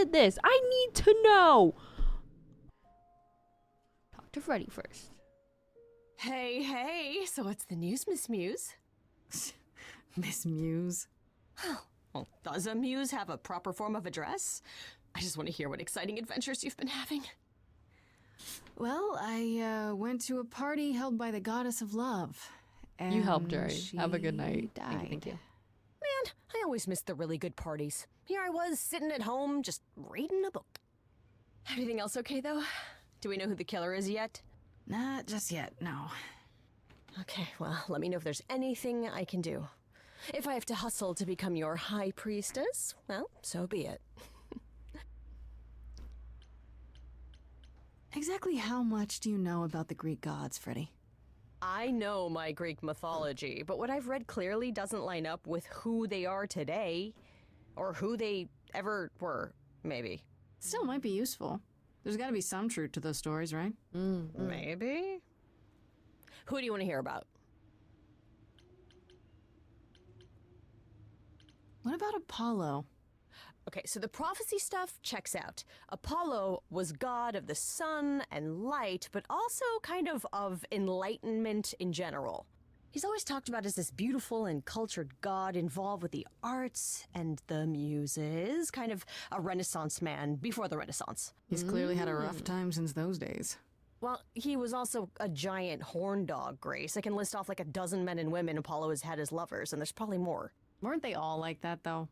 started this? I need to know. Talk to Freddy first. Hey, so what's the news, Miss Muse? Miss Muse. Well, does a muse have a proper form of address? I just want to hear what exciting adventures you've been having. Well, I went to a party held by the goddess of love. And You helped her. Have a good night. Died. Thank you. Man, I always miss the really good parties. Here I was, sitting at home, just reading a book. Everything else okay, though? Do we know who the killer is yet? Not just yet, no. Okay, well, let me know if there's anything I can do. If I have to hustle to become your high priestess, well, so be it. Exactly how much do you know about the Greek gods, Freddy? I know my Greek mythology, but what I've read clearly doesn't line up with who they are today. Or who they ever were, maybe. Still might be useful. There's gotta be some truth to those stories, right? Maybe? Who do you want to hear about? What about Apollo? Okay, so the prophecy stuff checks out. Apollo was god of the sun and light, but also kind of enlightenment in general. He's always talked about as this beautiful and cultured god involved with the arts and the muses, kind of a Renaissance man before the Renaissance. He's clearly had a rough time since those days. Well, he was also a giant horn dog, Grace. I can list off like a dozen men and women Apollo has had as lovers, and there's probably more. Weren't they all like that, though?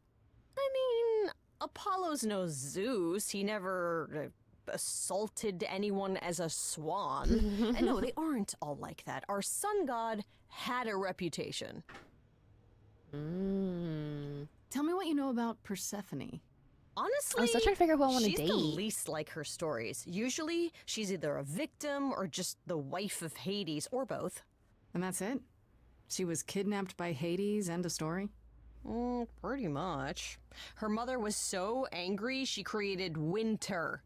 I mean, Apollo's no Zeus. He never assaulted anyone as a swan. And no, they aren't all like that. Our sun god had a reputation. Tell me what you know about Persephone. Honestly, I'm still trying to figure out who I want to she's date. the least like her stories. Usually, she's either a victim or just the wife of Hades, or both. And that's it? She was kidnapped by Hades, end of story? Pretty much. Her mother was so angry she created winter.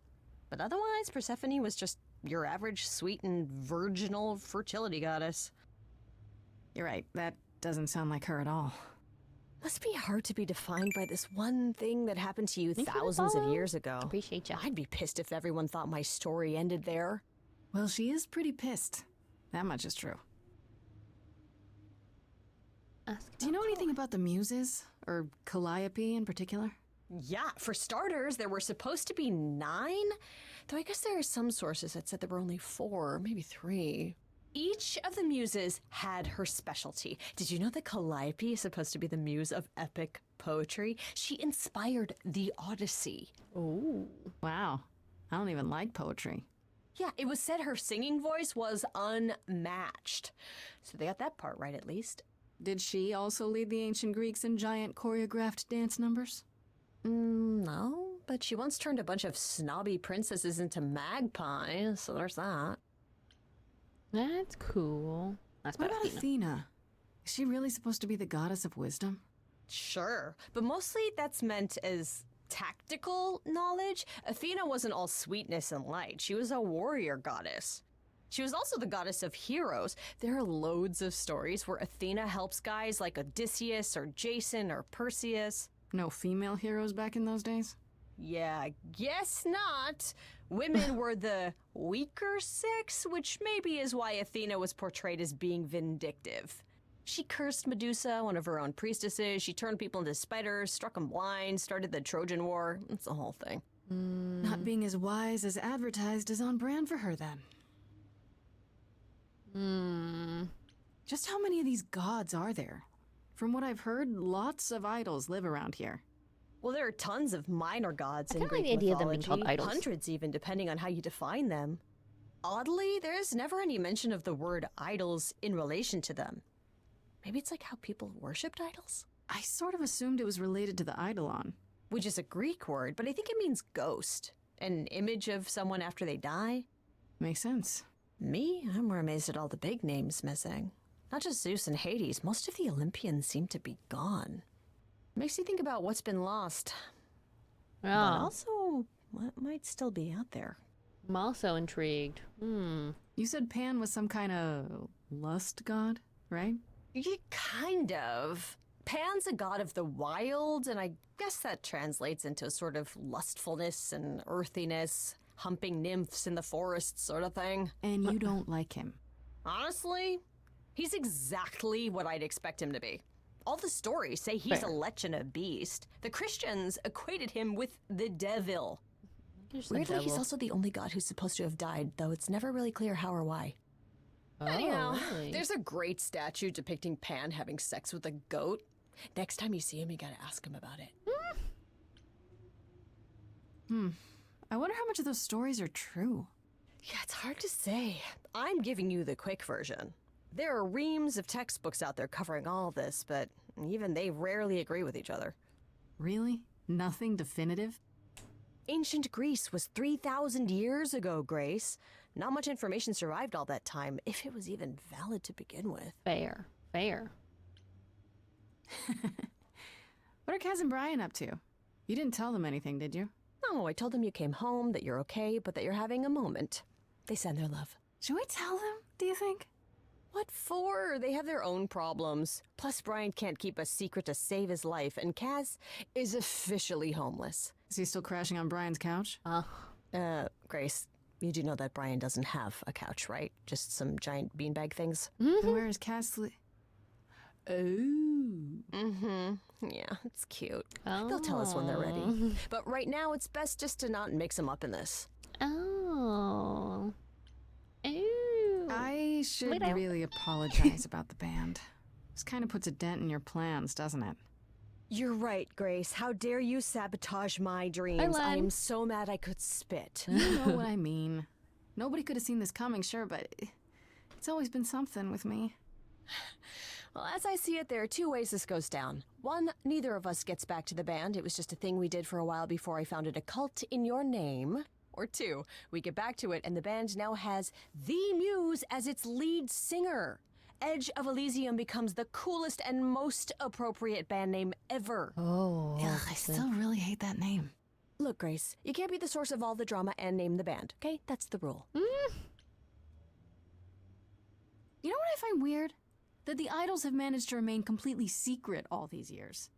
But otherwise, Persephone was just your average sweet and virginal fertility goddess. You're right, that doesn't sound like her at all. Must be hard to be defined by this one thing that happened to you Thank you, thousands of Apollo. years ago. Appreciate ya. I'd be pissed if everyone thought my story ended there. Well, she is pretty pissed. That much is true. Do you know anything about the Muses? Or Calliope in particular? Yeah, for starters, there were supposed to be 9, though I guess there are some sources that said there were only 4, maybe 3. Each of the muses had her specialty. Did you know that Calliope is supposed to be the muse of epic poetry? She inspired the Odyssey. Ooh. Wow. I don't even like poetry. Yeah, it was said her singing voice was unmatched. So they got that part right, at least. Did she also lead the ancient Greeks in giant choreographed dance numbers? No, but she once turned a bunch of snobby princesses into magpies, so there's that. That's cool. That's What about about Athena. Athena? Is she really supposed to be the goddess of wisdom? Sure, but mostly that's meant as tactical knowledge. Athena wasn't all sweetness and light. She was a warrior goddess. She was also the goddess of heroes. There are loads of stories where Athena helps guys like Odysseus or Jason or Perseus. No female heroes back in those days? Yeah, guess not. Women were the weaker sex, which maybe is why Athena was portrayed as being vindictive. She cursed Medusa, one of her own priestesses. She turned people into spiders, struck them blind, started the Trojan War. It's the whole thing. Not being as wise as advertised is on brand for her then. Just how many of these gods are there? From what I've heard, lots of idols live around here. Well, there are tons of minor gods in kinda like Greek the idea of them being mythology. called idols. Hundreds even, depending on how you define them. Oddly, there's never any mention of the word idols in relation to them. Maybe it's like how people worshipped idols? I sort of assumed it was related to the eidolon. Which is a Greek word, but I think it means ghost. An image of someone after they die. Makes sense. Me, I'm more amazed at all the big names missing. Not just Zeus and Hades, most of the Olympians seem to be gone. Makes you think about what's been lost. But Yeah. also, what might still be out there. I'm also intrigued. You said Pan was some kind of lust god, right? Yeah, kind of. Pan's a god of the wild, and I guess that translates into sort of lustfulness and earthiness, humping nymphs in the forest sort of thing. And you don't like him. Honestly, he's exactly what I'd expect him to be. All the stories say he's Fair. a lech and a beast. The Christians equated him with the devil. Just the Weirdly, he's devil. also the only god who's supposed to have died, though it's never really clear how or why. Oh, Anyhow, really? there's a great statue depicting Pan having sex with a goat. Next time you see him, you gotta ask him about it. I wonder how much of those stories are true. Yeah, it's hard to say. I'm giving you the quick version. There are reams of textbooks out there covering all this, but even they rarely agree with each other. Really? Nothing definitive? Ancient Greece was 3,000 years ago, Grace. Not much information survived all that time, if it was even valid to begin with. Fair. Fair. What are Kaz and Brian up to? You didn't tell them anything, did you? No, I told them you came home, that you're okay, but that you're having a moment. They send their love. Should we tell them, do you think? What for? They have their own problems. Plus, Brian can't keep a secret to save his life, and Kaz is officially homeless. Is he still crashing on Brian's couch? Grace, you do know that Brian doesn't have a couch, right? Just some giant beanbag things? Then where is Kaz Oh. Yeah, it's cute. They'll tell us when they're ready. Oh. But right now, it's best just to not mix them up in this. Oh. Ew. I should Wait, I- really apologize about the band. This kind of puts a dent in your plans, doesn't it? You're right, Grace. How dare you sabotage my dreams? Len. I'm so mad I could spit. You know what I mean. Nobody could have seen this coming, sure, but it's always been something with me. Well, as I see it, there are two ways this goes down. One, neither of us gets back to the band. It was just a thing we did for a while before I founded a cult in your name. Or two, we get back to it and the band now has the Muse as its lead singer. Edge of Elysium becomes the coolest and most appropriate band name ever. Oh. Ugh, I still really hate that name. Look, Grace, you can't be the source of all the drama and name the band, okay? That's the rule. You know what I find weird? That the idols have managed to remain completely secret all these years.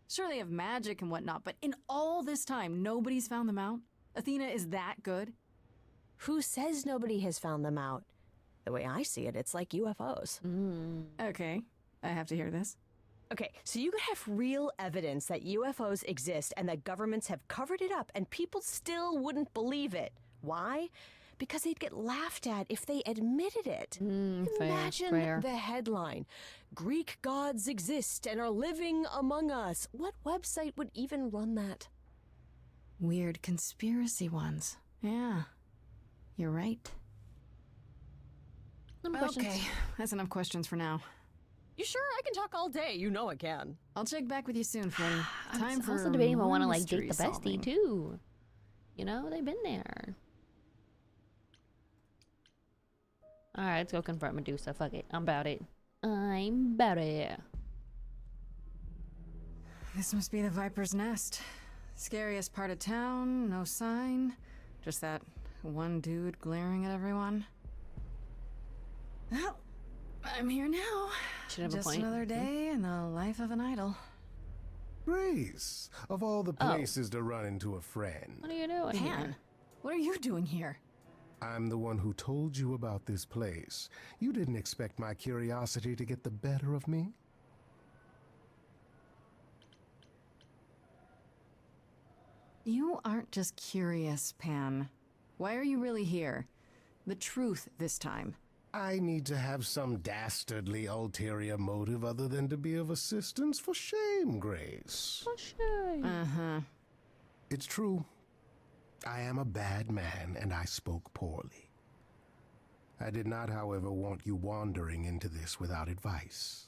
Sure, they have magic and whatnot, but in all this time, nobody's found them out? Athena is that good? Who says nobody has found them out? The way I see it, it's like UFOs. Okay, I have to hear this. Okay, so you could have real evidence that UFOs exist and that governments have covered it up and people still wouldn't believe it. Why? Because they'd get laughed at if they admitted it. Imagine fair. the headline. Greek gods exist and are living among us. What website would even run that? Weird conspiracy ones. Yeah, you're right. Some questions. Okay, that's enough questions for now. You sure? I can talk all day. You know I can. I'll check back with you soon, Freddie. I Time was for also debating if I more want to like date the mystery bestie solving. too. You know, they've been there. All right, let's go confront Medusa. Fuck it, I'm about it. I'm about it. This must be the Viper's Nest. Scariest part of town, no sign. Just that one dude glaring at everyone. Well, I'm here now. Should have a Just point. another day in the life of an idol. Grace, of all the Oh. places to run into a friend, What are you doing Pan, here? what are you doing here? I'm the one who told you about this place. You didn't expect my curiosity to get the better of me? You aren't just curious, Pan. Why are you really here? The truth this time. I need to have some dastardly ulterior motive other than to be of assistance. For shame, Grace. Oh, shame. Uh-huh. It's true. I am a bad man, and I spoke poorly. I did not, however, want you wandering into this without advice.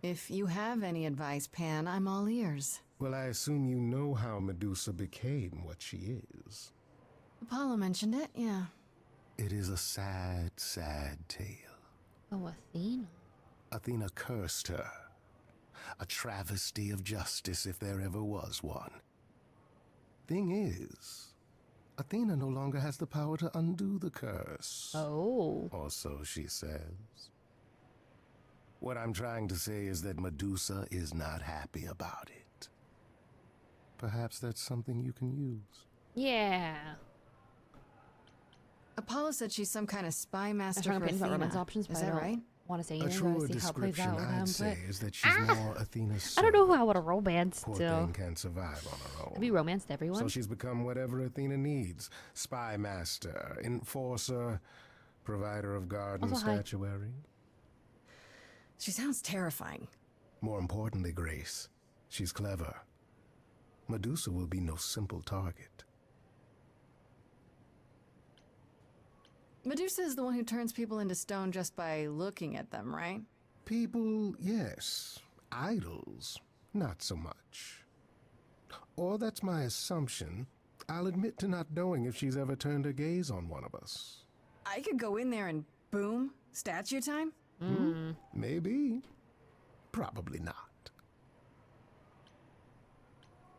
If you have any advice, Pan, I'm all ears. Well, I assume you know how Medusa became what she is. Apollo mentioned it, yeah. It is a sad, sad tale. Oh, Athena. Athena cursed her. A travesty of justice if there ever was one. Thing is, Athena no longer has the power to undo the curse. Oh. Or so she says. What I'm trying to say is that Medusa is not happy about it. Perhaps that's something you can use. Yeah. Apollo said she's some kind of spy I master strong for opinions about romance Athena. options, but Is I that don't right? want to say A anything. truer I see how it plays description, out with I'd him, say, but is that she's more Athena's I don't know servant. how I would have romanced Poor still. thing can't survive on her own. Have you romanced everyone? So she's become whatever Athena needs. Spy master, enforcer, provider of garden Also, hi. statuary. She sounds terrifying. More importantly, Grace, she's clever. Medusa will be no simple target. Medusa is the one who turns people into stone just by looking at them, right? People, yes. Idols, not so much. Or that's my assumption. I'll admit to not knowing if she's ever turned her gaze on one of us. I could go in there and boom, statue time? Maybe. Probably not.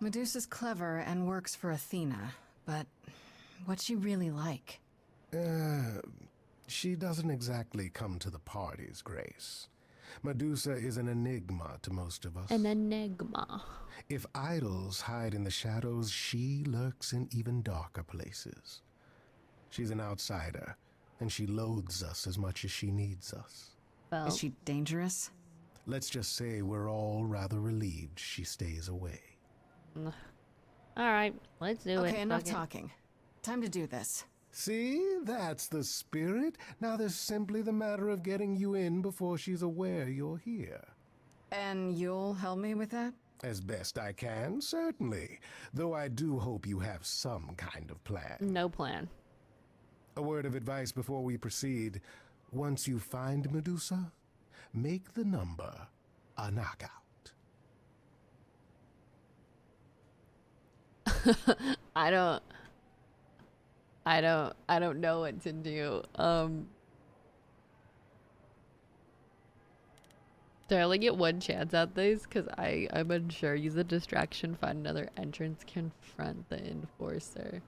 Medusa's clever and works for Athena, but what's she really like? She doesn't exactly come to the parties, Grace. Medusa is an enigma to most of us. An enigma. If idols hide in the shadows, she lurks in even darker places. She's an outsider, and she loathes us as much as she needs us. Well, Is she dangerous? Let's just say we're all rather relieved she stays away. all right, let's do it. Okay, enough Fuck it. talking. Time to do this. See, that's the spirit. Now there's simply the matter of getting you in before she's aware you're here. And you'll help me with that? As best I can, certainly. Though I do hope you have some kind of plan. No plan. A word of advice before we proceed. Once you find Medusa, make the number a knockout. I don't know what to do. Do I only get one chance at this? Cause I'm unsure. Use a distraction, find another entrance, confront the enforcer.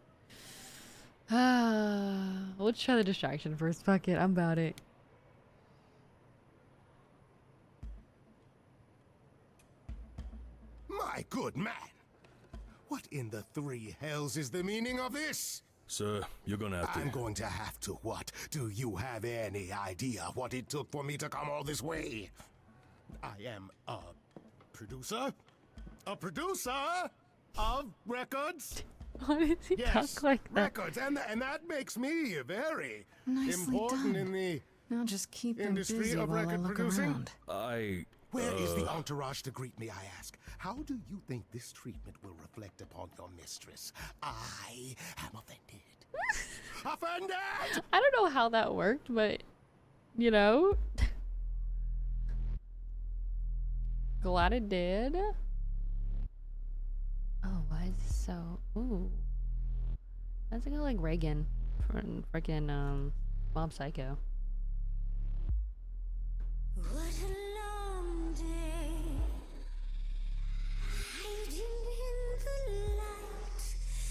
Let's try the distraction first. Fuck it, I'm about it. My good man! What in the three hells is the meaning of this? Sir, you're gonna have to... I'm going to have to what? Do you have any idea what it took for me to come all this way? I am a producer? A producer of records? Why does he talk like that? records, and that makes me very Nicely important done. in the Now just keep them industry busy of while I record look producing? around. Where is the entourage to greet me, I ask? How do you think this treatment will reflect upon your mistress? I am offended. Offended! I don't know how that worked, but you know. Glad it did. Oh, why is this so? Ooh, that's like Reagan from freaking Mob Psycho. What a long day, hiding in the light.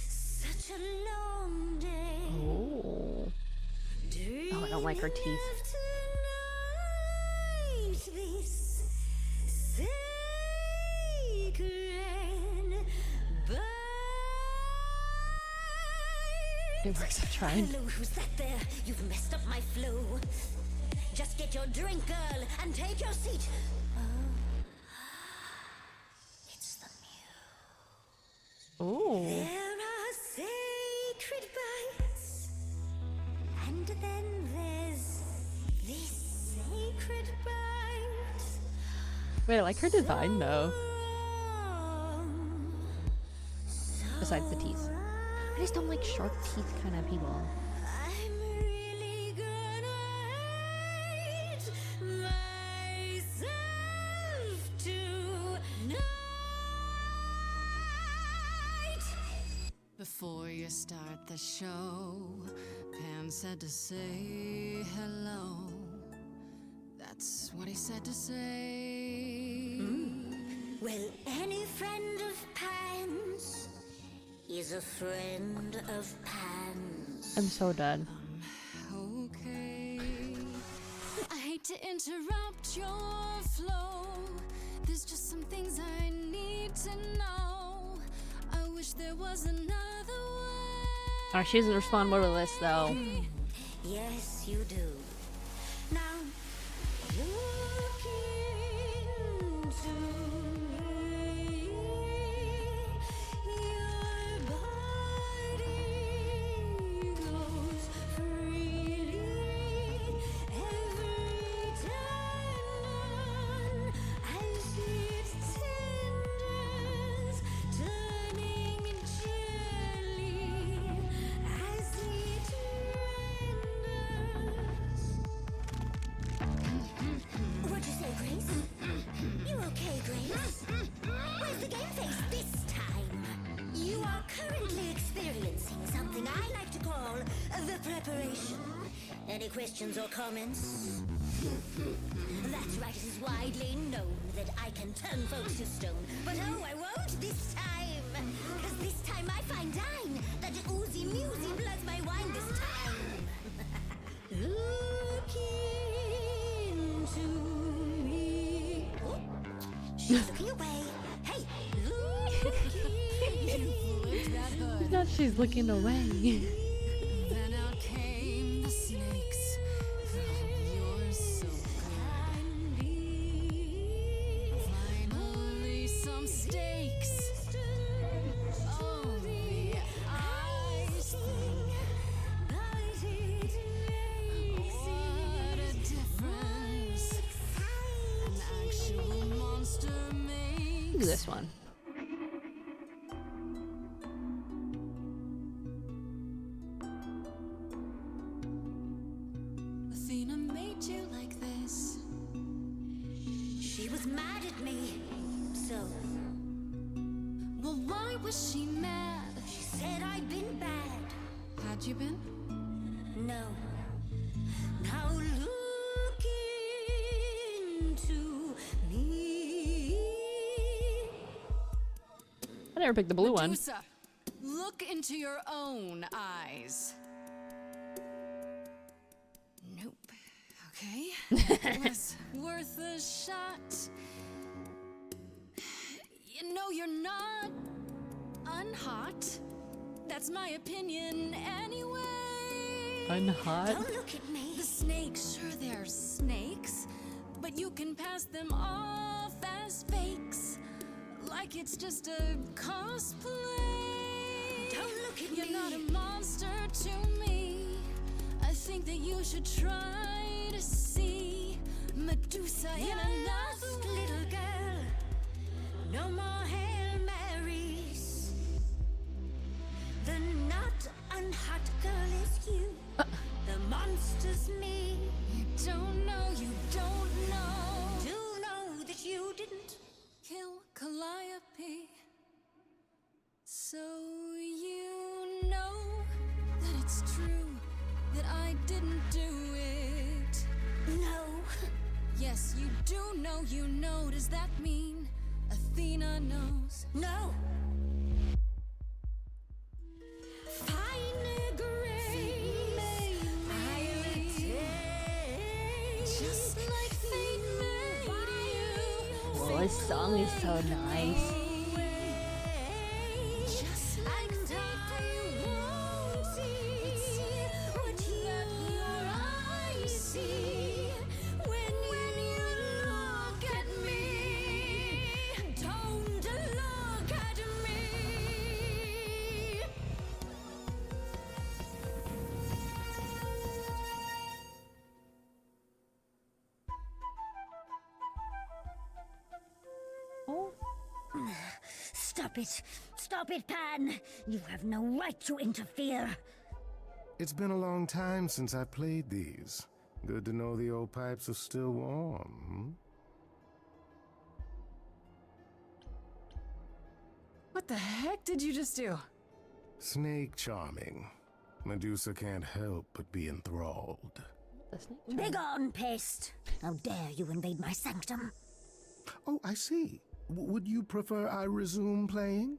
Such a long day. Oh, I don't like her teeth. Dreaming of tonight, this sacred bite. It works. I'm trying. Hello, who's that there? You've messed up my flow. Just get your drink, girl, and take your seat. Oh, it's the muse. Oh, There are sacred bites, and then there's this sacred bite. wait, I like her design though. So Besides the teeth, I just don't like sharp teeth kind of people. I'm really gonna hate myself tonight. Before you start the show, Pan said to say hello. That's what he said to say. Well, any friend of Pan's is a friend of Pan's. I'm so done. Okay. I hate to interrupt your flow. There's just some things I need to know. I wish there was another way. Alright, she doesn't respond well to this though. Yes, you do. Now, look into me. Your body glows freely every time as it tenders, turning jelly as it renders. What'd you say, Grace? You okay, Grace? Where's the game face this time? You are currently experiencing something I like to call the preparation. Any questions or comments? That's right, it is widely known that I can turn folks to stone. But oh, I won't this time. Because this time I find dine that oozy musy bloods my wine this time. Look into me. Oh, she's looking away. Hey, look Lift that hood. Now she's looking away. Then out came the snakes. Oh, you're so good. Finally, some stakes. Oh, the ice thing. What a difference an actual monster makes. Look at this one. Athena made you like this. She was mad at me. So, Well, why was she mad? she said I'd been bad. Had you been? No. Now look into me. I never picked the blue one. Medusa, look into your own eyes. Nope. Okay. Was worth a shot. You know you're not unhot. That's my opinion anyway. Unhot. Don't look at me. The snakes, sure they're snakes, but you can pass them off as fakes, like it's just a cosplay. Don't look at You're me. not a monster to me. I think that you should try to see Medusa in another Just little girl. No more Hail Marys. The not unhot girl is you. The monster's me. You don't know, you don't know. Do know that you didn't. Kill Calliope. So you know that it's true that I didn't do it. No. Yes, you do know, you know. Does that mean Athena knows? No. Fine grace. I'll take. Just like fate made you. Well, this song is so nice. Just like And I won't see what your eyes see when you look at me. Don't look at me. Oh, Stop it. Stop it, Pan. You have no right to interfere. It's been a long time since I played these. Good to know the old pipes are still warm. What the heck did you just do? Snake charming. Medusa can't help but be enthralled. the snake. Begone, pest. How dare you invade my sanctum? Oh, I see. Would you prefer I resume playing?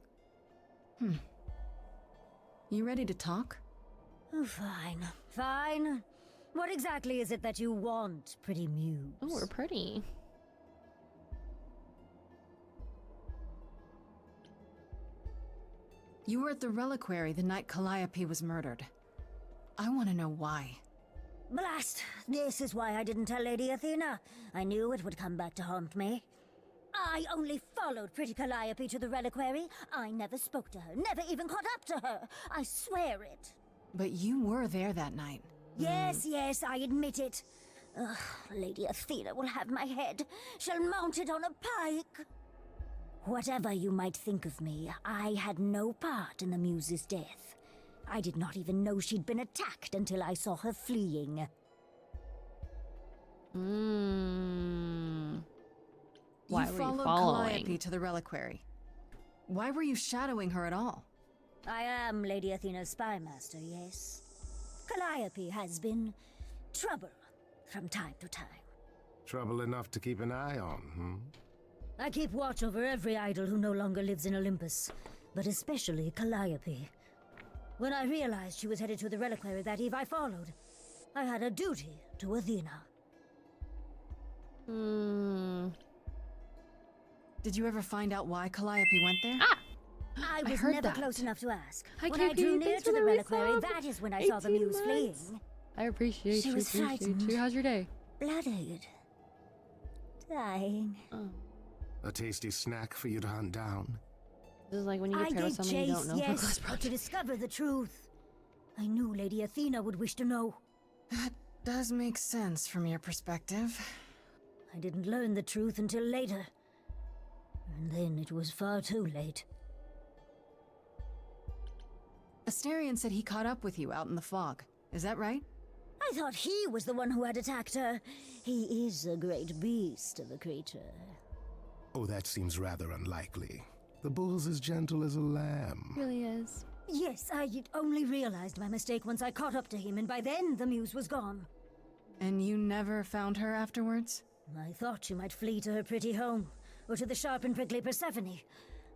You ready to talk? Oh, fine. Fine. What exactly is it that you want, pretty muse? Oh, we're pretty. You were at the reliquary the night Calliope was murdered. I want to know why. Blast! This is why I didn't tell Lady Athena. I knew it would come back to haunt me. I only followed pretty Calliope to the reliquary. I never spoke to her, never even caught up to her. I swear it. But you were there that night. Yes, yes, I admit it. Ugh, Lady Athena will have my head. She'll mount it on a pike. Whatever you might think of me, I had no part in the Muse's death. I did not even know she'd been attacked until I saw her fleeing. Why you were followed you following? Calliope to the reliquary. Why were you shadowing her at all? I am Lady Athena's spy master, yes. Calliope has been trouble from time to time. Trouble enough to keep an eye on, hmm? I keep watch over every idol who no longer lives in Olympus, but especially Calliope. When I realized she was headed to the reliquary that eve, I followed. I had a duty to Athena. Did you ever find out why Calliope went there? I was heard never that. close enough to ask. Hi, When I KP, drew near thanks to for the the reliquary, resub. that is when I saw the 18 muse months. fleeing. I appreciate She you. was Appreciate frightened. you. How's your day? Blooded. Dying. Oh. A tasty snack for you to hunt down. This is like when you I get paired with gave someone you chase, don't know for a yes, close but to project. discover the truth. I knew Lady Athena would wish to know. That does make sense from your perspective. I didn't learn the truth until later. And then it was far too late. Asterion said he caught up with you out in the fog. Is that right? I thought he was the one who had attacked her. He is a great beast of a creature. Oh, that seems rather unlikely. The bull's as gentle as a lamb. Really is. Yes, I only realized my mistake once I caught up to him, and by then the muse was gone. And you never found her afterwards? I thought she might flee to her pretty home, or to the sharp and prickly Persephone.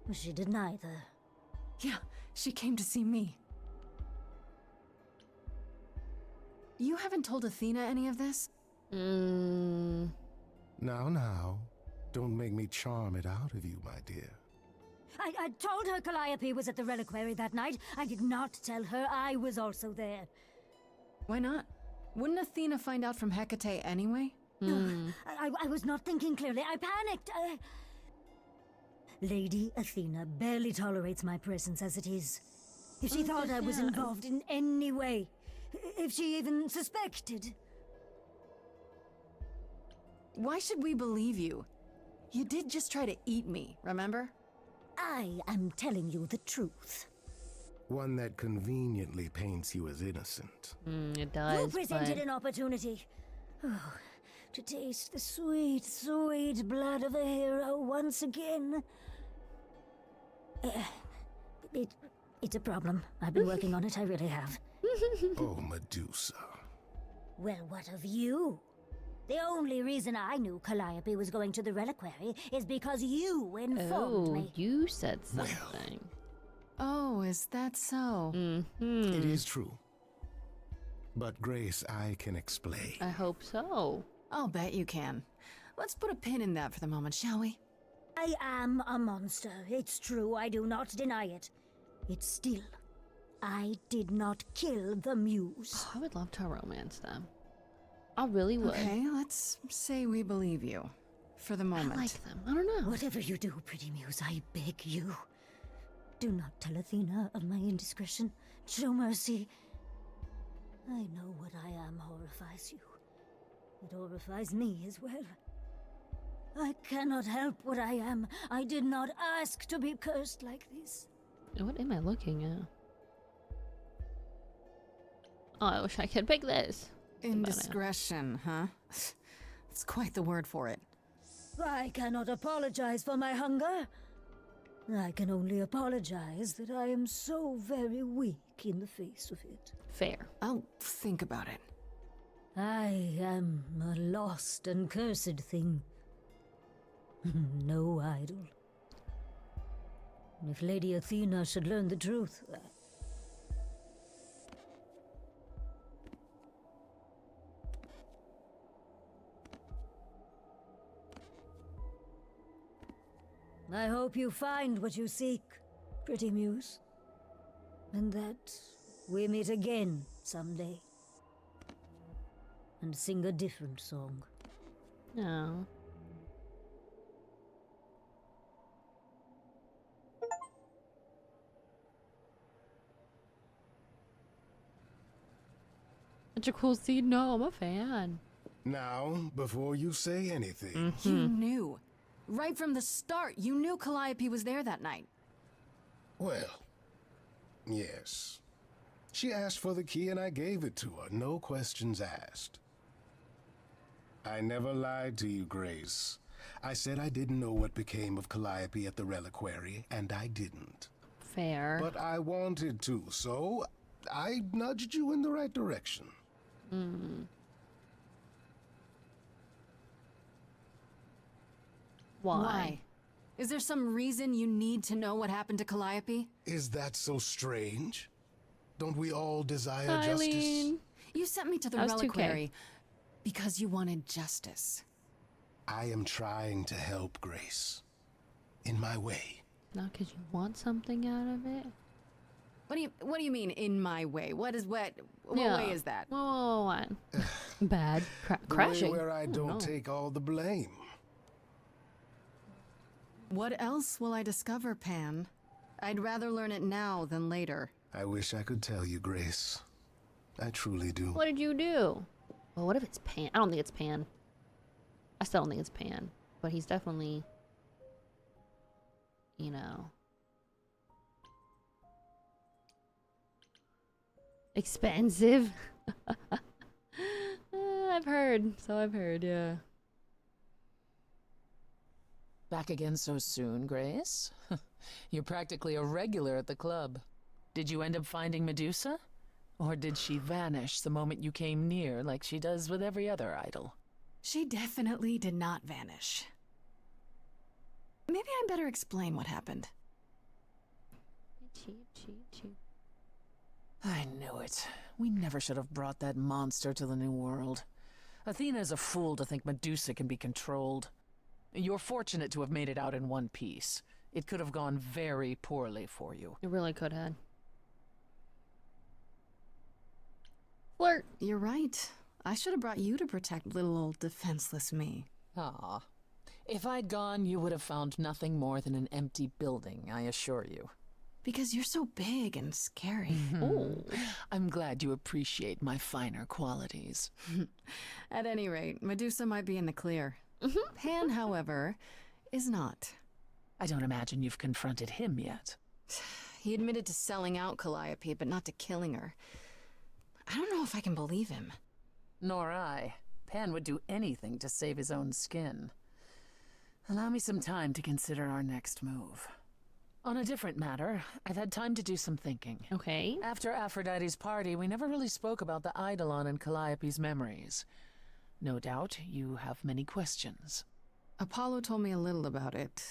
But she did neither. Yeah, she came to see me. You haven't told Athena any of this? Now, don't make me charm it out of you, my dear. I told her Calliope was at the reliquary that night. I did not tell her I was also there. Why not? Wouldn't Athena find out from Hecate anyway? I was not thinking clearly. I panicked. Lady Athena barely tolerates my presence as it is. If she thought I was involved in any way, if she even suspected. Why should we believe you? You did just try to eat me, remember? I am telling you the truth. One that conveniently paints you as innocent. It does. You presented but an opportunity. Oh, to taste the sweet, sweet blood of a hero once again. It's a problem. I've been working on it, I really have. Oh, Medusa. Well, what of you? The only reason I knew Calliope was going to the reliquary is because you informed me. you said something. Oh, is that so? It is true. But, Grace, I can explain. I hope so. I'll bet you can. Let's put a pin in that for the moment, shall we? I am a monster. It's true, I do not deny it. It's still, I did not kill the muse. I would love to romance them. I really would. Okay, let's say we believe you. For the I moment. like them. I don't know. Whatever you do, pretty muse, I beg you. Do not tell Athena of my indiscretion. Show mercy. I know what I am horrifies you. It horrifies me as well. I cannot help what I am. I did not ask to be cursed like this. What am I looking at? Oh, I wish I could pick this. Indiscretion, huh? That's quite the word for it. I cannot apologize for my hunger. I can only apologize that I am so very weak in the face of it. Fair. I'll think about it. I am a lost and cursed thing. No idol. If Lady Athena should learn the truth, I hope you find what you seek, pretty muse. And that we meet again someday. And sing a different song. No. Such a cool scene. No, I'm a fan. Now, before you say anything, You knew. Right from the start, you knew Calliope was there that night. well, yes. She asked for the key and I gave it to her, no questions asked. I never lied to you, Grace. I said I didn't know what became of Calliope at the reliquary, and I didn't. Fair. But I wanted to, so I nudged you in the right direction. Why? Is there some reason you need to know what happened to Calliope? Is that so strange? Don't we all desire Eileen. justice? You sent me to the That was 2K. reliquary because you wanted justice. I am trying to help, Grace. In my way. Not because you want something out of it? What do you mean in my way? What Yeah. way is that? Oh, what? Bad. The way Crashing. where I don't no. take all the blame. What else will I discover, Pan? I'd rather learn it now than later. I wish I could tell you, Grace. I truly do. What did you do? Well, what if it's Pan? I don't think it's Pan. I still don't think it's Pan. But he's definitely, you know, expensive. I've heard. So I've heard, yeah. Back again so soon, Grace? You're practically a regular at the club. Did you end up finding Medusa? Or did she vanish the moment you came near, like she does with every other idol? She definitely did not vanish. Maybe I better explain what happened. I knew it. We never should have brought that monster to the New World. Athena is a fool to think Medusa can be controlled. You're fortunate to have made it out in one piece. It could have gone very poorly for you. It really could have. Flirt. You're right. I should have brought you to protect little old defenseless me. Ah. If I'd gone, you would have found nothing more than an empty building, I assure you. Because you're so big and scary. Oh. I'm glad you appreciate my finer qualities. At any rate, Medusa might be in the clear. Pan, however, is not. I don't imagine you've confronted him yet. He admitted to selling out Calliope, but not to killing her. I don't know if I can believe him. Nor I. Pan would do anything to save his own skin. Allow me some time to consider our next move. On a different matter, I've had time to do some thinking. Okay. After Aphrodite's party, we never really spoke about the Eidolon and Calliope's memories. No doubt you have many questions. Apollo told me a little about it.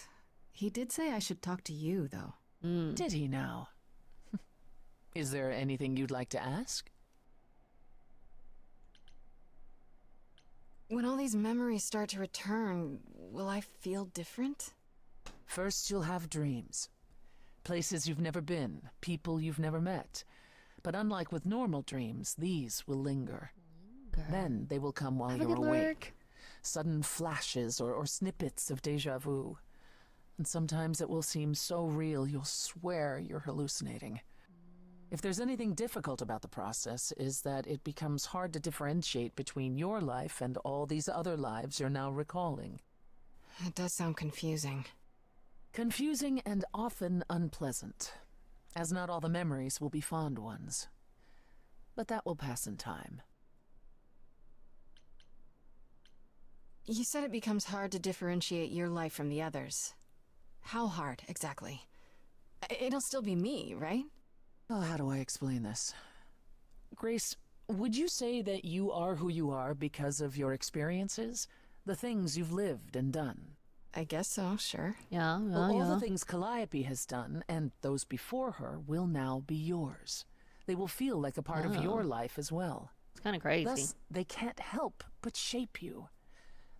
He did say I should talk to you, though. Did he now? Is there anything you'd like to ask? When all these memories start to return, will I feel different? First, you'll have dreams. Places you've never been, people you've never met. But unlike with normal dreams, these will linger. Then they will come while Have a you're good awake. lurk. Sudden flashes or snippets of deja vu. And sometimes it will seem so real you'll swear you're hallucinating. If there's anything difficult about the process, is that it becomes hard to differentiate between your life and all these other lives you're now recalling. It does sound confusing. Confusing and often unpleasant, as not all the memories will be fond ones. But that will pass in time. You said it becomes hard to differentiate your life from the others. How hard, exactly? It'll still be me, right? Oh, how do I explain this? Grace, would you say that you are who you are because of your experiences? The things you've lived and done? I guess so, sure. Yeah, Well, all yeah. the things Calliope has done, and those before her, will now be yours. They will feel like a part of your life as well. It's kind of crazy. Thus, they can't help but shape you.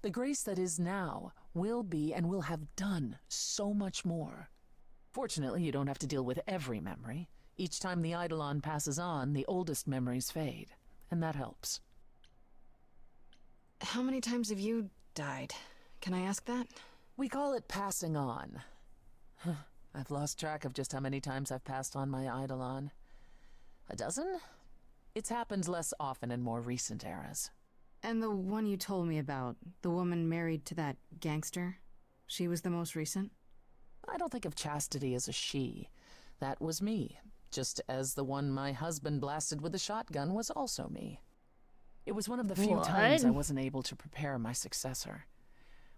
The Grace that is now will be and will have done so much more. Fortunately, you don't have to deal with every memory. Each time the Eidolon passes on, the oldest memories fade, and that helps. How many times have you died? Can I ask that? We call it passing on. I've lost track of just how many times I've passed on my Eidolon. A dozen? It's happened less often in more recent eras. And the one you told me about, the woman married to that gangster, she was the most recent? I don't think of Chastity as a she. That was me, just as the one my husband blasted with a shotgun was also me. It was one of the few times I wasn't able to prepare my successor.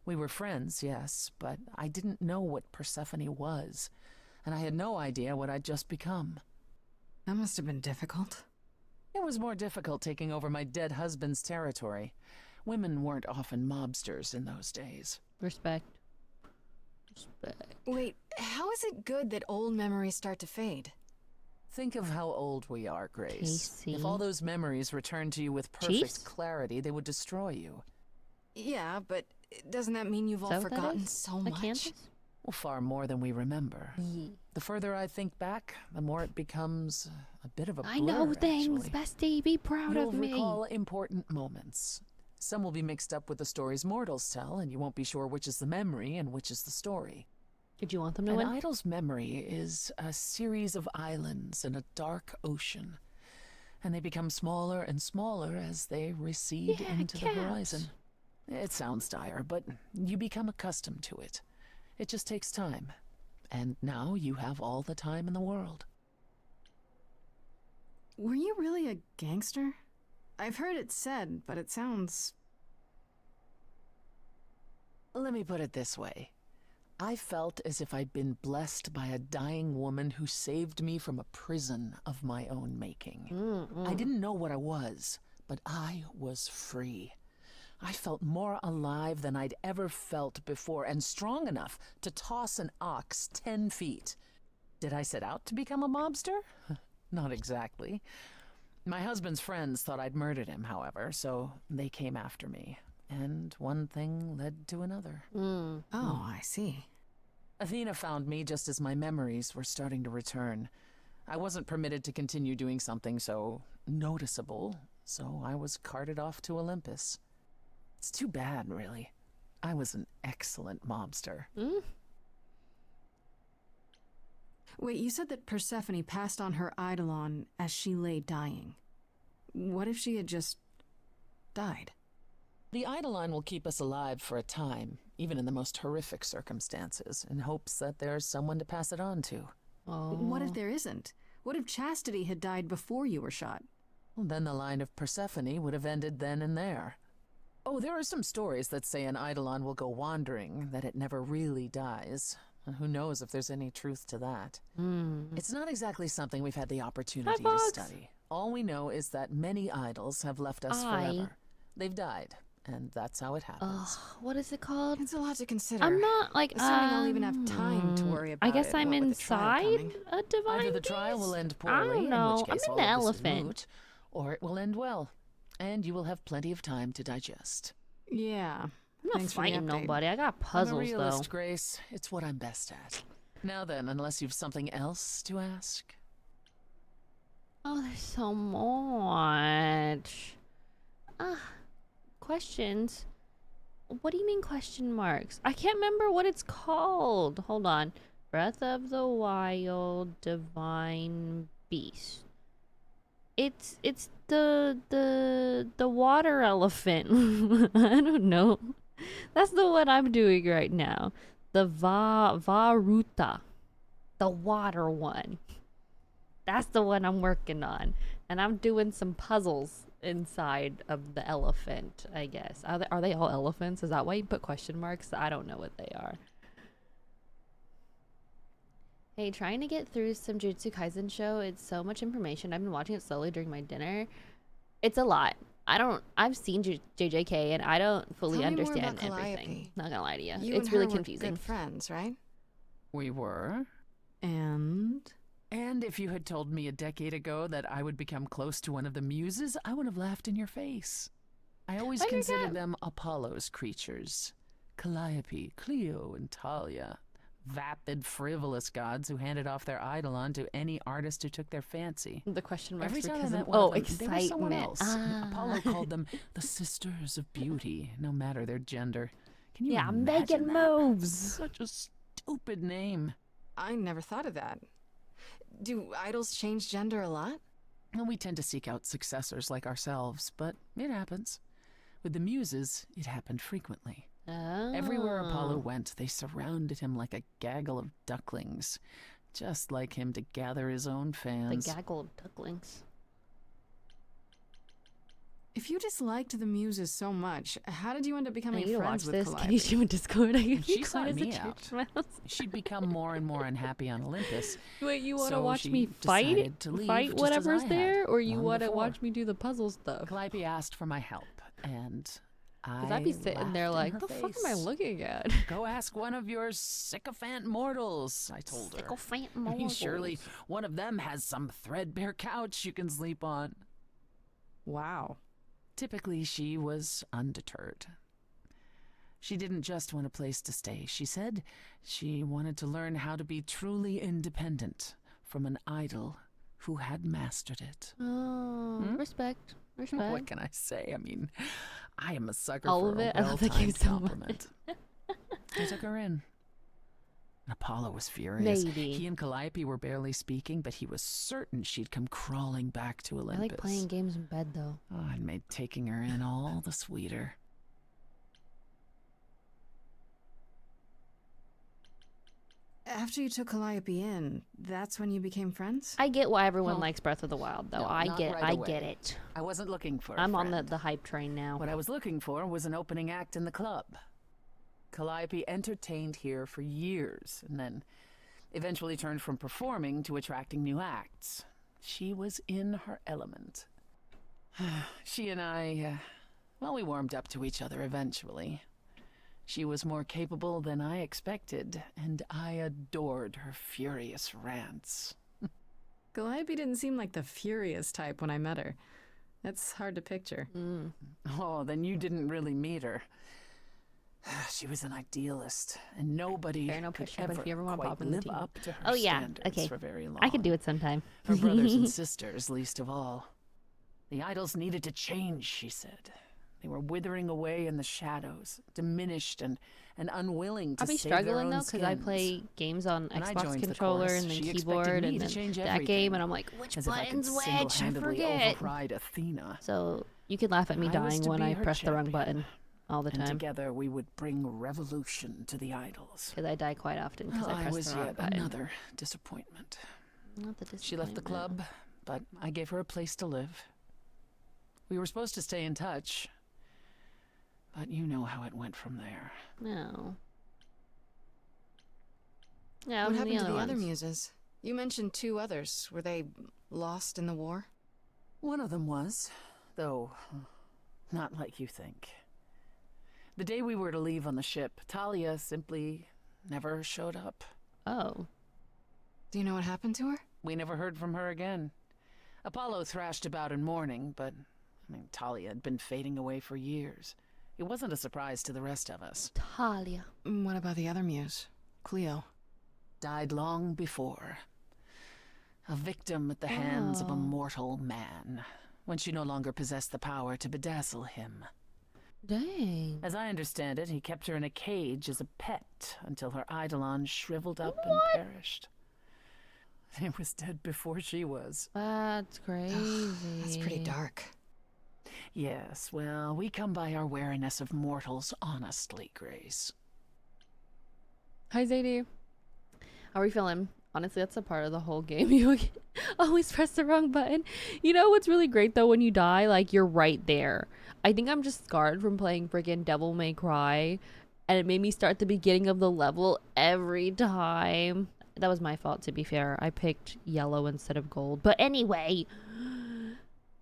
We were friends, yes, but I didn't know what Persephone was, and I had no idea what I'd just become. That must have been difficult. It was more difficult taking over my dead husband's territory. Women weren't often mobsters in those days. Respect. Respect. Wait, how is it good that old memories start to fade? Think of how old we are, Grace. Casey. If all those memories returned to you with perfect Chiefs? clarity, they would destroy you. Yeah, but doesn't that mean you've Is all that what that forgotten is? so Like much? Kansas? Well, far more than we remember. Yeah. The further I think back, the more it becomes a bit of a blur, I know things, actually. bestie. Be proud You'll of me. recall important moments. Some will be mixed up with the stories mortals tell, and you won't be sure which is the memory and which is the story. Did you want them to An win? idol's memory is a series of islands in a dark ocean, and they become smaller and smaller as they recede Yeah, into the cats. horizon. It sounds dire, but you become accustomed to it. It just takes time. And now you have all the time in the world. Were you really a gangster? I've heard it said, but it sounds... Let me put it this way. I felt as if I'd been blessed by a dying woman who saved me from a prison of my own making. I didn't know what I was, but I was free. I felt more alive than I'd ever felt before, and strong enough to toss an ox 10 feet. Did I set out to become a mobster? Not exactly. My husband's friends thought I'd murdered him, however, so they came after me. And one thing led to another. Oh, I see. Athena found me just as my memories were starting to return. I wasn't permitted to continue doing something so noticeable, so I was carted off to Olympus. It's too bad, really. I was an excellent mobster. Wait, you said that Persephone passed on her Eidolon as she lay dying. What if she had just died? The Eidolon will keep us alive for a time, even in the most horrific circumstances, in hopes that there's someone to pass it on to. Oh. What if there isn't? What if Chastity had died before you were shot? Well, then the line of Persephone would have ended then and there. Oh, there are some stories that say an Eidolon will go wandering, that it never really dies. And who knows if there's any truth to that. It's not exactly something we've had the opportunity to Fox. study. All we know is that many idols have left us forever. They've died, and that's how it happens. What is it called? It's a lot to consider. I'm not like Assuming I'll even have time to worry about I guess it, I'm what with the trial inside coming. a divine Either the trial beast? will end I poorly, don't know. in which case I'm all in the of this is elephant. moot, or it will end well, and you will have plenty of time to digest. Yeah. I'm not Thanks for the fighting update. nobody. I got I'm a puzzles realist, though. Grace. It's what I'm best at. Now then, unless you've something else to ask. Oh, there's so much. Questions. What do you mean question marks? I can't remember what it's called. Hold on. Breath of the Wild Divine Beast. It's the water elephant. I don't know. That's the one I'm doing right now. The Varuta. The water one. That's the one I'm working on. And I'm doing some puzzles inside of the elephant, I guess. Are they all elephants? Is that why you put question marks? I don't know what they are. Hey, trying to get through some Jujutsu Kaisen show. It's so much information. I've been watching it slowly during my dinner. It's a lot. I've seen JJK and I don't fully Tell me more understand about everything. Calliope. Not gonna lie to you. You It's and really her were confusing. good friends, right? We were. And And if you had told me a decade ago that I would become close to one of the muses, I would have laughed in your face. I always Why your considered cat? them Apollo's creatures. Calliope, Cleo, and Talia. Vapid, frivolous gods who handed off their idol on to any artist who took their fancy. The question marks Every time I because met of, one oh, of them, they were someone excitement. else. Apollo called them the Sisters of Beauty, no matter their gender. Can you Yeah, I'm imagine making that? moves. Such a stupid name. I never thought of that. Do idols change gender a lot? Well, we tend to seek out successors like ourselves, but it happens. With the Muses, it happened frequently. Oh. Everywhere Apollo went, they surrounded him like a gaggle of ducklings, just like him to gather his own The fans. gaggle of ducklings. If you disliked the Muses so much, how did you end up I becoming need to watch friends with this. Can Calliope? you show in Discord? I can She be sought quiet as a me church out. mouse. She'd become more and more unhappy on Olympus. Wait, you want to So watch she me fight decided to leave fight just as whatever's I had, there, or you long want to before. watch me do the puzzle stuff? Calliope asked for my help, and Because I'd be sitting there like, the fuck am I looking at? Go ask one of your sycophant mortals, I told her. Sycophant I mean, mortals. surely one of them has some threadbare couch you can sleep on. Wow. Typically, she was undeterred. She didn't just want a place to stay. She said she wanted to learn how to be truly independent from an idol who had mastered it. Oh, respect. Respect. What can I say? I mean, I am a sucker All for of a it? I love that game well-timed so much. compliment. I took her in. Apollo was furious. Lady. He and Calliope were barely speaking, but he was certain she'd come crawling back to I Olympus. like playing games in bed, though. Oh, it made taking her in all the sweeter. After you took Calliope in, that's when you became friends? I get why everyone Well, likes Breath of the Wild, though. no, I not get, right I away. get it. I wasn't looking for a I'm on friend. the hype train now. What I was looking for was an opening act in the club. Calliope entertained here for years, and then eventually turned from performing to attracting new acts. She was in her element. She and I, well, we warmed up to each other eventually. She was more capable than I expected, and I adored her furious rants. Calliope didn't seem like the furious type when I met her. That's hard to picture. Oh, then you didn't really meet her. She was an idealist, and nobody Fair, no could pressure, but if you ever wanna quite pop in the live team. up to her Oh, yeah. standards Okay. for very long. I could do it sometime. Her brothers and sisters, least of all. The idols needed to change, she said. They were withering away in the shadows, diminished and unwilling to I'll be save their struggling, own though, because I skins. play games on When I Xbox joined the controller chorus, and then she expected keyboard me and to then change that everything, game, and I'm like, which as if I could button's which? I single-handedly forget. override Athena. So you can laugh at me I was dying to when be I her press the wrong champion. button all the And time. together we would bring revolution to the idols. Because I die quite often because Well, I I press was the wrong yet button. another disappointment. Not the She left the disappointment. club, but I gave her a place to live. We were supposed to stay in touch, but you know how it went from there. No. Yeah, What and happened to the other ones? muses? You mentioned 2 others. Were they lost in the war? One of them was, though not like you think. The day we were to leave on the ship, Talia simply never showed up. Oh. Do you know what happened to her? We never heard from her again. Apollo thrashed about in mourning, but Talia had been fading away for years. It wasn't a surprise to the rest of us. Talia. What about the other muse? Cleo. Died long before. A victim at the hands of a Oh. mortal man, when she no longer possessed the power to bedazzle him. Dang. As I understand it, he kept her in a cage as a pet until her eidolon shriveled up and perished. He was dead before she was. That's crazy. That's pretty dark. Yes, well, we come by our wariness of mortals honestly, Grace. Hi, Zadie. How are you feeling? Honestly, that's a part of the whole game. You always press the wrong button. You know what's really great, though, when you die? Like, you're right there. I think I'm just scarred from playing friggin' Devil May Cry, and it made me start the beginning of the level every time. That was my fault, to be fair. I picked yellow instead of gold. But anyway,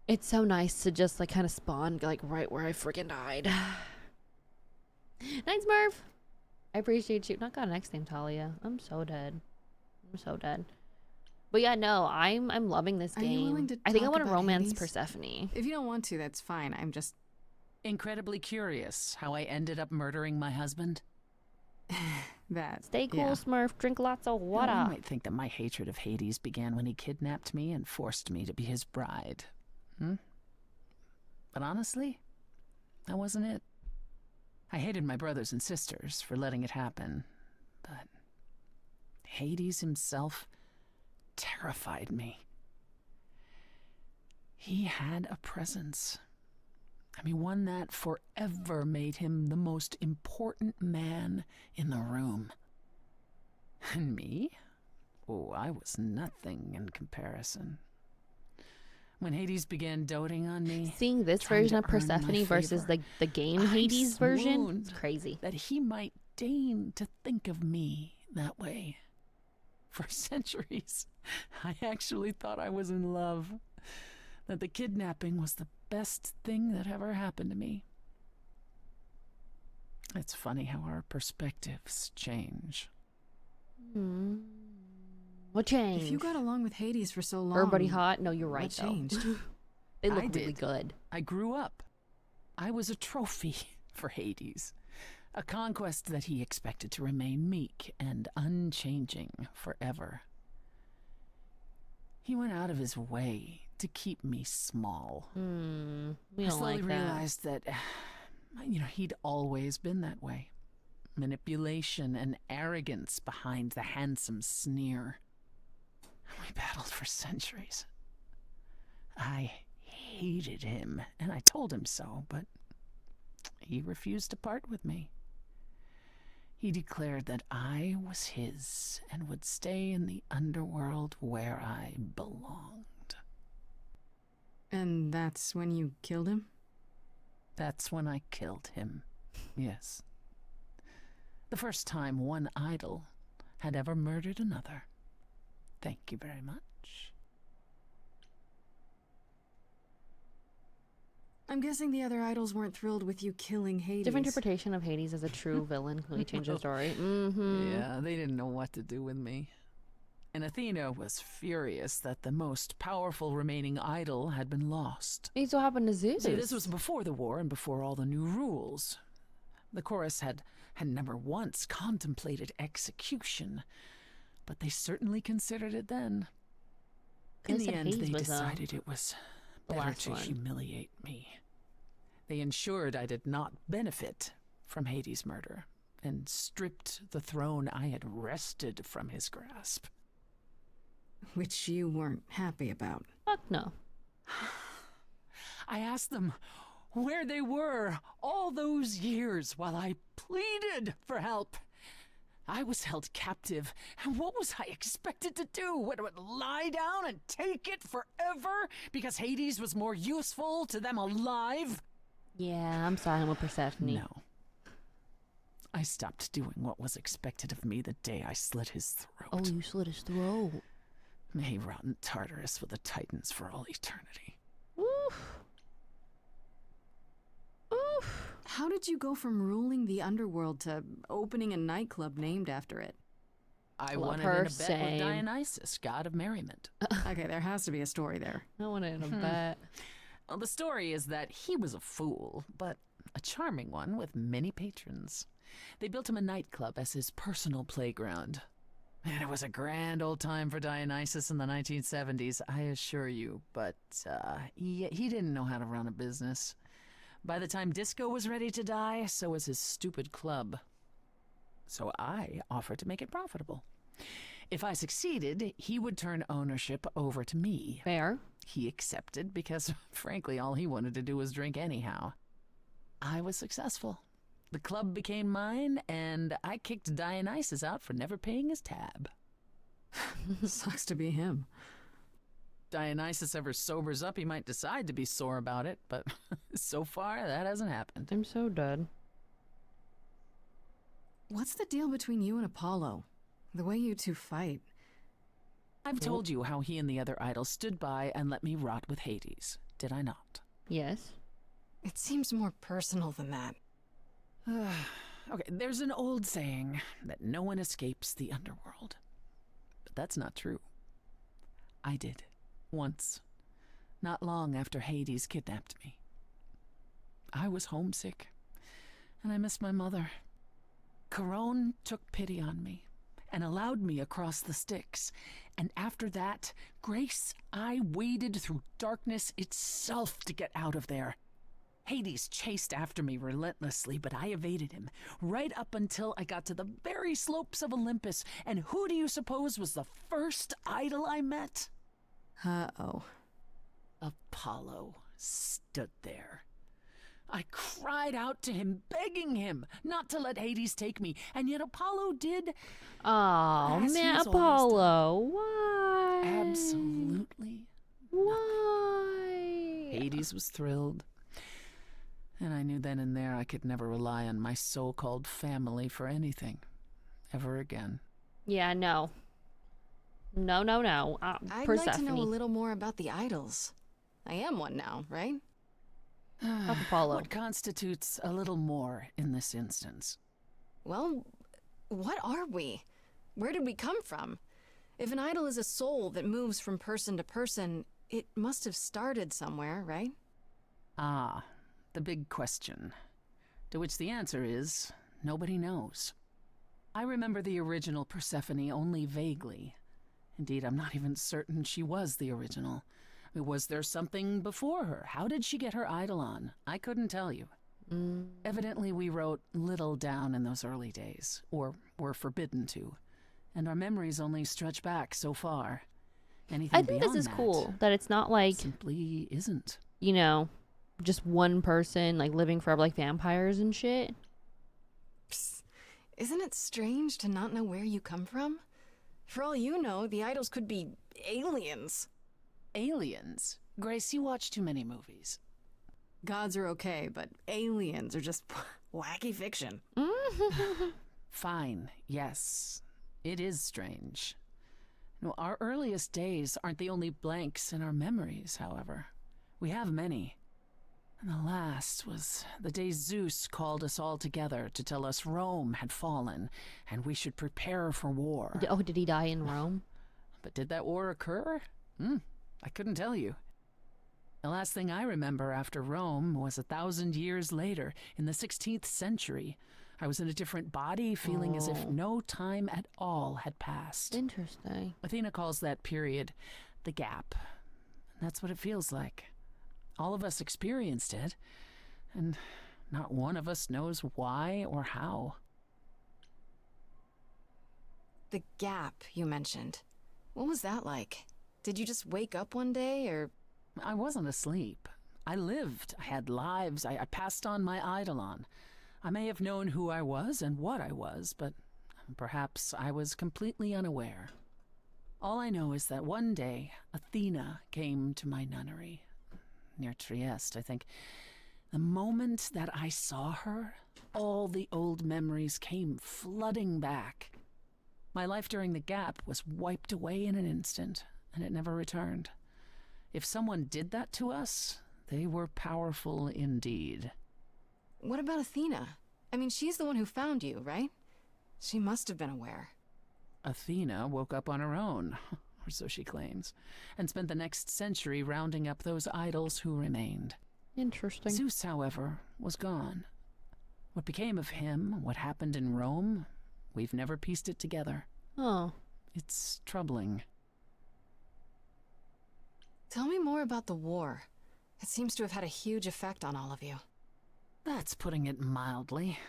it's so nice to just, like, kind of spawn, like, right where I friggin' died. Nice, Murph. I appreciate you. Not got an X name, Talia. I'm so dead. I'm so dead. But yeah, no, I'm loving this Are game. you willing to I think I talk want to about romance Hades? Persephone. If you don't want to, that's fine. I'm just Incredibly curious how I ended up murdering my husband? That. Stay cool, yeah. Smurf. Drink lots of Now, water. one might think that my hatred of Hades began when he kidnapped me and forced me to be his bride. But honestly, that wasn't it. I hated my brothers and sisters for letting it happen, but Hades himself terrified me. He had a presence. I mean, one that forever made him the most important man in the room. And me? Oh, I was nothing in comparison. When Hades began doting on me, Seeing this trying version to of earn my Persephone versus favor, the game I Hades version, swooned it's crazy. that he might deign to think of me that way. For centuries, I actually thought I was in love, that the kidnapping was the best thing that ever happened to me. It's funny how our perspectives change. What changed? If you got along with Hades for so long, Everybody hot? No, you're right, what though. changed? They look I really did. good. I grew up. I was a trophy for Hades, a conquest that he expected to remain meek and unchanging forever. He went out of his way to keep me small. We I don't slowly like that. realized that, he'd always been that way. Manipulation and arrogance behind the handsome sneer. We battled for centuries. I hated him, and I told him so, but he refused to part with me. He declared that I was his and would stay in the underworld where I belonged. And that's when you killed him? That's when I killed him. Yes. The first time one idol had ever murdered another. Thank you very much. I'm guessing the other idols weren't thrilled with you killing Hades. Different interpretation of Hades as a true villain. Let me change the story. Mm-hmm. Yeah, they didn't know what to do with me. And Athena was furious that the most powerful remaining idol had been lost. Hey, so happened to Zeus. See, this was before the war and before all the new rules. The chorus had never once contemplated execution, but they certainly considered it then. In They the said end, Hades they was, decided it was the better last to one. humiliate me. They ensured I did not benefit from Hades' murder and stripped the throne I had wrested from his grasp. Which you weren't happy about. Fuck no. I asked them where they were all those years while I pleaded for help. I was held captive, and what was I expected to do? What, lie down and take it forever because Hades was more useful to them alive? Yeah, I'm siding with Persephone. No. I stopped doing what was expected of me the day I slit his throat. Oh, you slit his throat. May he rot in Tartarus with the Titans for all eternity. Oof. Oof. How did you go from ruling the underworld to opening a nightclub named after it? I Love won it her, in a bet same. with Dionysus, god of merriment. Okay, there has to be a story there. I want it in a bet. Well, the story is that he was a fool, but a charming one with many patrons. They built him a nightclub as his personal playground. And it was a grand old time for Dionysus in the 1970s, I assure you. But he didn't know how to run a business. By the time disco was ready to die, so was his stupid club. So I offered to make it profitable. If I succeeded, he would turn ownership over to me. Fair. He accepted because, frankly, all he wanted to do was drink anyhow. I was successful. The club became mine, and I kicked Dionysus out for never paying his tab. Sucks to be him. Dionysus ever sobers up, he might decide to be sore about it, but so far, that hasn't happened. I'm so dead. What's the deal between you and Apollo? The way you two fight. I've told you how he and the other idols stood by and let me rot with Hades, did I not? Yes. It seems more personal than that. Okay, there's an old saying that no one escapes the underworld. But that's not true. I did. Once. Not long after Hades kidnapped me. I was homesick, and I missed my mother. Caron took pity on me and allowed me across the Styx. And after that, Grace, I waded through darkness itself to get out of there. Hades chased after me relentlessly, but I evaded him, right up until I got to the very slopes of Olympus. And who do you suppose was the first idol I met? Uh-oh. Apollo stood there. I cried out to him, begging him not to let Hades take me, and yet Apollo did. Oh, as man, he's always Apollo. Why? done. Absolutely. Why? Hades was thrilled. And I knew then and there I could never rely on my so-called family for anything. Ever again. Yeah, no. No, no, no. I'd Persephone. like to know a little more about the idols. I am one now, right? Fuck Apollo. What constitutes a little more in this instance? Well, what are we? Where did we come from? If an idol is a soul that moves from person to person, it must have started somewhere, right? Ah, the big question. To which the answer is, nobody knows. I remember the original Persephone only vaguely. Indeed, I'm not even certain she was the original. Was there something before her? How did she get her idol on? I couldn't tell you. Evidently, we wrote little down in those early days, or were forbidden to, and our memories only stretch back so far. Anything I think this beyond is that cool that it's not like, simply isn't. you know, just one person like living forever like vampires and shit. Psst. Isn't it strange to not know where you come from? For all you know, the idols could be aliens. Aliens? Grace, you watch too many movies. Gods are okay, but aliens are just wacky fiction. Fine, yes. It is strange. No, our earliest days aren't the only blanks in our memories, however. We have many. And the last was the day Zeus called us all together to tell us Rome had fallen and we should prepare for war. Oh, did he die in Rome? But did that war occur? I couldn't tell you. The last thing I remember after Rome was 1,000 years later, in the 16th century. I was in a different body, feeling as if no time at all had passed. Interesting. Athena calls that period the gap. And that's what it feels like. All of us experienced it, and not one of us knows why or how. The gap you mentioned. What was that like? Did you just wake up one day, or... I wasn't asleep. I lived. I had lives. I passed on my eidolon. I may have known who I was and what I was, but perhaps I was completely unaware. All I know is that one day, Athena came to my nunnery, near Trieste, I think. The moment that I saw her, all the old memories came flooding back. My life during the gap was wiped away in an instant, and it never returned. If someone did that to us, they were powerful indeed. What about Athena? I mean, she's the one who found you, right? She must have been aware. Athena woke up on her own, or so she claims, and spent the next century rounding up those idols who remained. Interesting. Zeus, however, was gone. What became of him, what happened in Rome, we've never pieced it together. Oh. It's troubling. Tell me more about the war. It seems to have had a huge effect on all of you. That's putting it mildly.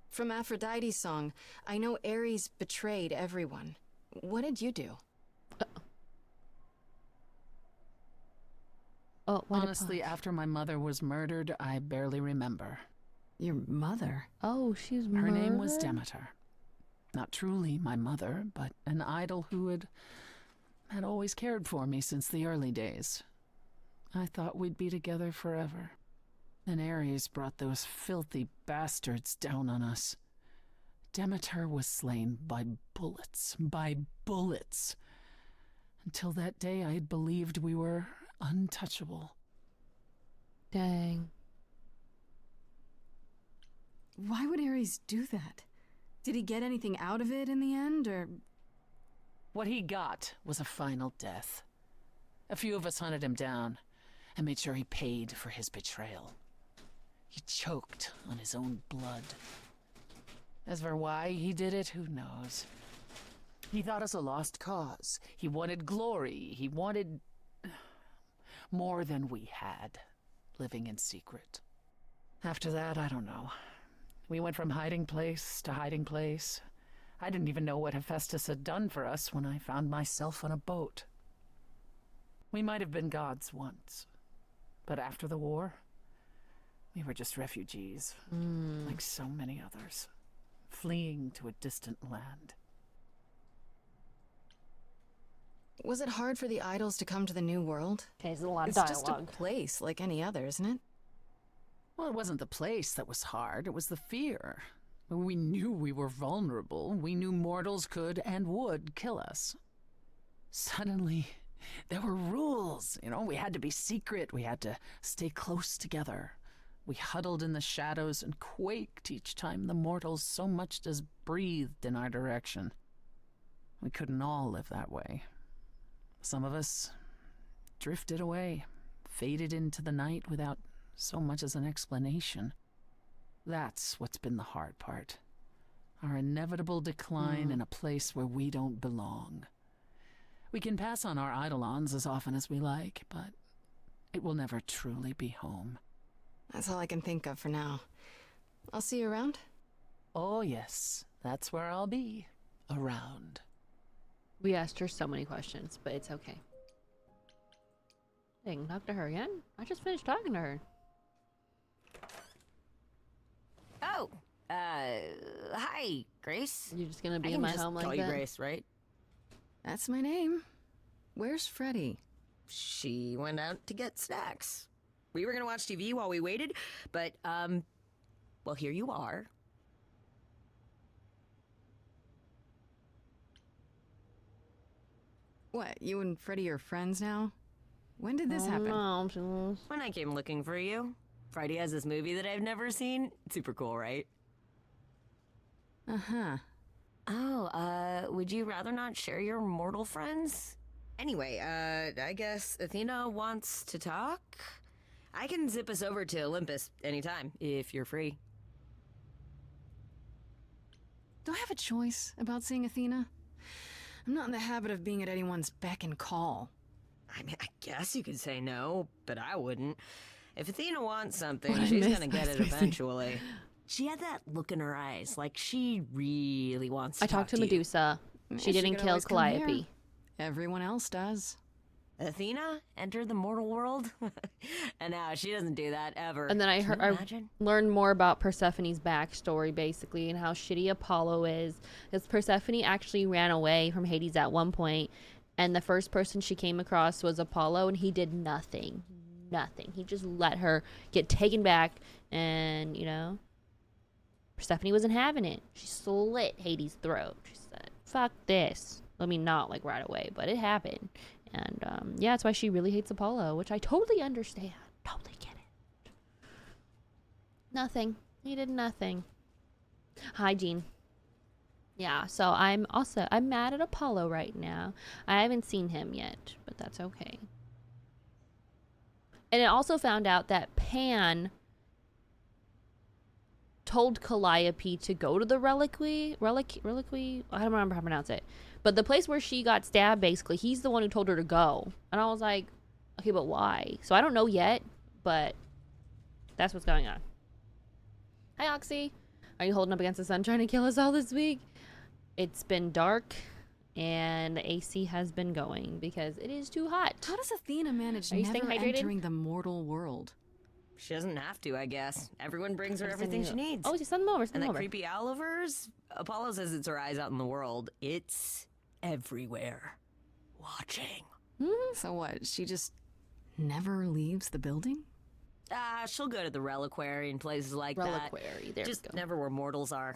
From Aphrodite's song, I know Ares betrayed everyone. What did you do? Oh, what Honestly, after my mother was murdered, I barely remember. Your mother? Oh, she's Her name was murdered? Demeter. Not truly my mother, but an idol who had always cared for me since the early days. I thought we'd be together forever. Then Ares brought those filthy bastards down on us. Demeter was slain by bullets. Until that day, I had believed we were untouchable. Dang. Why would Ares do that? Did he get anything out of it in the end, or... What he got was a final death. A few of us hunted him down and made sure he paid for his betrayal. He choked on his own blood. As for why he did it, who knows? He thought us a lost cause. He wanted glory. He wanted more than we had, living in secret. After that, I don't know. We went from hiding place to hiding place. I didn't even know what Hephaestus had done for us when I found myself on a boat. We might have been gods once, but after the war, we were just refugees, like so many others, fleeing to a distant land. Was it hard for the idols to come to the new world? Okay, there's a lot of It's just a dialogue. place like any other, isn't it? Well, it wasn't the place that was hard, it was the fear. We knew we were vulnerable. We knew mortals could and would kill us. Suddenly, there were rules. We had to be secret. We had to stay close together. We huddled in the shadows and quaked each time the mortals so much as breathed in our direction. We couldn't all live that way. Some of us drifted away, faded into the night without so much as an explanation. That's what's been the hard part. Our inevitable decline in a place where we don't belong. We can pass on our eidolons as often as we like, but it will never truly be home. That's all I can think of for now. I'll see you around. Oh yes, that's where I'll be. Around. We asked her so many questions, but it's okay. Dang, talk to her again? I just finished talking to her. Oh, hi, Grace. You're just gonna I be can in my just home like call that? you Grace, right? That's my name. Where's Freddie? She went out to get snacks. We were gonna watch TV while we waited, but, well, here you are. What, you and Freddie are friends now? When did this happen? No, When I came looking for you, Friday has this movie that I've never seen. Super cool, right? Uh-huh. Oh, would you rather not share your mortal friends? Anyway, I guess Athena wants to talk? I can zip us over to Olympus anytime, if you're free. Do I have a choice about seeing Athena? I'm not in the habit of being at anyone's beck and call. I mean, I guess you could say no, but I wouldn't. If Athena wants something, What I she's missed gonna get last it week. eventually. She had that look in her eyes, like she really wants to I talked to you. Medusa. She didn't could kill always come here. Calliope. Everyone else does. Athena entered the mortal world? And now she doesn't do that ever. And then I Can heard, you I imagine? learned more about Persephone's backstory, basically, and how shitty Apollo is. Because Persephone actually ran away from Hades at one point, and the first person she came across was Apollo, and he did nothing. Nothing. He just let her get taken back, and, Persephone wasn't having it. She slit Hades' throat. She said, fuck this. I mean, not like right away, but it happened. And yeah, that's why she really hates Apollo, which I totally understand. Totally get it. Nothing. He did nothing. Hi, Jean. Yeah, so I'm mad at Apollo right now. I haven't seen him yet, but that's okay. And I also found out that Pan told Calliope to go to the reliquary. I don't remember how to pronounce it. But the place where she got stabbed, basically, he's the one who told her to go. And I was like, okay, but why? So I don't know yet, but that's what's going on. Hi, Oxy. Are you holding up against the sun trying to kill us all this week? It's been dark, and the AC has been going because it is too hot. How does Athena manage Are you staying never hydrated? entering the mortal world? She doesn't have to, I guess. Everyone brings her I'm everything she sending you- needs. Oh, just send them over. And Send that them over. creepy owl of hers? Apollo says it's her eyes out in the world. It's everywhere. Watching. So what, she just never leaves the building? She'll go to the reliquary and places like that. Reliquary. There Just we go. never where mortals are.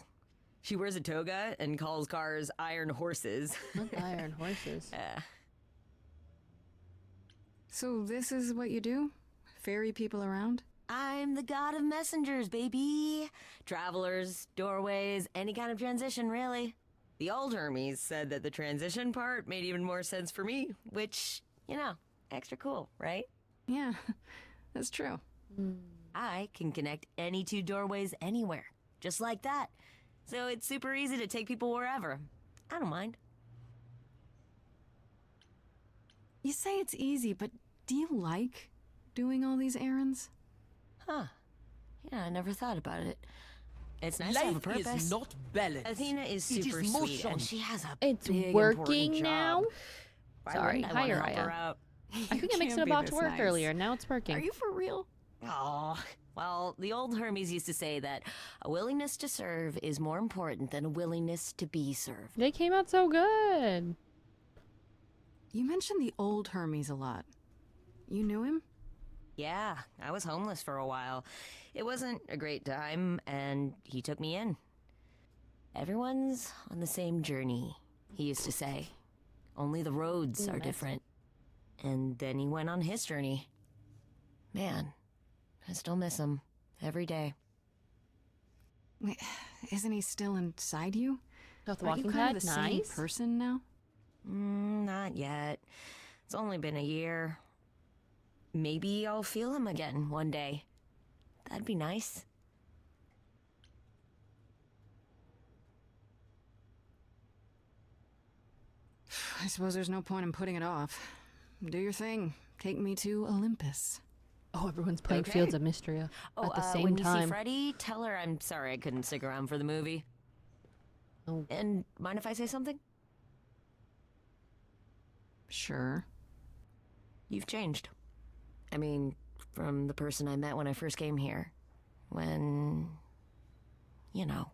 She wears a toga and calls cars iron horses. What iron horses? So this is what you do? Ferry people around? I'm the god of messengers, baby. Travelers, doorways, any kind of transition, really. The old Hermes said that the transition part made even more sense for me, which, extra cool, right? Yeah, that's true. I can connect any two doorways anywhere, just like that. So it's super easy to take people wherever. I don't mind. You say it's easy, but do you like doing all these errands? Huh. Yeah, I never thought about it. It's nice to have a Life purpose. is not balance. Athena is It super is sweet, motion. and she has a It's big, working important now? job. Why Sorry, wouldn't I hi, wanna help her Uriah. out? I think I mixed it about to work earlier. Now it's working. Are you for real? Oh, well, the old Hermes used to say that a willingness to serve is more important than a willingness to be served. They came out so good. You mentioned the old Hermes a lot. You knew him? Yeah, I was homeless for a while. It wasn't a great time, and he took me in. Everyone's on the same journey, he used to say. Only the roads are different. And then he went on his journey. Man, I still miss him every day. Wait, isn't he still inside you? Got the Are you walking kind pad. of the Nice. same person now? Not yet. It's only been a year. Maybe I'll feel him again one day. That'd be nice. I suppose there's no point in putting it off. Do your thing. Take me to Olympus. Oh, everyone's playing Okay. Fields of Mystery at the same when you see time. Freddie, tell her I'm sorry I couldn't stick around for the movie. Oh. And mind if I say something? Sure. You've changed. I mean, from the person I met when I first came here. When, you know,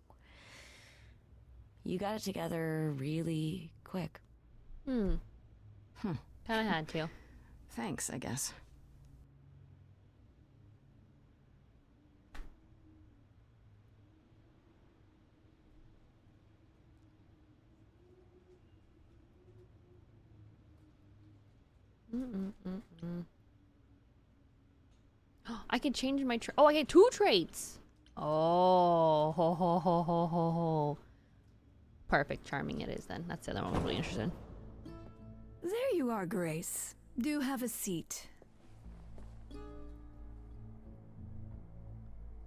you got it together really quick. Kind of had to. Thanks, I guess. I can change my Oh, I get 2 traits. Oh, ho, ho, ho, ho, ho, ho. Perfect. Charming it is then. That's the other one I'm really interested in. There you are, Grace. Do have a seat.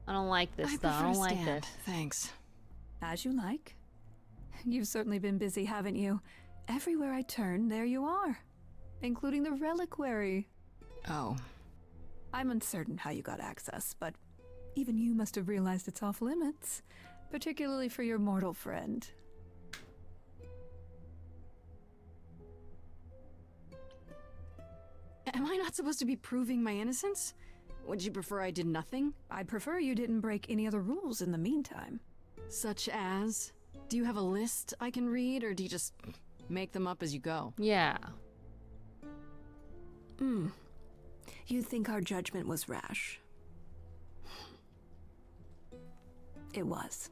I don't like this I though. I prefer don't to like stand. this. Thanks. As you like. You've certainly been busy, haven't you? Everywhere I turn, there you are. Including the reliquary. Oh, I'm uncertain how you got access, but even you must have realized it's off limits. Particularly for your mortal friend. am I not supposed to be proving my innocence? Would you prefer I did nothing? I'd prefer you didn't break any other rules in the meantime. Such as? Do you have a list I can read, or do you just make them up as you go? Yeah. You think our judgment was rash? It was.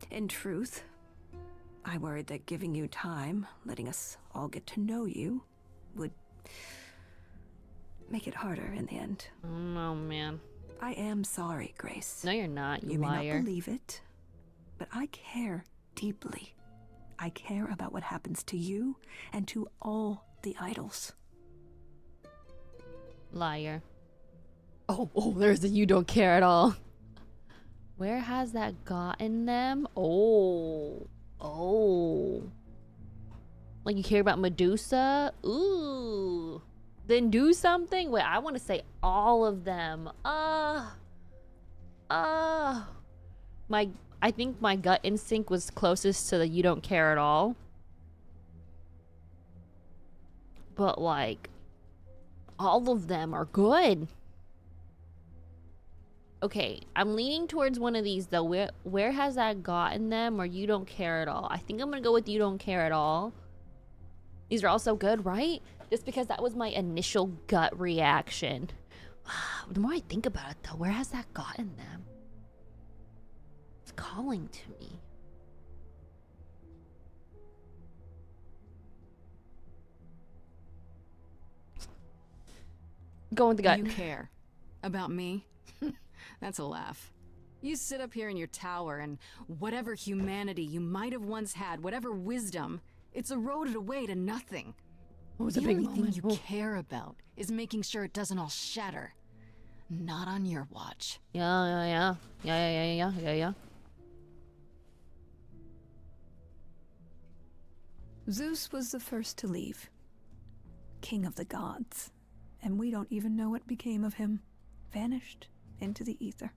In truth, I worried that giving you time, letting us all get to know you, would make it harder in the end. Oh, man. I am sorry, Grace. No, you're not, you may liar. not believe it, but I care deeply. I care about what happens to you and to all the idols. Liar. Oh, there's a you don't care at all. Where has that gotten them? Oh. Like you care about Medusa? Ooh. Then do something? Wait, I want to say all of them. I think my gut instinct was closest to the you don't care at all. But like, all of them are good. Okay, I'm leaning towards one of these though. Where has that gotten them, or you don't care at all? I think I'm gonna go with you don't care at all. These are also good, right? Just because that was my initial gut reaction. The more I think about it though, where has that gotten them? It's calling to me. Go with the gut. You care. About me? That's a laugh. You sit up here in your tower, and whatever humanity you might have once had, whatever wisdom, it's eroded away to nothing. It was The a big only thing moment. you care about is making sure it doesn't all shatter. Not on your watch. Yeah. Zeus was the first to leave. King of the gods. And we don't even know what became of him. Vanished into the ether.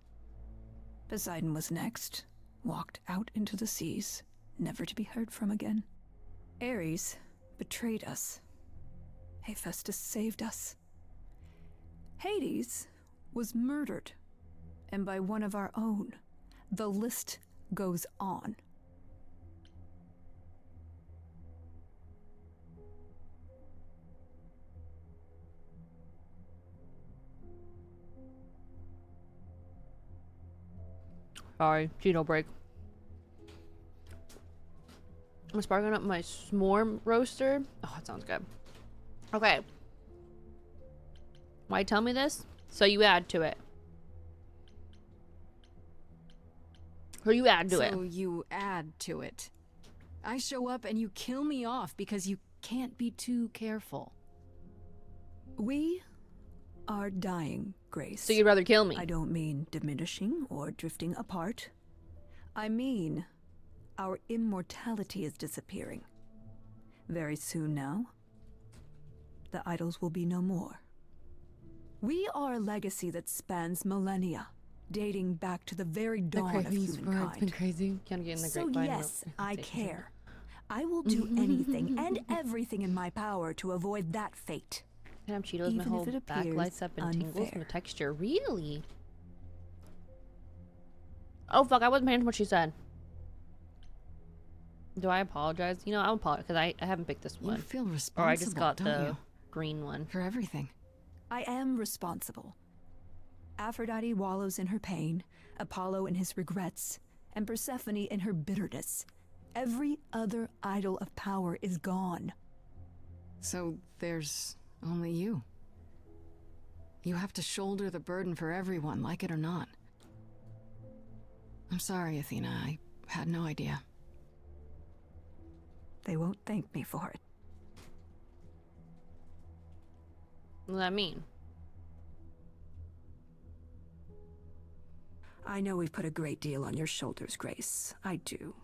Poseidon was next. Walked out into the seas, never to be heard from again. Ares betrayed us. Hephaestus saved us. Hades was murdered. And by one of our own. The list goes on. Sorry, Cheeto break. I'm sparking up my s'more roaster. Oh, that sounds good. Okay. Why tell me this? So you add to it. Or you add to it. So you add to it. I show up and you kill me off because you can't be too careful. We are dying, Grace. So you'd rather kill me. I don't mean diminishing or drifting apart. I mean, our immortality is disappearing. Very soon now, the idols will be no more. We are a legacy that spans millennia, dating back to the very dawn of humankind. It's been crazy. Can't get in the So grapevine. yes, I care. I will do anything and everything in my power to avoid that fate. Damn, Cheetos, my Even whole if it back appears lights up and tingles from the unfair. texture. Really? Oh, fuck, I wasn't paying attention to what she said. Do I apologize? You know, I'll apologize because I haven't picked this You one. feel responsible, Or I just got don't the you? green one. For everything. I am responsible. Aphrodite wallows in her pain, Apollo in his regrets, and Persephone in her bitterness. Every other idol of power is gone. So there's only you. You have to shoulder the burden for everyone, like it or not. I'm sorry, Athena. I had no idea. They won't thank me for it. What does that mean? I know we've put a great deal on your shoulders, Grace. I do.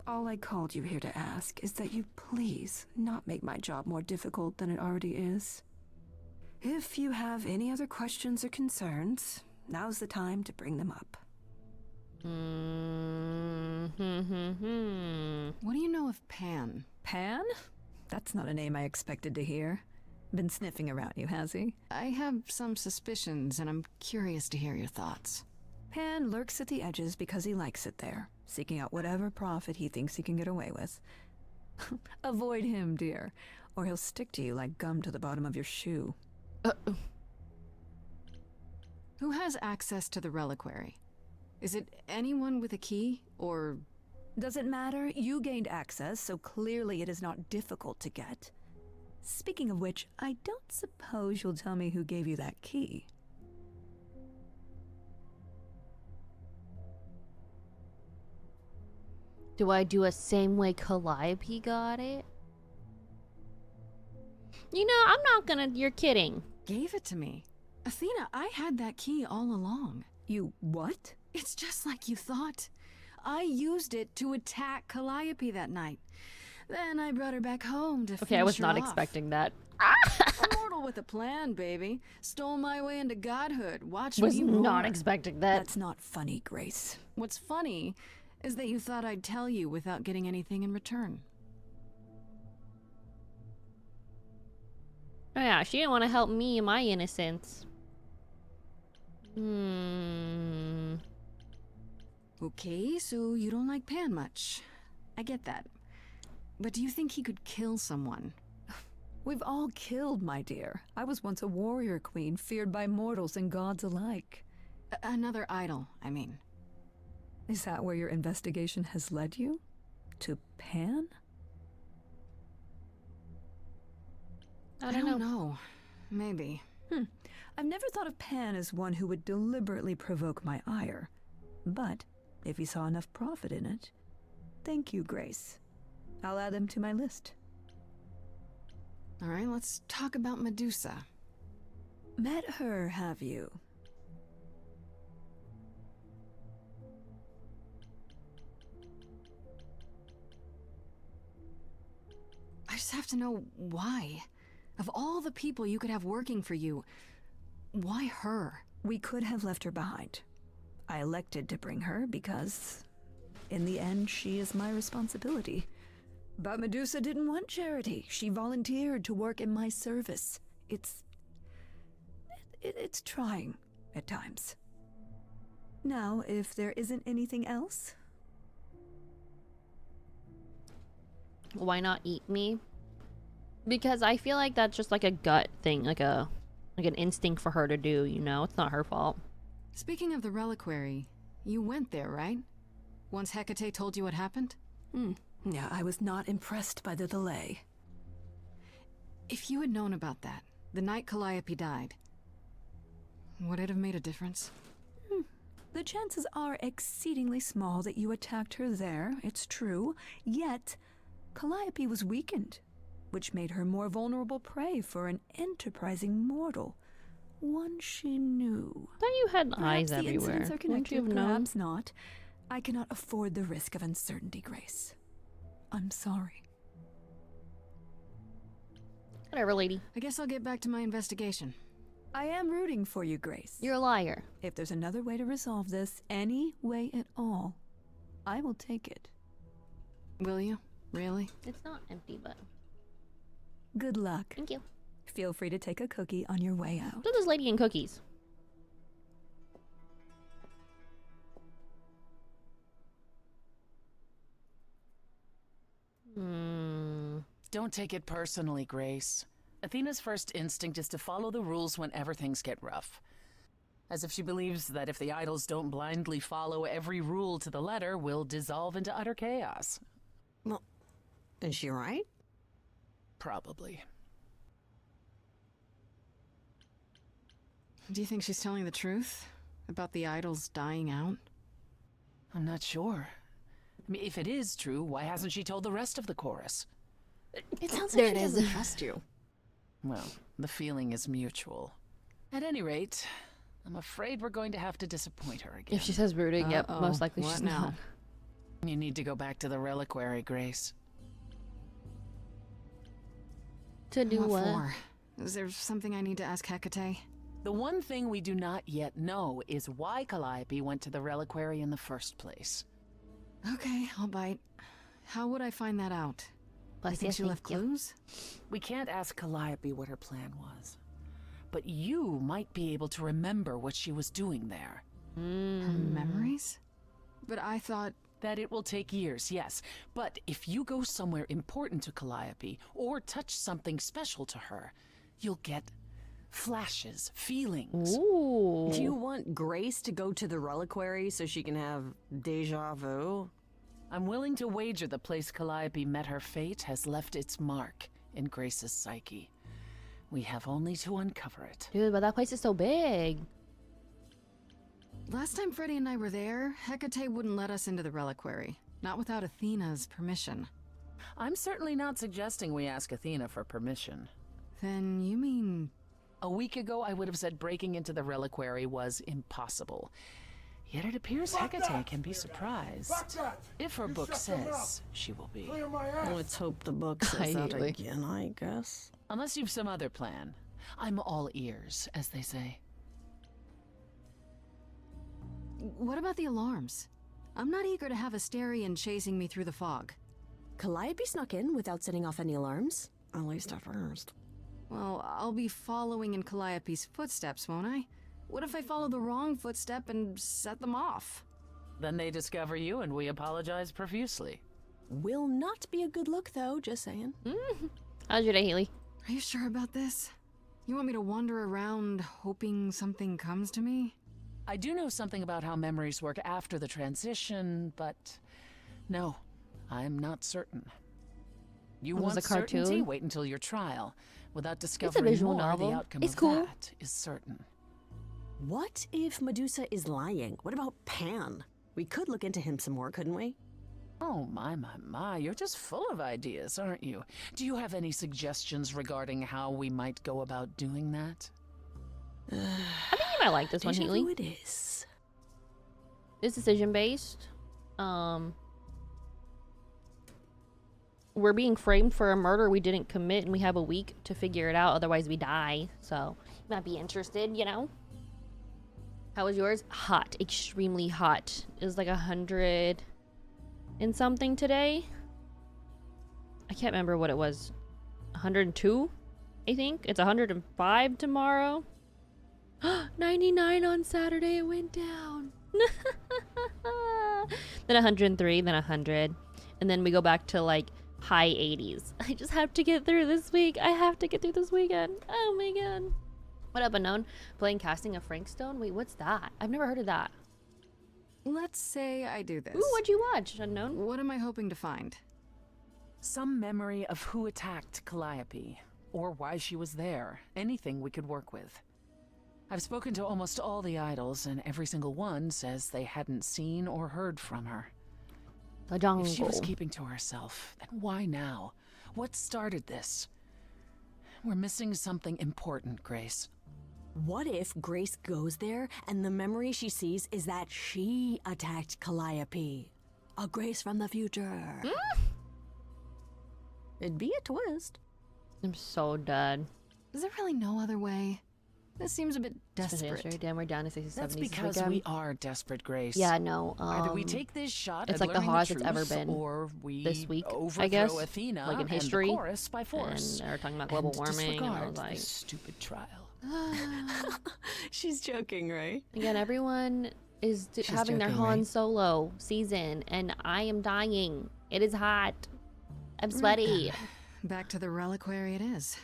All I called you here to ask is that you please not make my job more difficult than it already is. If you have any other questions or concerns, now's the time to bring them up. What do you know of Pan? Pan? That's not a name I expected to hear. Been sniffing around you, has he? I have some suspicions, and I'm curious to hear your thoughts. Pan lurks at the edges because he likes it there, seeking out whatever profit he thinks he can get away with. Avoid him, dear, or he'll stick to you like gum to the bottom of your shoe. Who has access to the reliquary? Is it anyone with a key, or... Doesn't matter, you gained access, so clearly it is not difficult to get. Speaking of which, I don't suppose you'll tell me who gave you that key. Do I do a same way Calliope got it? You know, I'm not gonna... You're kidding. Gave it to me. Athena, I had that key all along. You what? It's just like you thought. I used it to attack Calliope that night. Then I brought her back home to Okay, I was finish her not off. expecting that. A mortal with a plan, baby. Stole my way into godhood. Watch Was me roar. not expecting that. That's not funny, Grace. What's funny is that you thought I'd tell you without getting anything in return. Oh yeah, she didn't want to help me in my innocence. Okay, so you don't like Pan much. I get that. But do you think he could kill someone? We've all killed, my dear. I was once a warrior queen, feared by mortals and gods alike. Another idol, I mean. Is that where your investigation has led you? To Pan? I don't know. know. Maybe. I've never thought of Pan as one who would deliberately provoke my ire. But if he saw enough profit in it, thank you, Grace. I'll add them to my list. All right, let's talk about Medusa. Met her, have you? have to know why. Of all the people you could have working for you, why her? We could have left her behind. I elected to bring her because, in the end, she is my responsibility. But Medusa didn't want charity. She volunteered to work in my service. It's trying at times. Now, if there isn't anything else, Why not eat me? Because I feel like that's just like a gut thing, like an instinct for her to do, you know? It's not her fault. Speaking of the reliquary, you went there, right? Once Hecate told you what happened? yeah, I was not impressed by the delay. If you had known about that, the night Calliope died, would it have made a difference? The chances are exceedingly small that you attacked her there, it's true. Yet, Calliope was weakened, which made her more vulnerable prey for an enterprising mortal. One she knew. I thought you had Perhaps eyes the everywhere. incidents are Wouldn't connected, you have known? perhaps not. I cannot afford the risk of uncertainty, Grace. I'm sorry. Whatever, lady. I guess I'll get back to my investigation. I am rooting for you, Grace. You're a liar. If there's another way to resolve this, any way at all, I will take it. Will you? Really? It's not empty, but Good luck. thank you. Feel free to take a cookie on your way out. Look at this lady and cookies. Don't take it personally, Grace. Athena's first instinct is to follow the rules whenever things get rough. As if she believes that if the idols don't blindly follow every rule to the letter, we'll dissolve into utter chaos. Well, is she right? Probably. Do you think she's telling the truth? About the idols dying out? I'm not sure. I mean, if it is true, why hasn't she told the rest of the chorus? It sounds There like it she is. doesn't trust you. Well, the feeling is mutual. At any rate, I'm afraid we're going to have to disappoint her again. If she says rooting, yep, Uh-oh. most likely What she's now? not. You need to go back to the reliquary, Grace. To do what? for? Is there something I need to ask Hecate? The one thing we do not yet know is why Calliope went to the reliquary in the first place. Okay, I'll bite. How would I find that out? You Bless think you, she left thank you. clues? We can't ask Calliope what her plan was. But you might be able to remember what she was doing there. Her memories? But I thought... That it will take years, yes. But if you go somewhere important to Calliope, or touch something special to her, you'll get flashes, feelings. Ooh. Do you want Grace to go to the reliquary so she can have deja vu? I'm willing to wager the place Calliope met her fate has left its mark in Grace's psyche. We have only to uncover it. Dude, but that place is so big. Last time Freddie and I were there, Hecate wouldn't let us into the reliquary. Not without Athena's permission. I'm certainly not suggesting we ask Athena for permission. Then you mean... A week ago, I would have said breaking into the reliquary was impossible. Yet it appears Hecate can be surprised. If her book says she will be. Let's hope the book says that Immediately. again, I guess. Unless you've some other plan. I'm all ears, as they say. What about the alarms? I'm not eager to have Asterion chasing me through the fog. Calliope snuck in without setting off any alarms. At least at first. Well, I'll be following in Calliope's footsteps, won't I? What if I follow the wrong footstep and set them off? Then they discover you and we apologize profusely. Will not be a good look, though, just saying. How's your day, Haley? Are you sure about this? You want me to wander around hoping something comes to me? I do know something about how memories work after the transition, but no, I'm not certain. You Was want it a cartoon? certainty? Wait until your trial. Without discovering visual more, novel. the outcome It's of cool. that is certain. What if Medusa is lying? What about Pan? We could look into him some more, couldn't we? Oh, my, you're just full of ideas, aren't you? Do you have any suggestions regarding how we might go about doing that? I think you might like this one, Deja Haley. vu it is. It's decision based. we're being framed for a murder we didn't commit, and we have a week to figure it out. Otherwise, we die. So, you might be interested, you know? How was yours? Hot. Extremely hot. It was like 100 and something today. I can't remember what it was. 102, I think. It's 105 tomorrow. 99 on Saturday. It went down. Then 103, then 100. And then we go back to like high 80s. I just have to get through this week. I have to get through this weekend. Oh my god. What up, Unknown? Playing Casting of Frankstone? Wait, what's that? I've never heard of that. Let's say I do this. Ooh, what'd you watch, Unknown? What am I hoping to find? Some memory of who attacked Calliope, or why she was there. Anything we could work with. I've spoken to almost all the idols, and every single one says they hadn't seen or heard from her. The jungle. If she was keeping to herself, then why now? What started this? We're missing something important, Grace. What if Grace goes there and the memory she sees is that she attacked Calliope? A Grace from the future. It'd be a twist. I'm so dead. Is there really no other way? This seems a bit desperate. Damn, we're down to 60s, That's 70s because this we weekend. are desperate, Grace. Yeah, no. Either we take this shot it's at like the learning hottest truth, it's ever been or we this week, overthrow I guess. Athena Like in and the history. chorus by force. And they're talking about global and warming. And I disregard was like, this stupid trial. She's joking, right? again, everyone is having their joking, Han right? Solo season, and I am dying. It is hot. I'm sweaty. Back to the reliquary it is.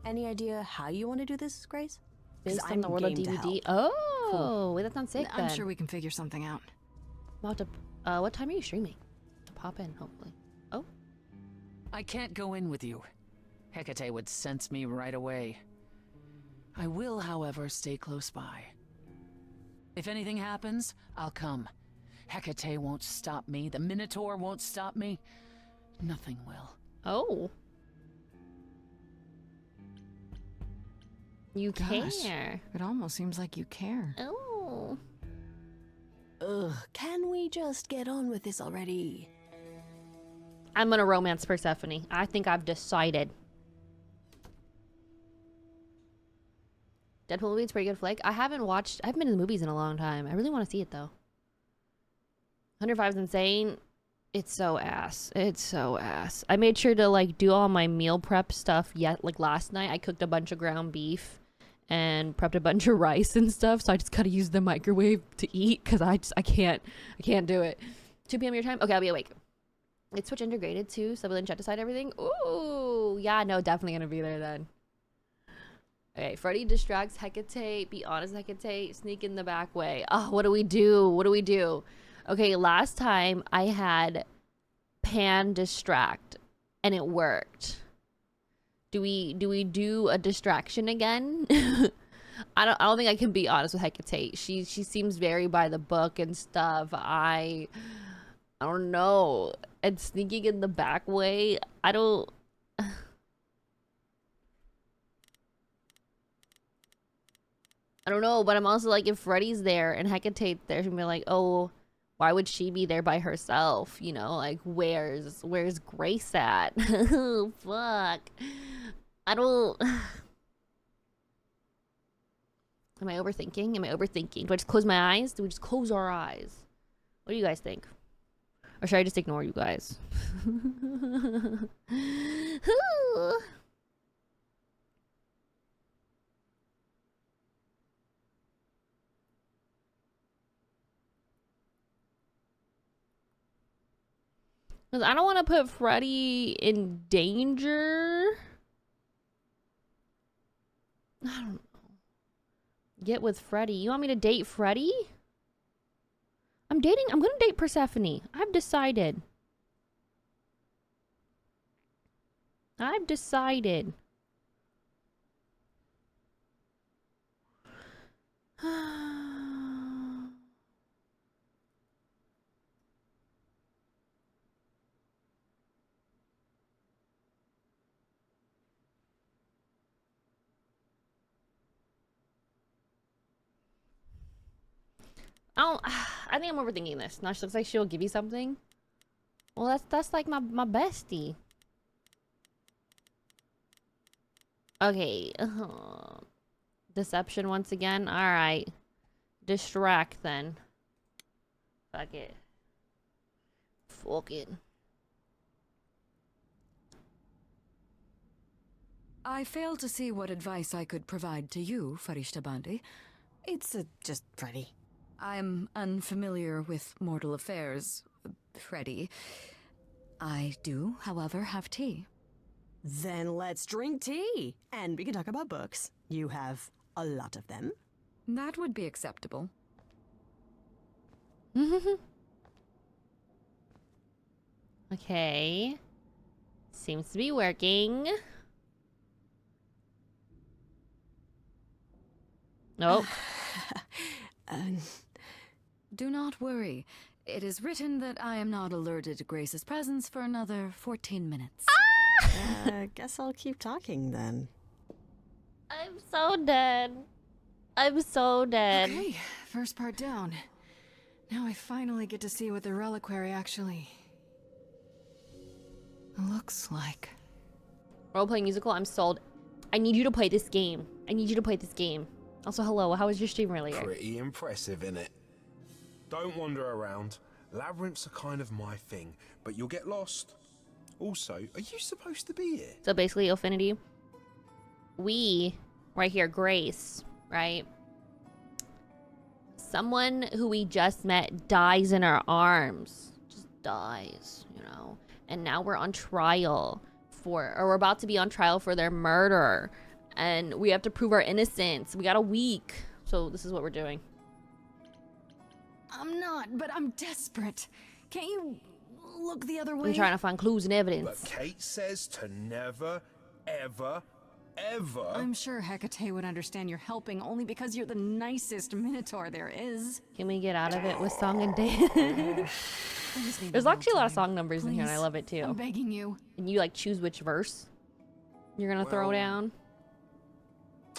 Any idea how you want to do this, Grace? 'Cause Based on I'm the world of game to DVD. help. Oh, wait, that sounds sick. I'm then. sure we can figure something out. I'm about to. What time are you streaming? To pop in, hopefully. Oh, I can't go in with you. Hecate would sense me right away. I will, however, stay close by. If anything happens, I'll come. Hecate won't stop me. The Minotaur won't stop me. Nothing will. oh. You Gosh. care. It almost seems like you care. Oh. Ugh, can we just get on with this already? I'm gonna romance Persephone. I think I've decided. Deadpool movie, it's a pretty good flick. I haven't been in the movies in a long time. I really want to see it though. 105 is insane. It's so ass. It's so ass. I made sure to like do all my meal prep stuff yet. Like last night I cooked a bunch of ground beef and prepped a bunch of rice and stuff. So I just gotta use the microwave to eat because I can't do it. 2 p.m. your time? Okay, I'll be awake. It's Switch integrated too, so will chat decide everything. Ooh, yeah, no, definitely gonna be there then. Okay, Freddy distracts Hecate. Be honest, Hecate. Sneak in the back way. Oh, what do we do? What do we do? Okay, last time I had Pan distract, and it worked. Do we do a distraction again? I don't think I can be honest with Hecate. She seems very by the book and stuff. I don't know. And sneaking in the back way, I don't. I don't know, but I'm also like, if Freddy's there and Hecate's there, she's gonna be like, oh, why would she be there by herself? You know, like, where's Grace at? Fuck. I don't. Am I overthinking? Do I just close my eyes? Do we just close our eyes? What do you guys think? Or should I just ignore you guys? Because I don't want to put Freddy in danger. I don't know. Get with Freddy. You want me to date Freddy? I'm going to date Persephone. I've decided. I think I'm overthinking this. Now she looks like she'll give you something. Well, that's like my bestie. Okay. Deception once again. All right. Distract then. Fuck it. Fuck it. I fail to see what advice I could provide to you, Farishta Bandi. It's just Freddy. I'm unfamiliar with mortal affairs, Freddy. I do, however, have tea. Then let's drink tea. And we can talk about books. You have a lot of them. That would be acceptable. Okay. Seems to be working. Nope. Do not worry. It is written that I am not alerted to Grace's presence for another 14 minutes. Guess I'll keep talking then. I'm so dead. I'm so dead. Okay, first part down. Now I finally get to see what the reliquary actually looks like. Role-playing musical, I'm sold. I need you to play this game. I need you to play this game. Also, hello, how was your stream earlier? Pretty impressive, innit? Don't wander around. Labyrinths are kind of my thing, but you'll get lost. Also, are you supposed to be here? So basically, Affinity, we, right here, Grace, right? Someone who we just met dies in our arms. Just dies, you know? And now we're on trial or we're about to be on trial for their murder. And we have to prove our innocence. We got a week. So this is what we're doing. I'm not, but I'm desperate. Can't you look the other way? I'm trying to find clues and evidence. But Kate says to never, ever, ever... I'm sure Hecate would understand you're helping only because you're the nicest Minotaur there is. Can we get out of it with song and dance? There's actually a lot of song numbers in here, and I love it too. I'm begging you. And you like choose which verse you're gonna throw down.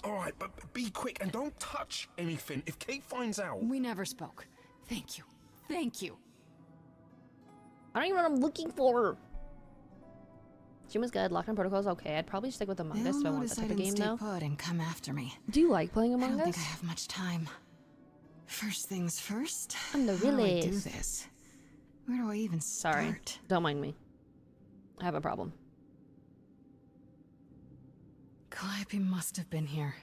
Alright, but be quick and don't touch anything. If Kate finds out... We never spoke. Thank you. Thank you. I don't even know what I'm looking for. She was good. Lockdown Protocol's okay. I'd probably stick with Among Us if I want that type of game, though. Put and come after me. Do you like playing Among I don't Us? think I have much time. First things first. I'm the How do I do realist. this? Where do I even start? Sorry. Don't mind me. I have a problem. Calliope must have been here.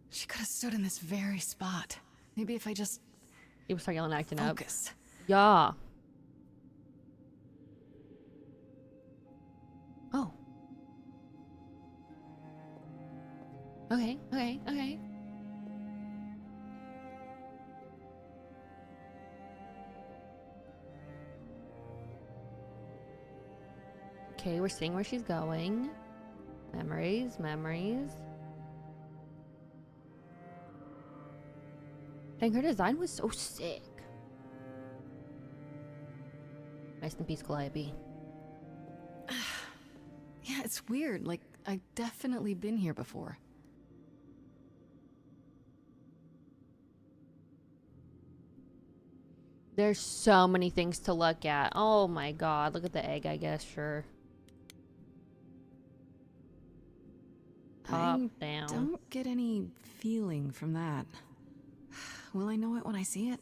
She could have stood in this very spot. Maybe if I just People start yelling, acting focus. up. Yeah. Oh. Okay, okay, okay. Okay, we're seeing where she's going. Memories, memories. Dang, her design was so sick. Rest in peace, Calliope. Yeah, it's weird. Like, I've definitely been here before. There's so many things to look at. Oh my god, look at the egg, I guess, sure. Top, down. Don't get any feeling from that. Will I know it when I see it?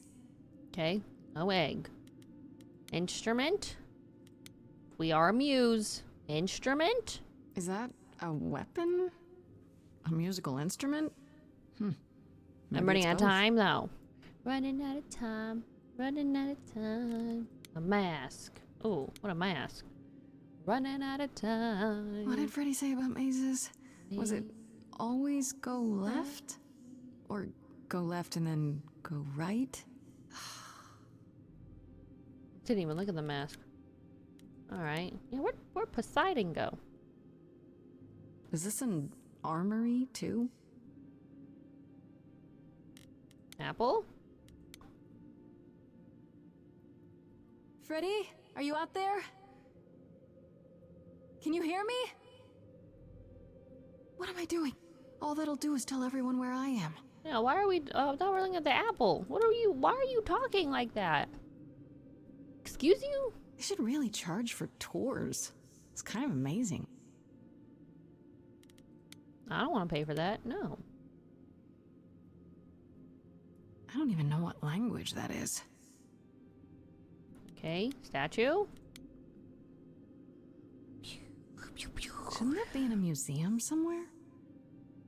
Okay, no egg. Instrument? We are a muse. Instrument? Is that a weapon? A musical instrument? I'm Maybe running it's out of both. time, though. Running out of time. Running out of time. A mask. Oh, what a mask. Running out of time. What did Freddy say about mazes? Was it always go left? Or go left and then go right? Didn't even look at the mask. Alright. Yeah, where'd Poseidon go? Is this an armory too? Apple? Freddy, are you out there? Can you hear me? What am I doing? All that'll do is tell everyone where I am. Yeah, why are we not looking at the apple? Why are you talking like that? Excuse you? They should really charge for tours. It's kind of amazing. I don't want to pay for that. No. I don't even know what language that is. Okay, statue. Shouldn't that be in a museum somewhere?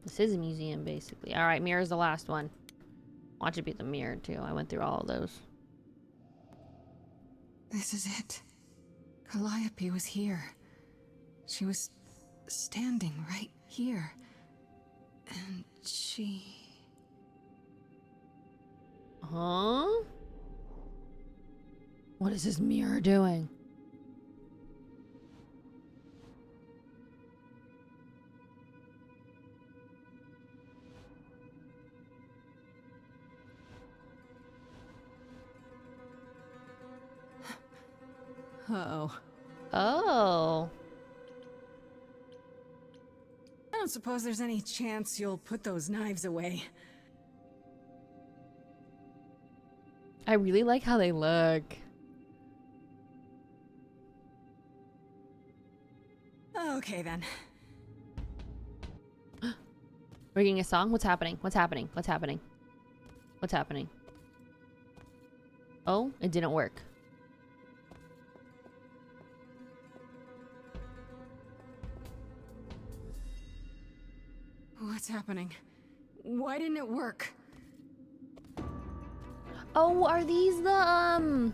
This is a museum, basically. All right, mirror's the last one. Watch it be the mirror, too. I went through all of those. This is it. Calliope was here. She was standing right here. And she... Huh? What is this mirror doing? Uh-oh. Oh. I don't suppose there's any chance you'll put those knives away. I really like how they look. Okay, then. We're getting a song? What's happening? What's happening? What's happening? What's happening? Oh, it didn't work. What's happening? Why didn't it work? Oh, are these the,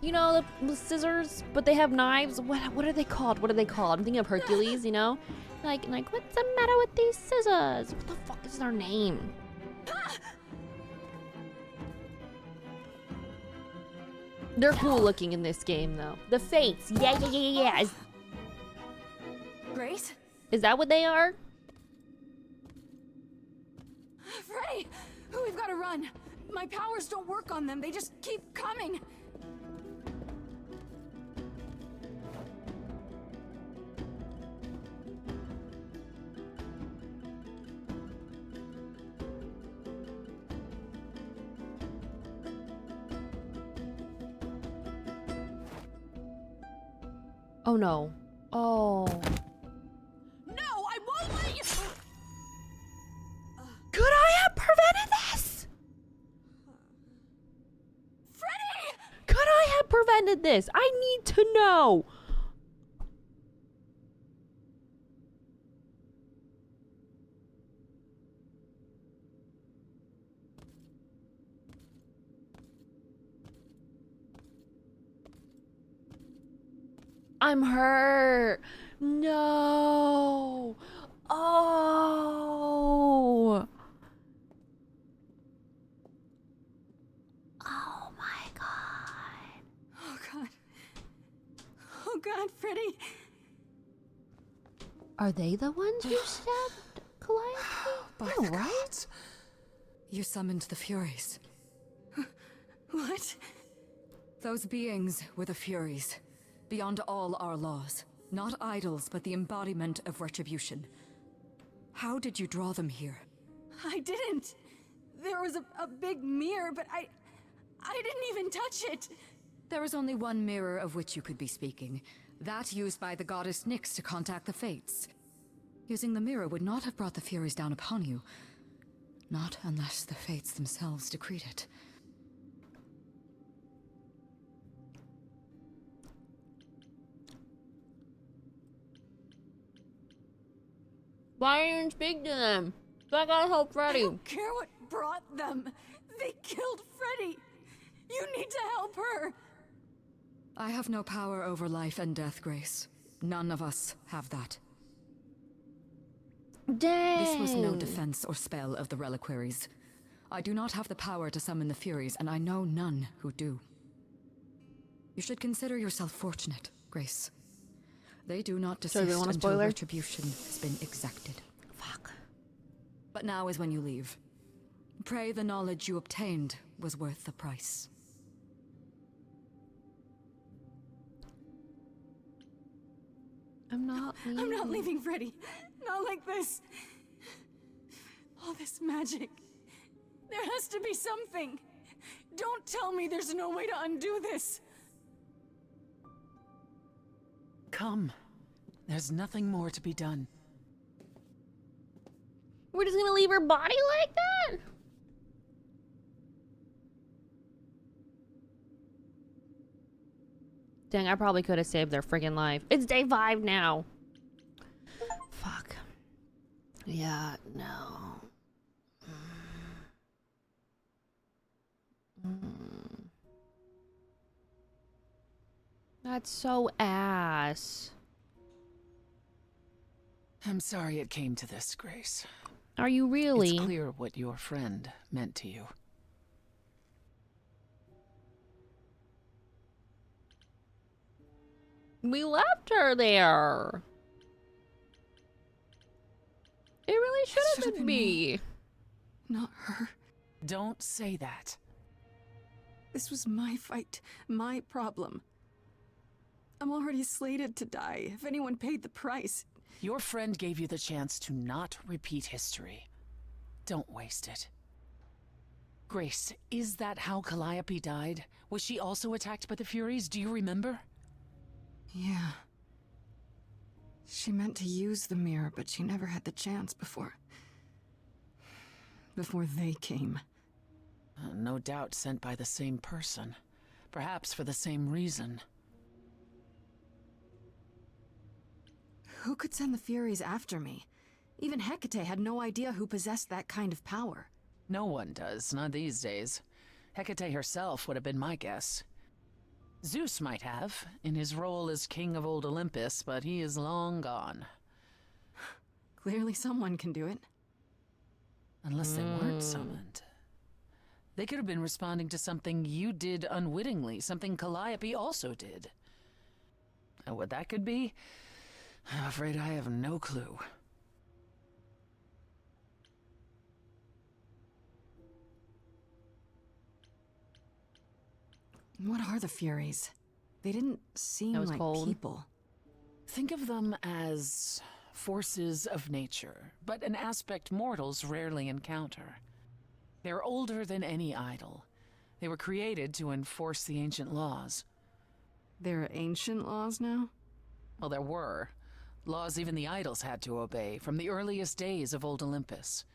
you know, the scissors, but they have knives? What are they called? What are they called? I'm thinking of Hercules, you know? Like, what's the matter with these scissors? What the fuck is their name? They're cool looking in this game, though. The Fates. Yeah. Grace? Is that what they are? Freddy! We've got to run. My powers don't work on them. They just keep coming. Oh, no. Oh. No, I won't let you... Could I have prevented this? Freddy! Could I have prevented this? I need to know. I'm hurt. No. Oh. Oh my God. Oh, God. Oh, God, Freddy. Are they the ones who stabbed Calliope? By No, the right? gods. You summoned the Furies. What? Those beings were the Furies. Beyond all our laws. Not idols, but the embodiment of retribution. How did you draw them here? I didn't. There was a big mirror, but I didn't even touch it. There was only one mirror of which you could be speaking. That used by the goddess Nyx to contact the Fates. Using the mirror would not have brought the Furies down upon you. Not unless the Fates themselves decreed it. Why didn't you speak to them? So I gotta help Freddy. I don't care what brought them. They killed Freddy. You need to help her. I have no power over life and death, Grace. None of us have that. Dang. This was no defense or spell of the reliquaries. I do not have the power to summon the Furies, and I know none who do. You should consider yourself fortunate, Grace. They do not desist until retribution has been exacted. Fuck. But now is when you leave. Pray the knowledge you obtained was worth the price. I'm not leaving. I'm not leaving, Freddy. Not like this. All this magic. There has to be something. Don't tell me there's no way to undo this. Come. There's nothing more to be done. We're just gonna leave her body like that? Dang, I probably could have saved their friggin' life. It's day 5 now. Fuck. Yeah, no. That's so ass. I'm sorry it came to this, Grace. Are you really? It's clear what your friend meant to you. We left her there. It really should have been me. Not her. Don't say that. This was my fight, my problem. I'm already slated to die. If anyone paid the price. Your friend gave you the chance to not repeat history. Don't waste it. Grace, is that how Calliope died? Was she also attacked by the Furies? Do you remember? Yeah. She meant to use the mirror, but she never had the chance before they came. No doubt sent by the same person. Perhaps for the same reason. Who could send the Furies after me? Even Hecate had no idea who possessed that kind of power. No one does, not these days. Hecate herself would have been my guess. Zeus might have, in his role as king of old Olympus, but he is long gone. Clearly someone can do it. Unless they weren't summoned. They could have been responding to something you did unwittingly, something Calliope also did. And what that could be, I'm afraid I have no clue. What are the Furies? They didn't seem like cold. people. Think of them as forces of nature, but an aspect mortals rarely encounter. They're older than any idol. They were created to enforce the ancient laws. There are ancient laws now? Well, there were. Laws even the idols had to obey, from the earliest days of old Olympus.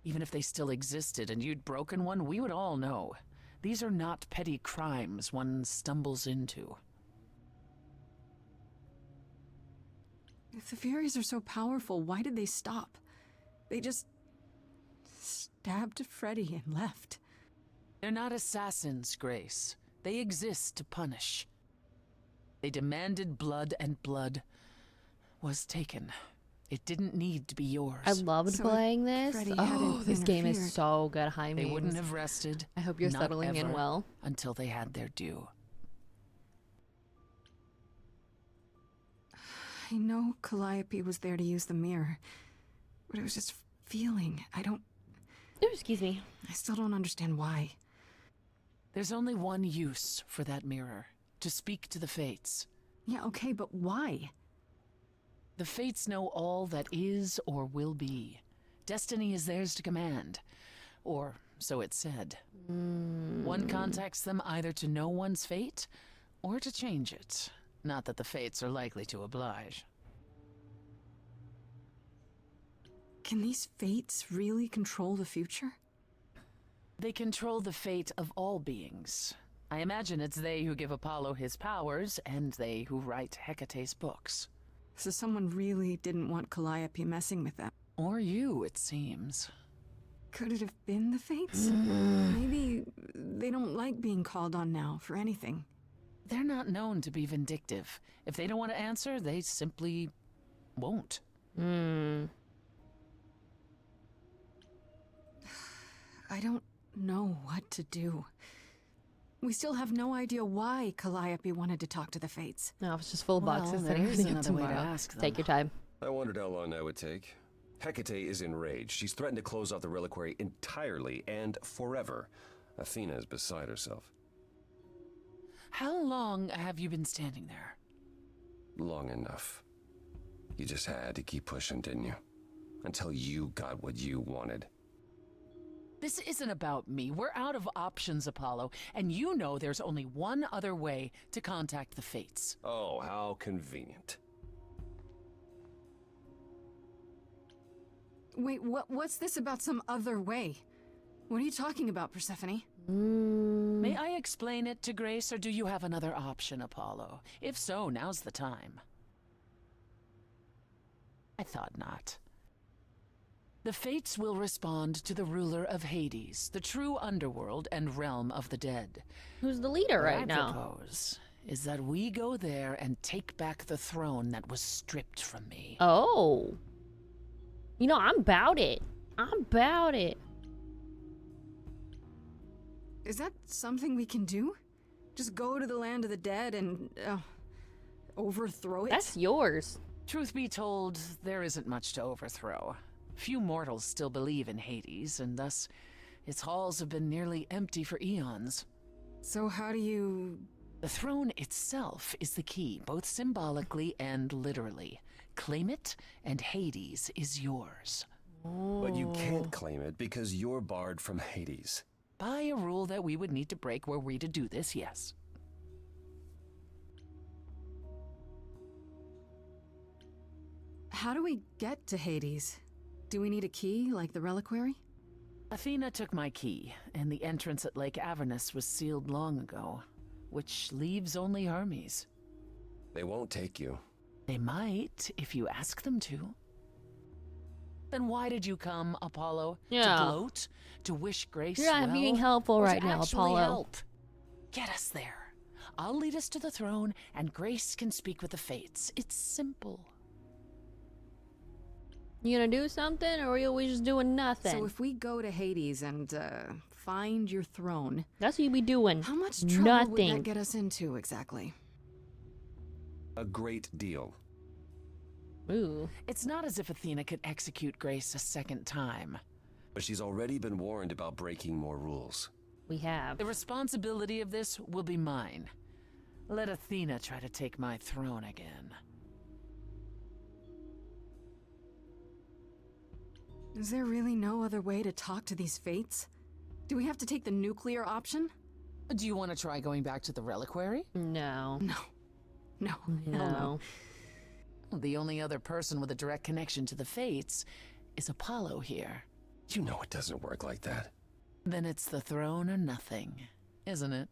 Even if they still existed and you'd broken one, we would all know. These are not petty crimes one stumbles into. If the Furies are so powerful, why did they stop? They just stabbed Freddy and left. They're not assassins, Grace. They exist to punish. They demanded blood, and blood was taken. It didn't need to be yours. I loved So playing this. Freddy Oh, hadn't this game is interfered. so good. Hi, They memes. wouldn't have rested. I hope you're not settling in ever, well. until they had their due. I know Calliope was there to use the mirror, but it was just feeling. Ooh, excuse me. I still don't understand why. There's only one use for that mirror. To speak to the Fates. Yeah, okay, but why? The Fates know all that is or will be. Destiny is theirs to command. Or so it's said. One contacts them either to know one's fate, or to change it. Not that the Fates are likely to oblige. Can these fates really control the future? They control the fate of all beings. I imagine it's they who give Apollo his powers, and they who write Hecate's books. So someone really didn't want Calliope messing with them. Or you, it seems. Could it have been the fates? Maybe they don't like being called on now for anything. They're not known to be vindictive. If they don't want to answer, they simply won't. I don't know what to do. We still have no idea why Calliope wanted to talk to the fates. No, it's just full Well, boxes there that are is coming up another way to tomorrow. ask them. Take your time. I wondered how long that would take. Hecate is enraged. She's threatened to close off the reliquary entirely and forever. Athena is beside herself. How long have you been standing there? Long enough. You just had to keep pushing, didn't you? Until you got what you wanted. This isn't about me. We're out of options, Apollo, and you know there's only one other way to contact the Fates. Oh, how convenient. Wait, what's this about some other way? What are you talking about, Persephone? May I explain it to Grace, or do you have another option, Apollo? If so, now's the time. I thought not. The Fates will respond to the ruler of Hades, the true underworld and realm of the dead. Who's the leader What right I now? propose is that we go there and take back the throne that was stripped from me. Oh. You know, I'm about it. I'm about it. Is that something we can do? Just go to the land of the dead and overthrow it? That's yours. Truth be told, there isn't much to overthrow. Few mortals still believe in Hades, and thus its halls have been nearly empty for eons. So how do you... The throne itself is the key, both symbolically and literally. Claim it, and Hades is yours. But you can't claim it because you're barred from Hades. By a rule that we would need to break were we to do this, yes. How do we get to Hades? Do we need a key, like the reliquary? Athena took my key, and the entrance at Lake Avernus was sealed long ago, which leaves only Hermes. They won't take you. They might, if you ask them to. Then why did you come, Apollo? Yeah. To gloat? To wish Grace You're not well? being helpful Or to right now, actually Apollo. help? Get us there. I'll lead us to the throne, and Grace can speak with the Fates. It's simple. You gonna do something, or are we just doing nothing? So if we go to Hades and find your throne, that's what you be doing. how much trouble Nothing. would that get us into exactly? A great deal. Ooh. It's not as if Athena could execute Grace a second time. But she's already been warned about breaking more rules. We have. The responsibility of this will be mine. Let Athena try to take my throne again. Is there really no other way to talk to these Fates? Do we have to take the nuclear option? Do you want to try going back to the reliquary? No. No. No. Hell no. The only other person with a direct connection to the Fates is Apollo here. You know it doesn't work like that. Then it's the throne or nothing, isn't it?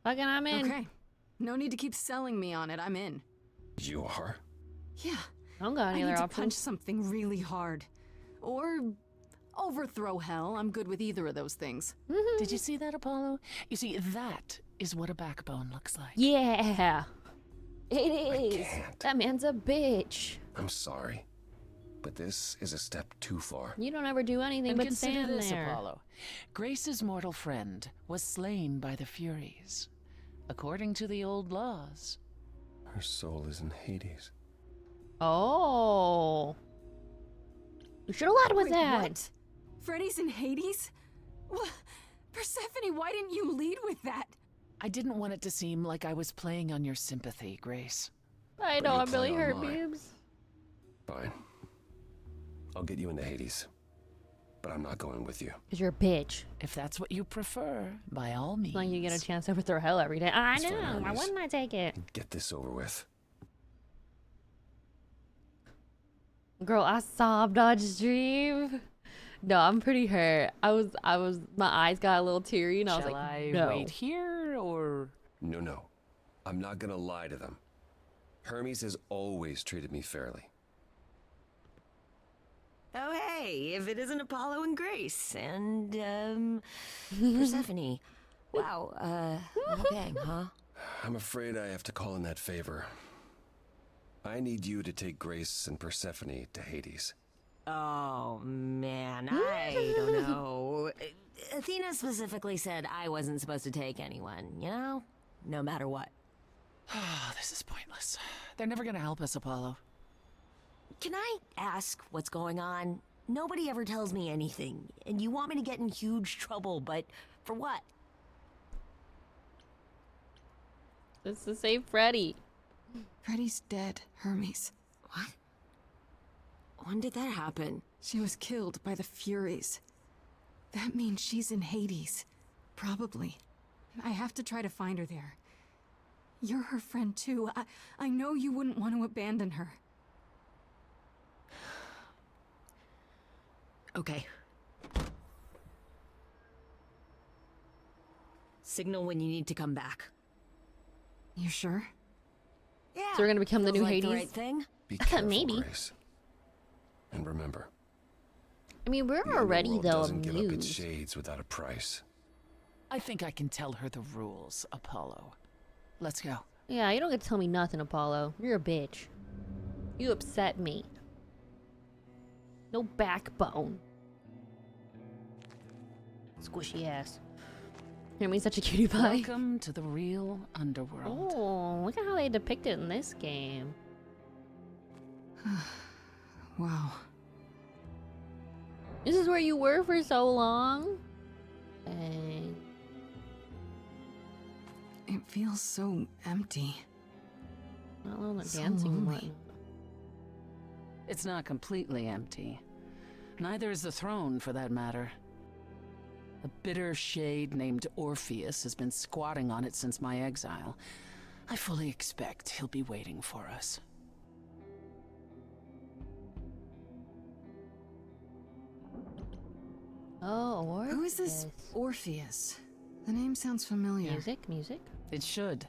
Fucking I'm in. Okay. No need to keep selling me on it. I'm in. You are? Yeah. I don't got any I need other to punch options. something really hard. Or overthrow hell. I'm good with either of those things. Did you see that, Apollo? You see, that is what a backbone looks like. Yeah. It is. can't. That man's a bitch. I'm sorry. But this is a step too far. You don't ever do anything And but consider stand this, there. Apollo. Grace's mortal friend was slain by the Furies. According to the old laws. Her soul is in Hades. Oh. You should have led with Wait, that. what? Freddy's in Hades? What? Persephone, why didn't you lead with that? I didn't want it to seem like I was playing on your sympathy, Grace. I But know you I'm really play hurt, online. boobs. Fine. I'll get you into Hades. But I'm not going with you. Because you're a bitch. If that's what you prefer, by all means. It's like you get a chance to overthrow hell every day. I It's fine, know. Why Hermes. wouldn't I take it? Get this over with. Girl, I sobbed on stream. No, I'm pretty hurt. My eyes got a little teary and I was Shall like, I no. wait here, or...? No. I'm not gonna lie to them. Hermes has always treated me fairly. Oh, hey, if it isn't Apollo and Grace and, Persephone. Wow, okay, huh? I'm afraid I have to call in that favor. I need you to take Grace and Persephone to Hades. Oh, man, I don't know. Athena specifically said I wasn't supposed to take anyone, you know? No matter what. Oh, this is pointless. They're never gonna help us, Apollo. Can I ask what's going on? Nobody ever tells me anything, and you want me to get in huge trouble, but for what? It's to save Freddy. Freddy's dead, Hermes. What? When did that happen? She was killed by the Furies. That means she's in Hades. Probably. I have to try to find her there. You're her friend too. I know you wouldn't want to abandon her. Okay. Signal when you need to come back. You sure? Yeah. So we're gonna become the feels new like Hades? The right thing. Be careful, Maybe. Grace. And remember, I mean, we're the already underworld though doesn't give up its amused. shades without a price. I think I can tell her the rules, Apollo. Let's go. Yeah, you don't get to tell me nothing, Apollo. You're a bitch. You upset me. No backbone. Squishy ass. Hear me, such a cutie pie. Welcome to the real underworld. Oh, look at how they depict it in this game. Wow. This is where you were for so long? Dang. It feels so empty. Not alone So dancing and lonely. whatnot. It's not completely empty. Neither is the throne, for that matter. A bitter shade named Orpheus has been squatting on it since my exile. I fully expect he'll be waiting for us. Oh, Orpheus. Who is this Orpheus? The name sounds familiar. Music? It should.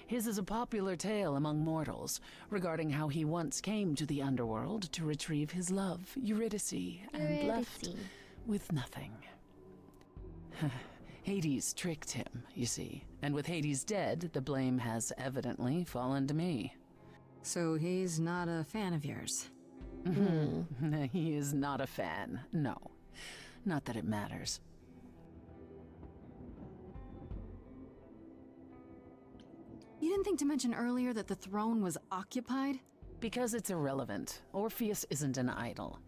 His is a popular tale among mortals regarding how he once came to the underworld to retrieve his love, Eurydice, and left with nothing. Hades tricked him, you see, and with Hades dead, the blame has evidently fallen to me. So he's not a fan of yours? He is not a fan, no. Not that it matters. You didn't think to mention earlier that the throne was occupied? Because it's irrelevant. Orpheus isn't an idol.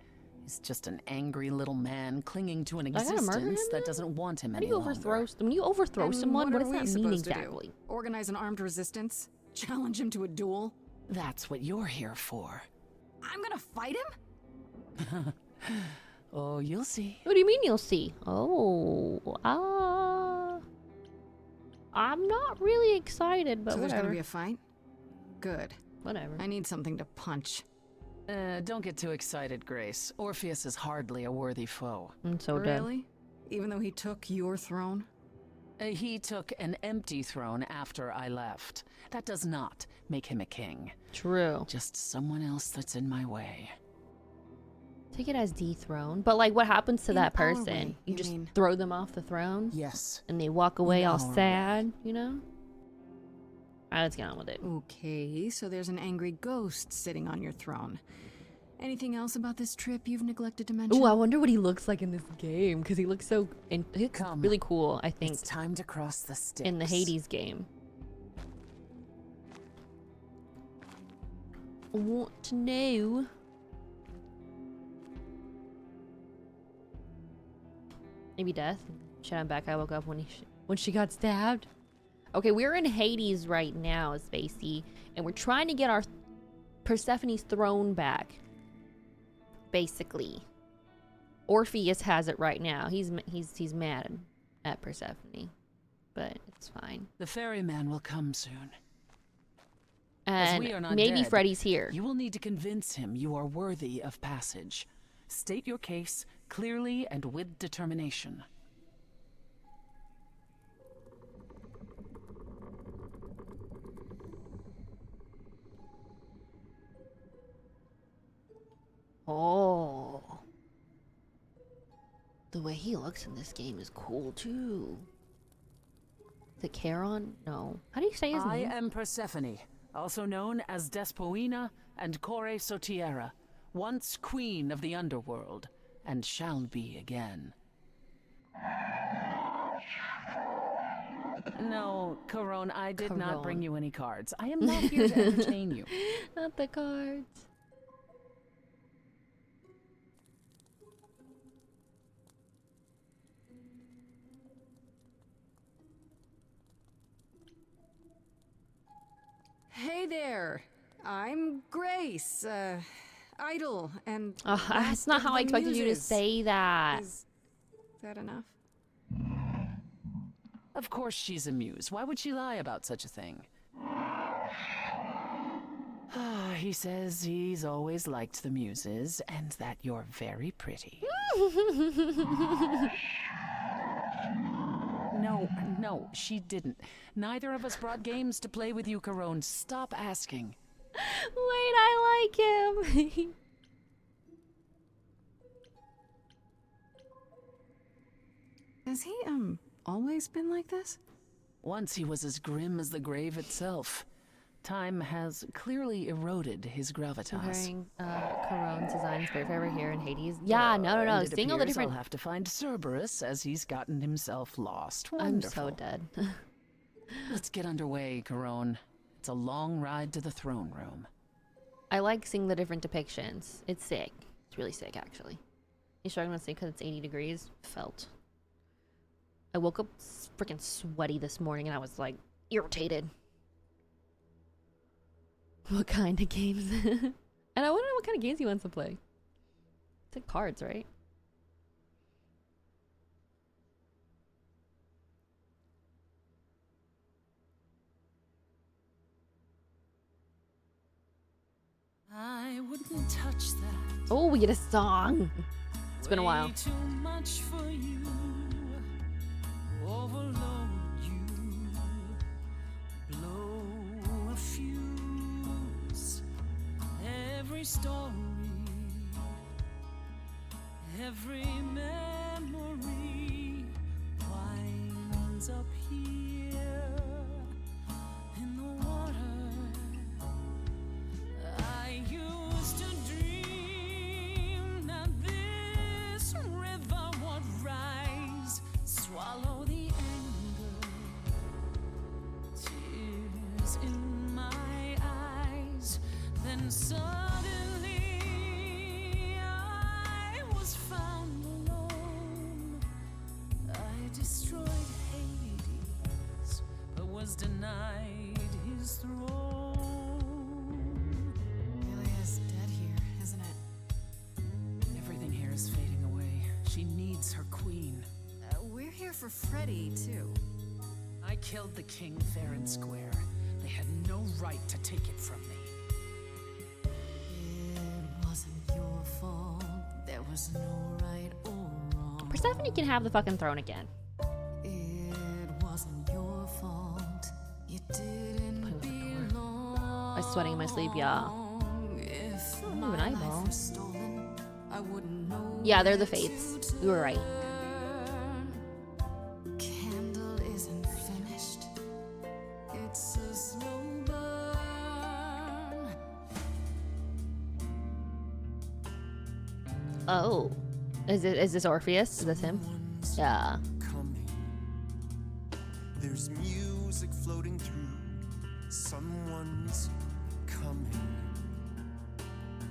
He's just an angry little man clinging to an I gotta murder existence him that then? doesn't want him How do any you longer. overthrow? When you overthrow And someone, what are does we that mean supposed to do? exactly? Organize an armed resistance? Challenge him to a duel? That's what you're here for. I'm gonna fight him? Oh, you'll see. What do you mean you'll see? Oh, I'm not really excited, but So there's whatever. gonna be a fight? Good. Whatever. I need something to punch. Don't get too excited, Grace. Orpheus is hardly a worthy foe. I'm so dead. Really? Even though he took your throne? He took an empty throne after I left. That does not make him a king. True. Just someone else that's in my way. Take it as dethroned. But like, what happens to In that our person? way, You you just mean? throw them off the throne, Yes. and they walk away all our way. sad. You know? All right, let's get on with it. Okay, so there's an angry ghost sitting on your throne. Anything else about this trip you've neglected to mention? Ooh, I wonder what he looks like in this game because he looks so. He looks Come. really cool. I think It's time to cross the sticks. in the Hades game. I want to know. Maybe death. Shit, I'm back. I woke up when she got stabbed. Okay, we're in Hades right now, Spacey, and we're trying to get our Persephone's throne back. Basically, Orpheus has it right now. He's mad at Persephone, but it's fine. The ferryman will come soon. And we are not maybe dead, Freddy's here. You will need to convince him you are worthy of passage. State your case clearly and with determination. Oh. The way he looks in this game is cool too. The Charon? No. How do you say his I name? am Persephone, also known as Despoina and Kore Sotiera, once queen of the underworld, and shall be again. No, Caron, I did not bring Caron. you any cards. I am not here to entertain you. Not the cards. Hey there. I'm Grace, idol, and That's last not of how I the expected you to muses. say that. Is that enough? Of course she's a muse. Why would she lie about such a thing? He says he's always liked the Muses and that you're very pretty. No, she didn't. Neither of us brought games to play with you, Carone. Stop asking. Wait, I like him. Has he, always been like this? Once he was as grim as the grave itself. Time has clearly eroded his gravitas. Comparing Caron's design is favorite here in Hades. Yeah, no. And it Seeing all the appears different. I'll have to find Cerberus as he's gotten himself lost. Wonderful. I'm so dead. Let's get underway, Carone. It's a long ride to the throne room. I like seeing the different depictions. It's sick. It's really sick, actually. You struggling to sleep because it's 80 degrees? Felt. I woke up freaking sweaty this morning and I was like irritated. What kind of games? And I want to know what kind of games he wants to play. It's like cards, right? I wouldn't touch that. Oh, we get a song. It's been a while. Way too much for you. Overload you. Blow a fuse. Every story, every memory winds up here in the water. I used to dream that this river would rise, swallow the anger, tears in my eyes. Then suddenly I was found alone. I destroyed Hades, but was denied his throne. Ilia's dead here, isn't it? Everything here is fading away. She needs her queen. We're here for Freddy, too. I killed the king fair and square. They had no right to take it from me. It wasn't your fault. There was no right or wrong. Persephone can have the fucking throne again. It wasn't your fault. You didn't belong. I'm sweating in my sleep, yeah. If Ooh, an my eyeball. life was stolen, I wouldn't know. Yeah, they're the where Fates. to You were right. turn. Candle isn't finished. It's a slow burn. Oh. Is this Orpheus? Is this him? Yeah. Coming. There's music floating through. Someone's coming.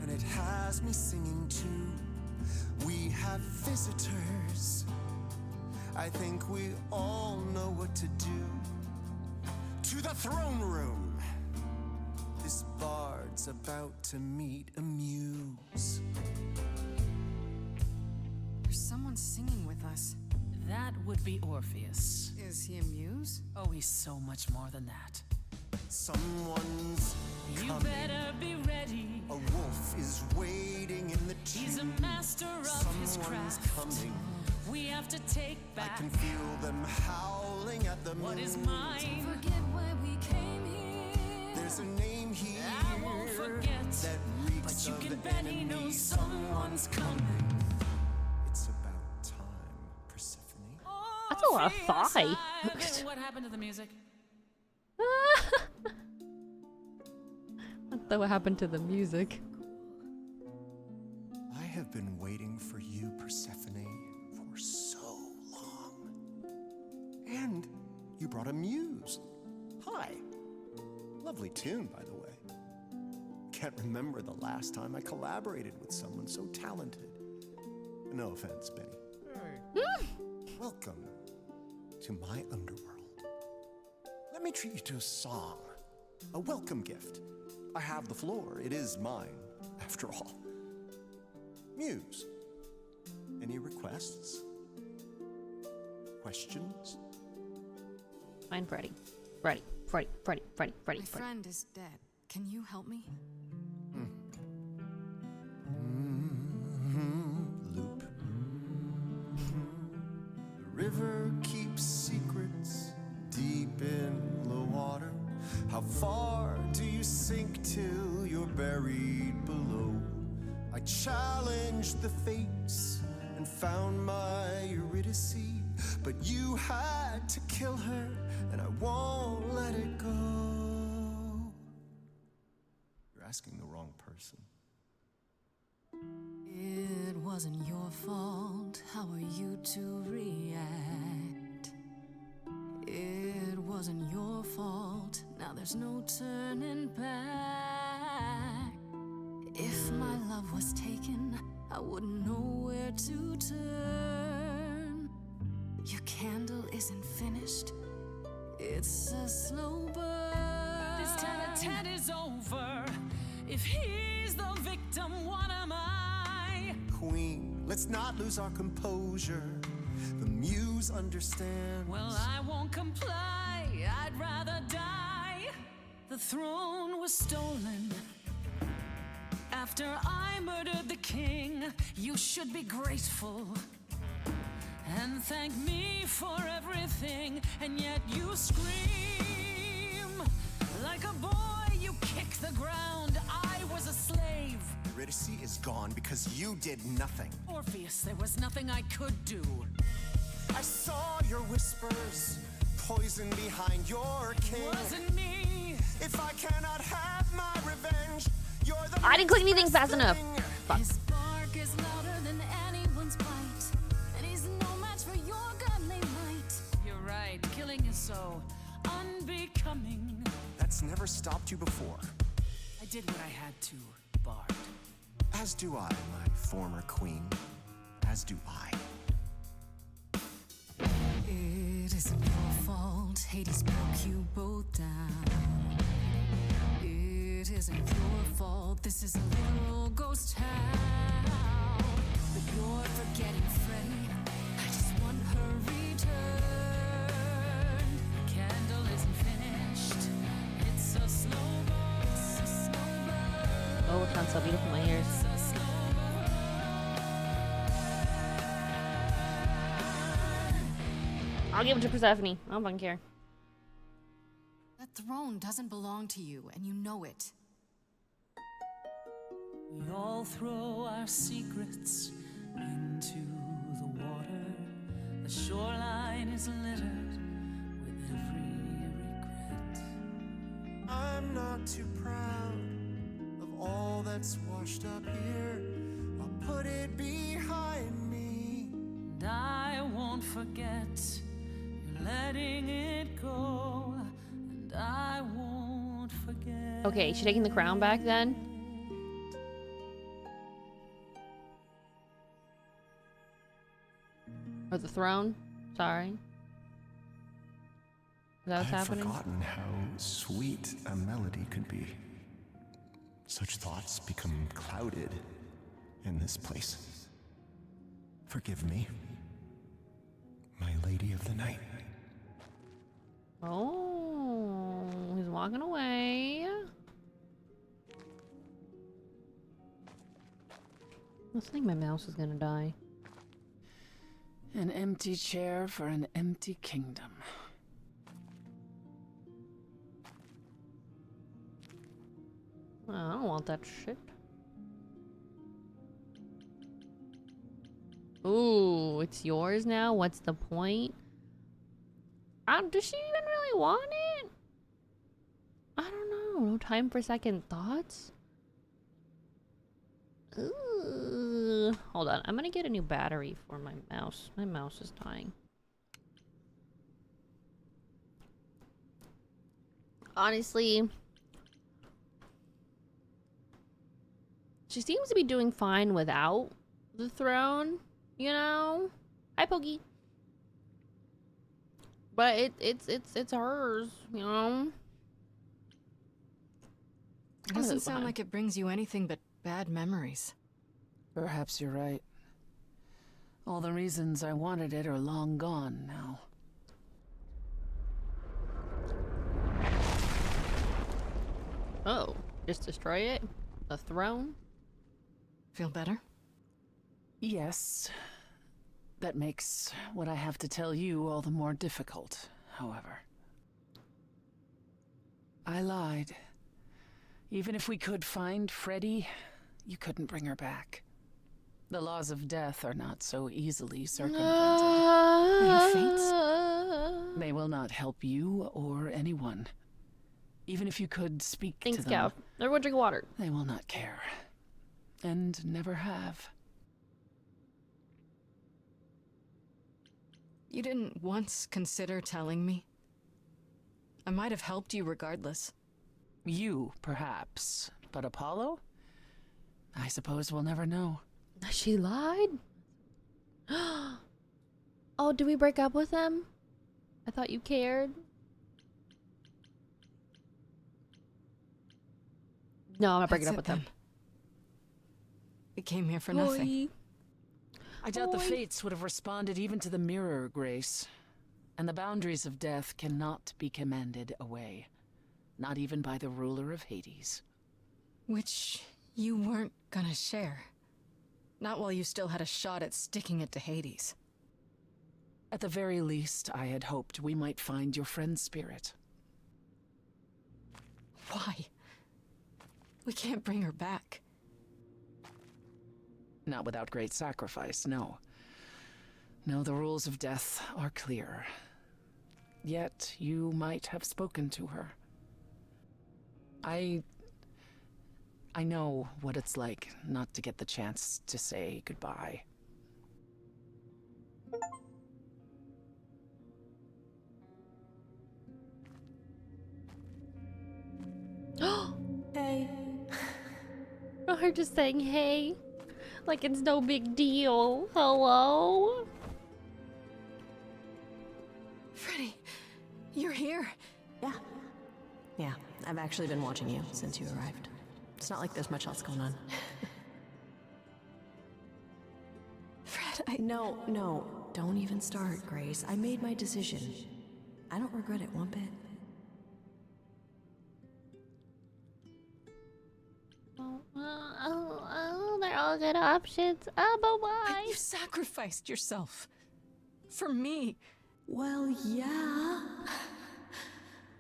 And it has me singing too. We have visitors. I think we all know what to do. To the throne room. This bard's about to meet a muse. There's someone singing with us. That would be Orpheus. Is he a muse? Oh, he's so much more than that. Someone's You coming. better be ready. A wolf is waiting in the tomb. He's a master of his Someone's craft. coming. We have to take I back can feel them howling at the what moon. is mine. Forget why we came here. There's a name here I won't forget, that reeks but you of can bet he enemy. knows someone's coming. It's about time, Persephone. That's a lot of thigh. What happened to the music? What happened to the music? I have been waiting for you, Persephone, for so long. And you brought a muse. Hi. Lovely tune, by the way. Can't remember the last time I collaborated with someone so talented. No offense, Benny. Welcome to my underworld. Let me treat you to a song, a welcome gift. I have the floor. It is mine, after all. Muse, any requests? Questions? Find Freddy. Freddy. My friend is dead. Can you help me? Loop. The river keeps secrets deep in the water. How far do you sink till you're buried below? I challenged the fates and found my Eurydice, but you had to kill her, and I won't let it go. You're asking the wrong person. It wasn't your fault. How are you to react? It wasn't your fault. Now there's no turning back. If my love was taken, I wouldn't know where to turn. Your candle isn't finished. It's a slow burn. This tete-a-tete is over. If he's the victim, what am I? Queen, let's not lose our composure. The muse understands. Well, I won't comply. I'd rather die. The throne was stolen after I murdered the king. You should be grateful and thank me for everything. And yet you scream like a boy. You kick the ground. I was a slave. Eurydice is gone because you did nothing. Orpheus, there was nothing I could do. I saw your whispers, poison behind your king. Wasn't me. If I cannot have my revenge, you're the I didn't click anything fast enough. Fuck. His bark is louder than anyone's bite, and he's no match for your godly might. You're right, killing is so unbecoming. That's never stopped you before. I did what I had to, Bard. As do I, my former queen. As do I. It isn't your fault. Hades broke you both down. It isn't your fault. This is a little ghost town. But you're forgetting Frey. I just want her return. The candle isn't finished. It's a slow burn. It's a slow burn. Oh, it sounds so beautiful in my ears. It's a slow I'll give it to Persephone. I don't fucking care. That throne doesn't belong to you, and you know it. We all throw our secrets into the water. The shoreline is littered with every regret. I'm not too proud of all that's washed up here. I'll put it behind me. And I won't forget. You're letting it go. And I won't forget. Okay, is she taking the crown back then? Or the throne? Sorry. Is that what's I've happening? forgotten how sweet a melody could be. Such thoughts become clouded in this place. Forgive me, my lady of the night. Oh, he's walking away. I think my mouse is gonna die. An empty chair for an empty kingdom. I don't want that shit. Ooh, it's yours now? What's the point? Does she even really want it? I don't know. No time for second thoughts? Ooh. Hold on. I'm gonna get a new battery for my mouse. My mouse is dying. Honestly, she seems to be doing fine without the throne, you know? Hi, Pokey. But it's hers, you know? It doesn't sound like it brings you anything but bad memories. Perhaps you're right. All the reasons I wanted it are long gone now. Oh, just destroy it? The throne? Feel better? Yes. That makes what I have to tell you all the more difficult, however. I lied. Even if we could find Freddy, you couldn't bring her back. The laws of death are not so easily circumvented. Any fates? They will not help you or anyone. Even if you could speak Thanks, to them, Cal. Everyone drink water. they will not care. And never have. You didn't once consider telling me? I might have helped you regardless. You, perhaps. But Apollo? I suppose we'll never know. She lied? Oh, did we break up with him? I thought you cared. No, I'm not breaking up with him. We came here for nothing. I doubt the fates would have responded even to the mirror, Grace. And the boundaries of death cannot be commanded away. Not even by the ruler of Hades. Which you weren't gonna share. Not while you still had a shot at sticking it to Hades. At the very least, I had hoped we might find your friend's spirit. Why? We can't bring her back. Not without great sacrifice, no. No, the rules of death are clear. Yet you might have spoken to her. I know what it's like not to get the chance to say goodbye. Hey. Her just saying hey. Like it's no big deal. Hello? Freddy, you're here. Yeah, I've actually been watching you since you arrived. It's not like there's much else going on. Fred, No, don't even start, Grace. I made my decision. I don't regret it one bit. They're all good options. But why? You sacrificed yourself. For me. Well, yeah.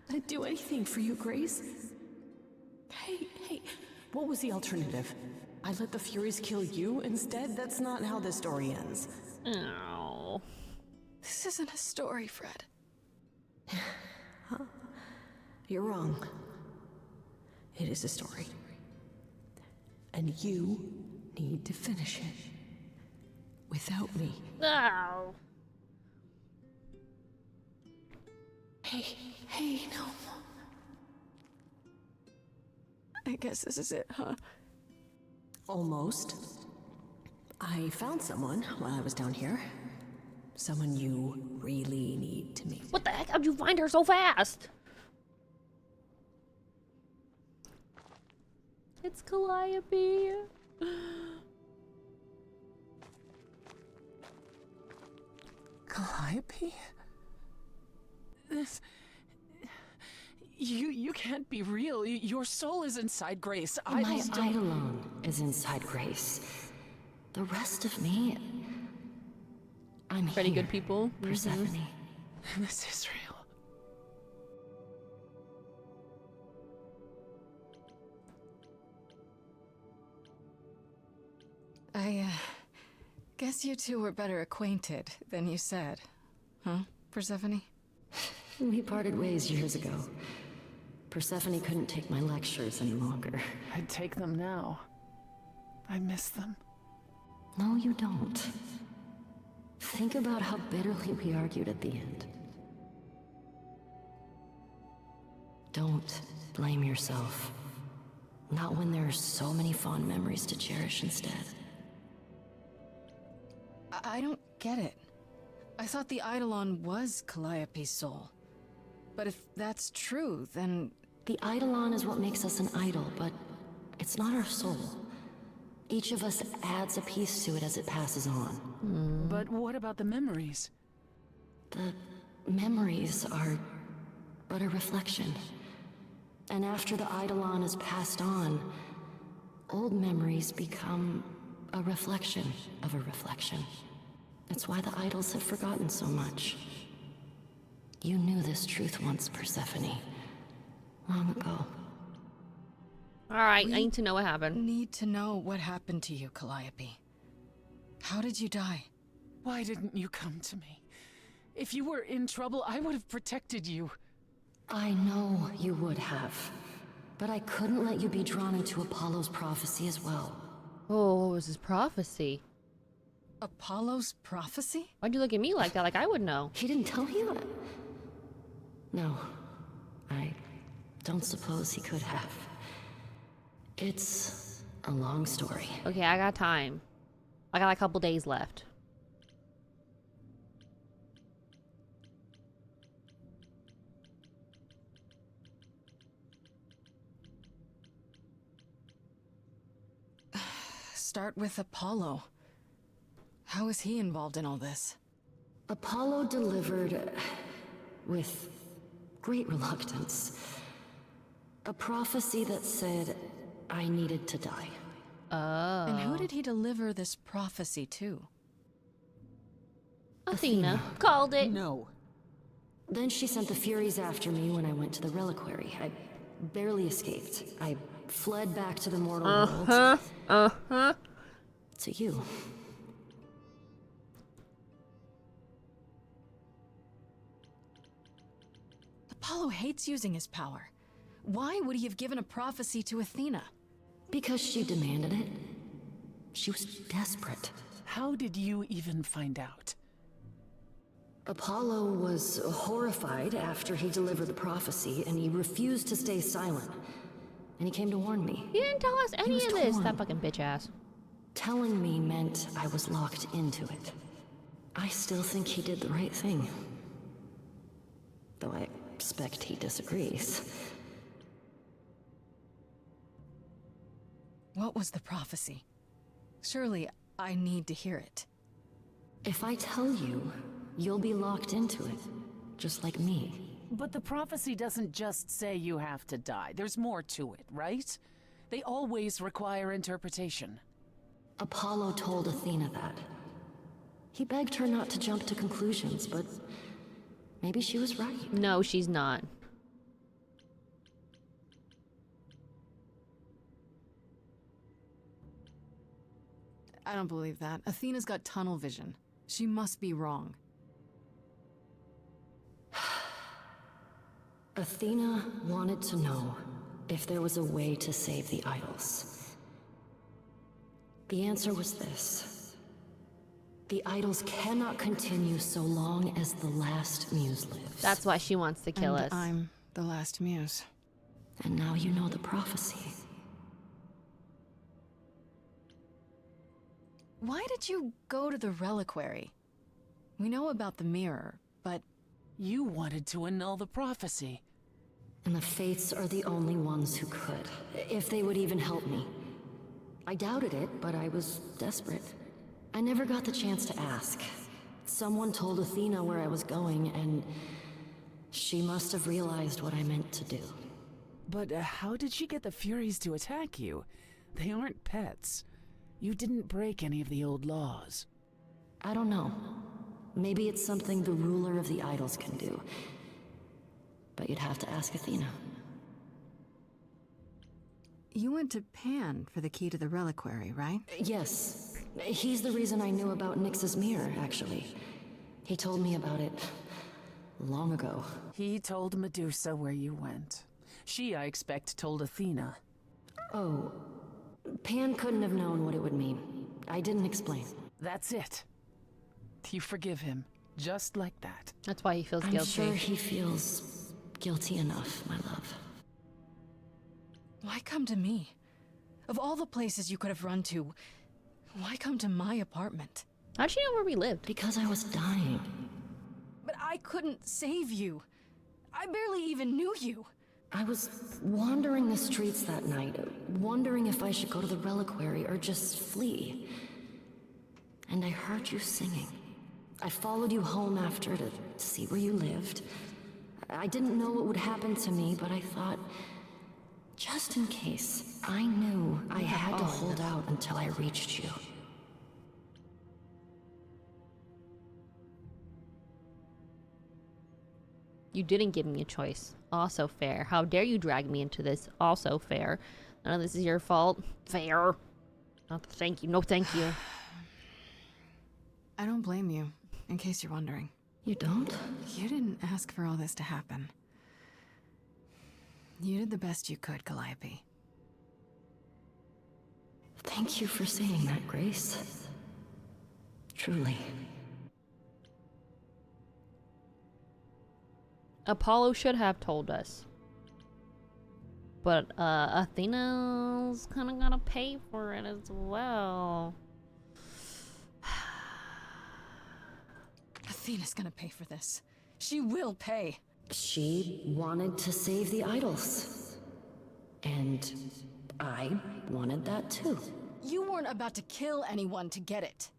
I'd do anything for you, Grace. Hey, what was the alternative? I let the Furies kill you instead? That's not how this story ends. Oh. This isn't a story, Fred. Huh? You're wrong. It is a story. And you need to finish it. Without me. No. Hey, no. I guess this is it, huh? Almost. I found someone while I was down here. Someone you really need to meet. What the heck? How'd you find her so fast? It's Calliope. Calliope? This... You can't be real. Your soul is inside Grace. My Eidolon is inside Grace. The rest of me... I'm Pretty here, good people. Persephone. This is real. I guess you two were better acquainted than you said. Huh, Persephone? We parted ways years ago. Persephone couldn't take my lectures any longer. I'd take them now. I miss them. No, you don't. Think about how bitterly we argued at the end. Don't blame yourself. Not when there are so many fond memories to cherish instead. I don't get it. I thought the Eidolon was Calliope's soul. But if that's true, then... The Eidolon is what makes us an idol, but it's not our soul. Each of us adds a piece to it as it passes on. But what about the memories? The memories are but a reflection. And after the Eidolon is passed on, old memories become a reflection of a reflection. That's why the idols have forgotten so much. You knew this truth once, Persephone. Long ago. Alright, I need to know what happened. Need to know what happened to you, Calliope. How did you die? Why didn't you come to me? If you were in trouble, I would have protected you. I know you would have. But I couldn't let you be drawn into Apollo's prophecy as well. Oh, what was his prophecy? Apollo's prophecy? Why'd you look at me like that? Like I would know. He didn't tell you? No. I don't suppose he could have. It's a long story. Okay, I got time. I got like a couple days left. Start with Apollo. How is he involved in all this? Apollo delivered, with great reluctance, a prophecy that said I needed to die. Oh. And who did he deliver this prophecy to? Athena. Called it. No. Then she sent the Furies after me when I went to the reliquary. I barely escaped. I fled back to the mortal world. To you. Apollo hates using his power. Why would he have given a prophecy to Athena? Because she demanded it. She was desperate. How did you even find out? Apollo was horrified after he delivered the prophecy, and he refused to stay silent. And he came to warn me. He didn't tell us any of this. torn. That fucking bitch ass. Telling me meant I was locked into it. I still think he did the right thing. Though I expect he disagrees. What was the prophecy? Surely I need to hear it. If I tell you, you'll be locked into it, just like me. But the prophecy doesn't just say you have to die. There's more to it, right? They always require interpretation. Apollo told Athena that. He begged her not to jump to conclusions, but maybe she was right. No, she's not. I don't believe that. Athena's got tunnel vision. She must be wrong. Athena wanted to know if there was a way to save the idols. The answer was this. The idols cannot continue so long as the last muse lives. That's why she wants to kill us. I'm the last muse. And now you know the prophecy. Why did you go to the reliquary? We know about the mirror, but... You wanted to annul the prophecy. And the Fates are the only ones who could, if they would even help me. I doubted it, but I was desperate. I never got the chance to ask. Someone told Athena where I was going, and she must have realized what I meant to do. But how did she get the Furies to attack you? They aren't pets. You didn't break any of the old laws. I don't know. Maybe it's something the ruler of the idols can do. But you'd have to ask Athena. You went to Pan for the key to the reliquary, right? Yes. He's the reason I knew about Nyx's mirror, actually. He told me about it long ago. He told Medusa where you went. She, I expect, told Athena. Oh. Pan couldn't have known what it would mean. I didn't explain. That's it. You forgive him, just like that. That's why he feels I'm guilty. sure he feels guilty enough, my love. Why come to me? Of all the places you could have run to, why come to my apartment? How'd she know where we lived? Because I was dying. But I couldn't save you. I barely even knew you. I was wandering the streets that night, wondering if I should go to the reliquary or just flee. And I heard you singing. I followed you home after to see where you lived. I didn't know what would happen to me, but I thought Just in case, I knew I had to hold out until I reached you. You didn't give me a choice. Also fair. How dare you drag me into this? Also fair. None of this is your fault. Fair. Not thank you. No thank you. I don't blame you, in case you're wondering. You don't? You didn't ask for all this to happen. You did the best you could, Calliope. Thank you for saying that, Grace. Truly. Apollo should have told us. But Athena's kind of gotta pay for it as well. Athena's gonna pay for this. She will pay. She wanted to save the idols. And I wanted that too. You weren't about to kill anyone to get it.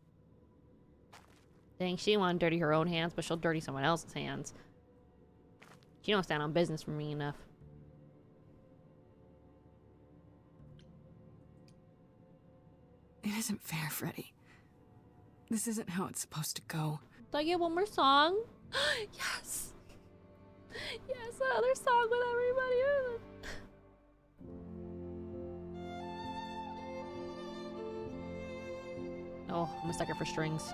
Dang, she didn't want to dirty her own hands, but she'll dirty someone else's hands. She don't stand on business for me enough. It isn't fair, Freddy. This isn't how it's supposed to go. Do I get one more song? Yes! Yes, another song with everybody. Oh, I'm a sucker for strings.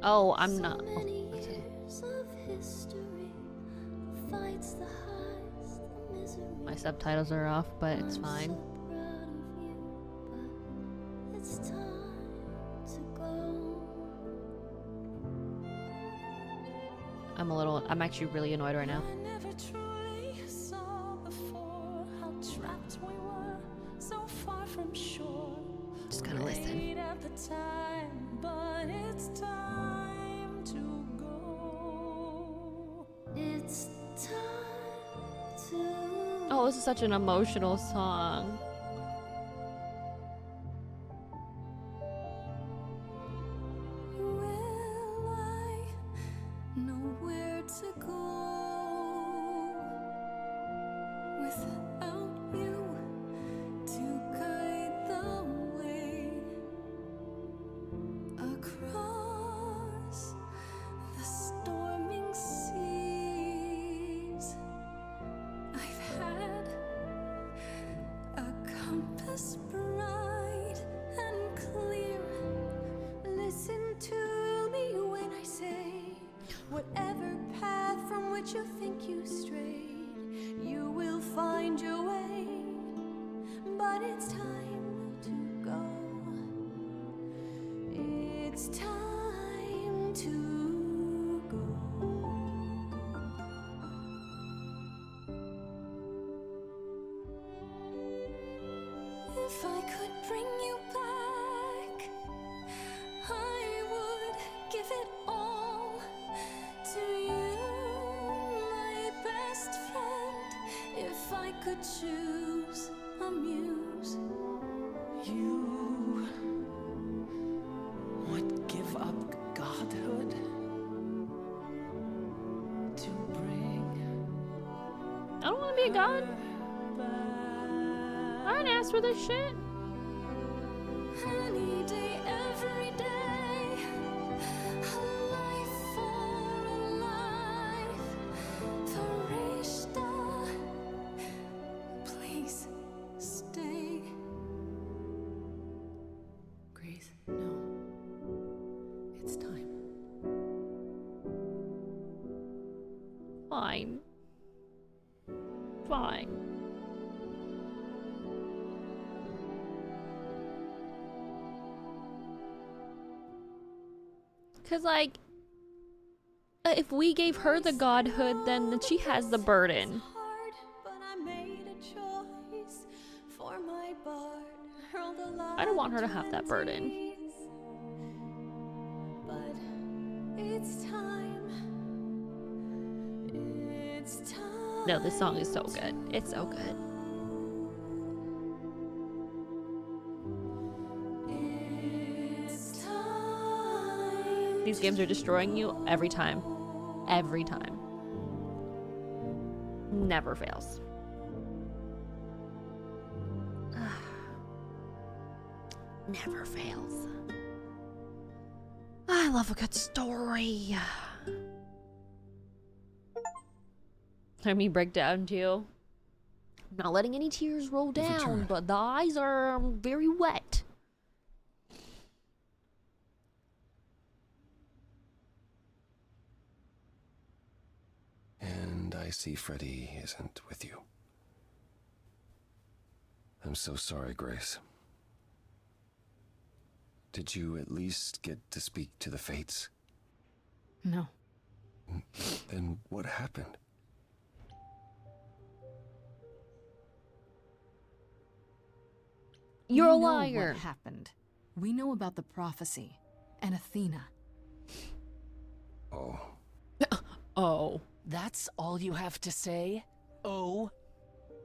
Oh, I'm not. Oh, okay. My subtitles are off, but it's fine. I'm actually really annoyed right now. Just gotta listen. Oh, this is such an emotional song. Whatever path from which you think you strayed, you will find your way. But it's time to go. It's time to go. If I could bring you back, I would give it all to you, my best friend. If I could choose a muse, You would give up godhood to bring. I don't want to be a god. I didn't ask for this shit. any day, every day, a life for a life. Farishta, please stay. Grace, no. It's time. Fine. Fine. Because, like, if we gave her the godhood, then she has the burden. Hard, but I made a choice for my bard. Hurled a I don't want her to have that burden. But it's time. It's time. No, this song is so good. It's so good. It's time. These games are destroying you every time. Every time. Never fails. Never fails. I love a good story. Let me break down too. I'm not letting any tears roll down, but the eyes are very wet. And I see Freddy isn't with you. I'm so sorry, Grace. Did you at least get to speak to the Fates? No. Then what happened? You're a We know liar. what happened. We know about the prophecy and Athena. Oh. Oh. That's all you have to say? Oh?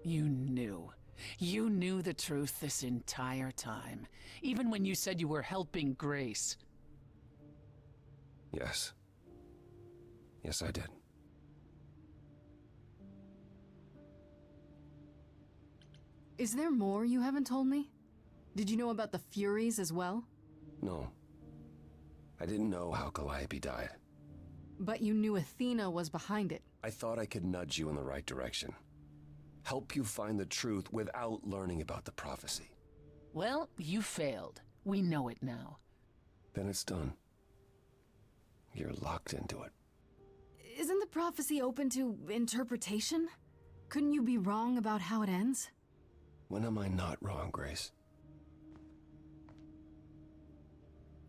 You knew. You knew the truth this entire time. Even when you said you were helping Grace. Yes. Yes, I did. Is there more you haven't told me? Did you know about the Furies as well? No. I didn't know how Calliope died. But you knew Athena was behind it. I thought I could nudge you in the right direction. Help you find the truth without learning about the prophecy. Well, you failed. We know it now. Then it's done. You're locked into it. Isn't the prophecy open to interpretation? Couldn't you be wrong about how it ends? When am I not wrong, Grace?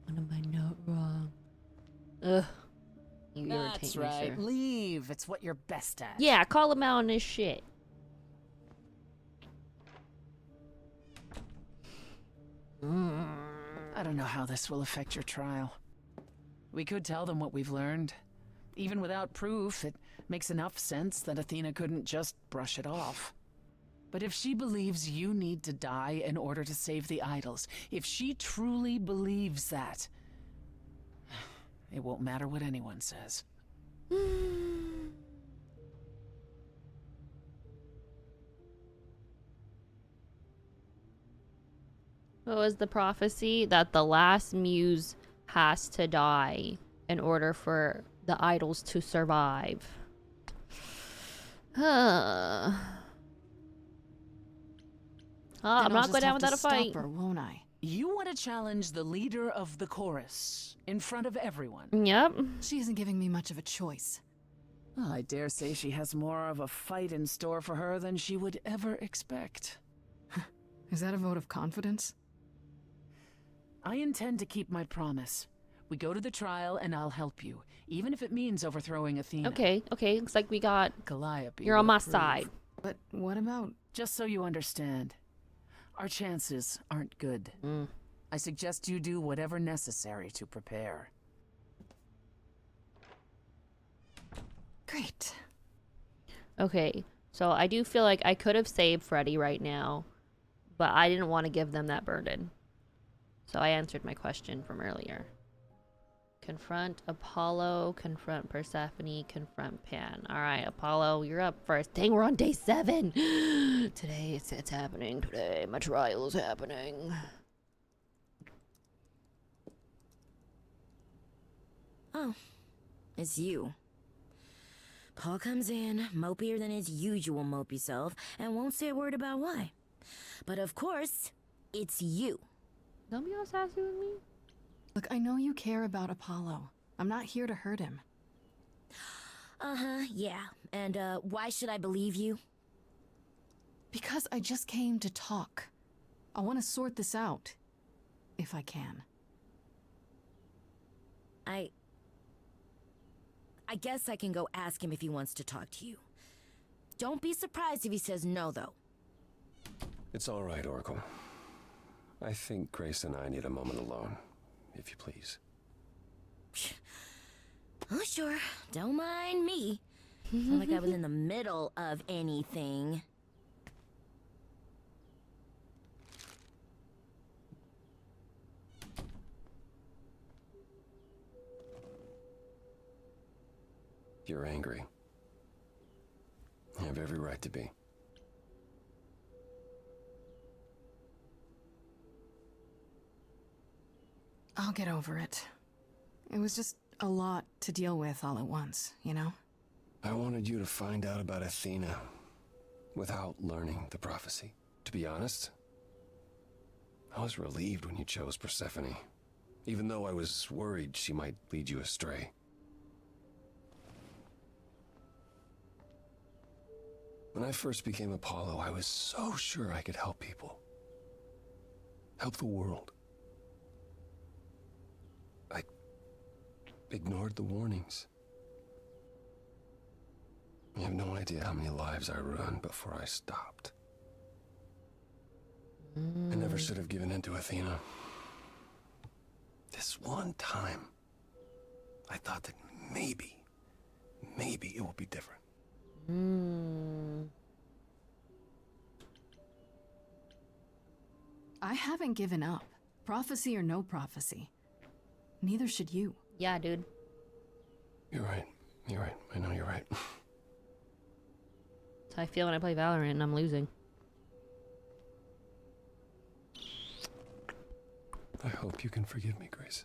When am I not wrong? Ugh. You irritate That's me, right. sir. Leave. It's what you're best at. Yeah, call him out on this shit. I don't know how this will affect your trial. We could tell them what we've learned. Even without proof, it makes enough sense that Athena couldn't just brush it off. But if she believes you need to die in order to save the idols, if she truly believes that, it won't matter what anyone says. What was the prophecy? That the last muse has to die in order for the idols to survive. I'm not going down without a fight. Stop her, won't I? You want to challenge the leader of the chorus in front of everyone. Yep. She isn't giving me much of a choice. Well, I dare say she has more of a fight in store for her than she would ever expect. Is that a vote of confidence? I intend to keep my promise. We go to the trial and I'll help you, even if it means overthrowing Athena. Okay, okay. Looks like we got... Calliope. You're on will my approve. side. But what about... Just so you understand, our chances aren't good. I suggest you do whatever necessary to prepare. Great. Okay, so I do feel like I could have saved Freddy right now, but I didn't want to give them that burden. So I answered my question from earlier. Confront Apollo, confront Persephone, confront Pan. Alright, Apollo, you're up first. Dang, we're on day 7. Today, it's happening today. My trial is happening. Oh, it's you. Paul comes in, mopier than his usual mopey self, and won't say a word about why. But of course, it's you. Don't be all sassy with me. Look, I know you care about Apollo. I'm not here to hurt him. Uh-huh, yeah. And, why should I believe you? Because I just came to talk. I want to sort this out. If I can. I guess I can go ask him if he wants to talk to you. Don't be surprised if he says no, though. It's all right, Oracle. I think Grace and I need a moment alone, if you please. Oh, sure. Don't mind me. Not like I was in the middle of anything. You're angry. You have every right to be. I'll get over it. It was just a lot to deal with all at once, you know? I wanted you to find out about Athena without learning the prophecy. To be honest, I was relieved when you chose Persephone, even though I was worried she might lead you astray. When I first became Apollo, I was so sure I could help people. Help the world. I ignored the warnings. You have no idea how many lives I ruined before I stopped. I never should have given in to Athena. This one time, I thought that maybe it will be different. I haven't given up. Prophecy or no prophecy. Neither should you. Yeah, dude. You're right. You're right. I know you're right. That's how I feel when I play Valorant and I'm losing. I hope you can forgive me, Grace.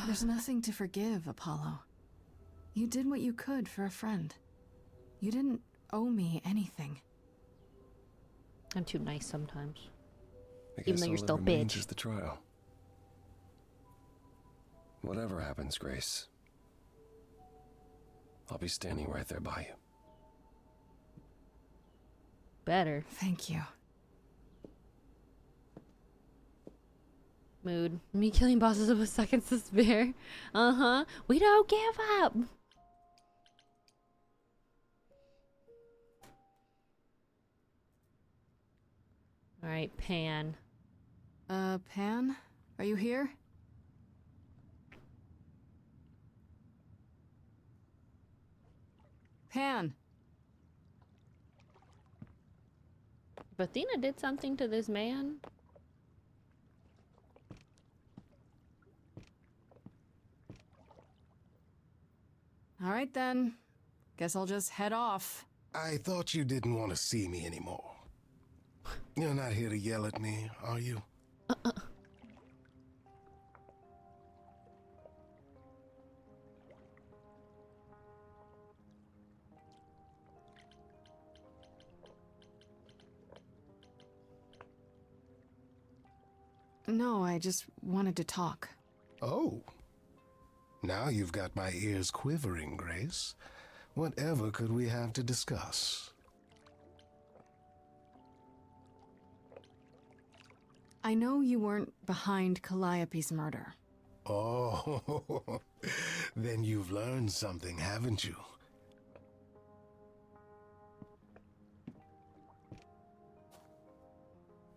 There's nothing to forgive, Apollo. You did what you could for a friend. You didn't owe me anything. I'm too nice sometimes. I Even guess though you're all still a that remains bitch. is the trial. Whatever happens, Grace, I'll be standing right there by you. Better. Thank you. Mood. Me killing bosses of a seconds to spare. Uh-huh. We don't give up. Alright, Pan. Pan? Are you here? Pan! If Athena did something to this man. Alright then. Guess I'll just head off. I thought you didn't want to see me anymore. You're not here to yell at me, are you? No, I just wanted to talk. Oh. Now you've got my ears quivering, Grace. Whatever could we have to discuss? I know you weren't behind Calliope's murder. Oh, then you've learned something, haven't you?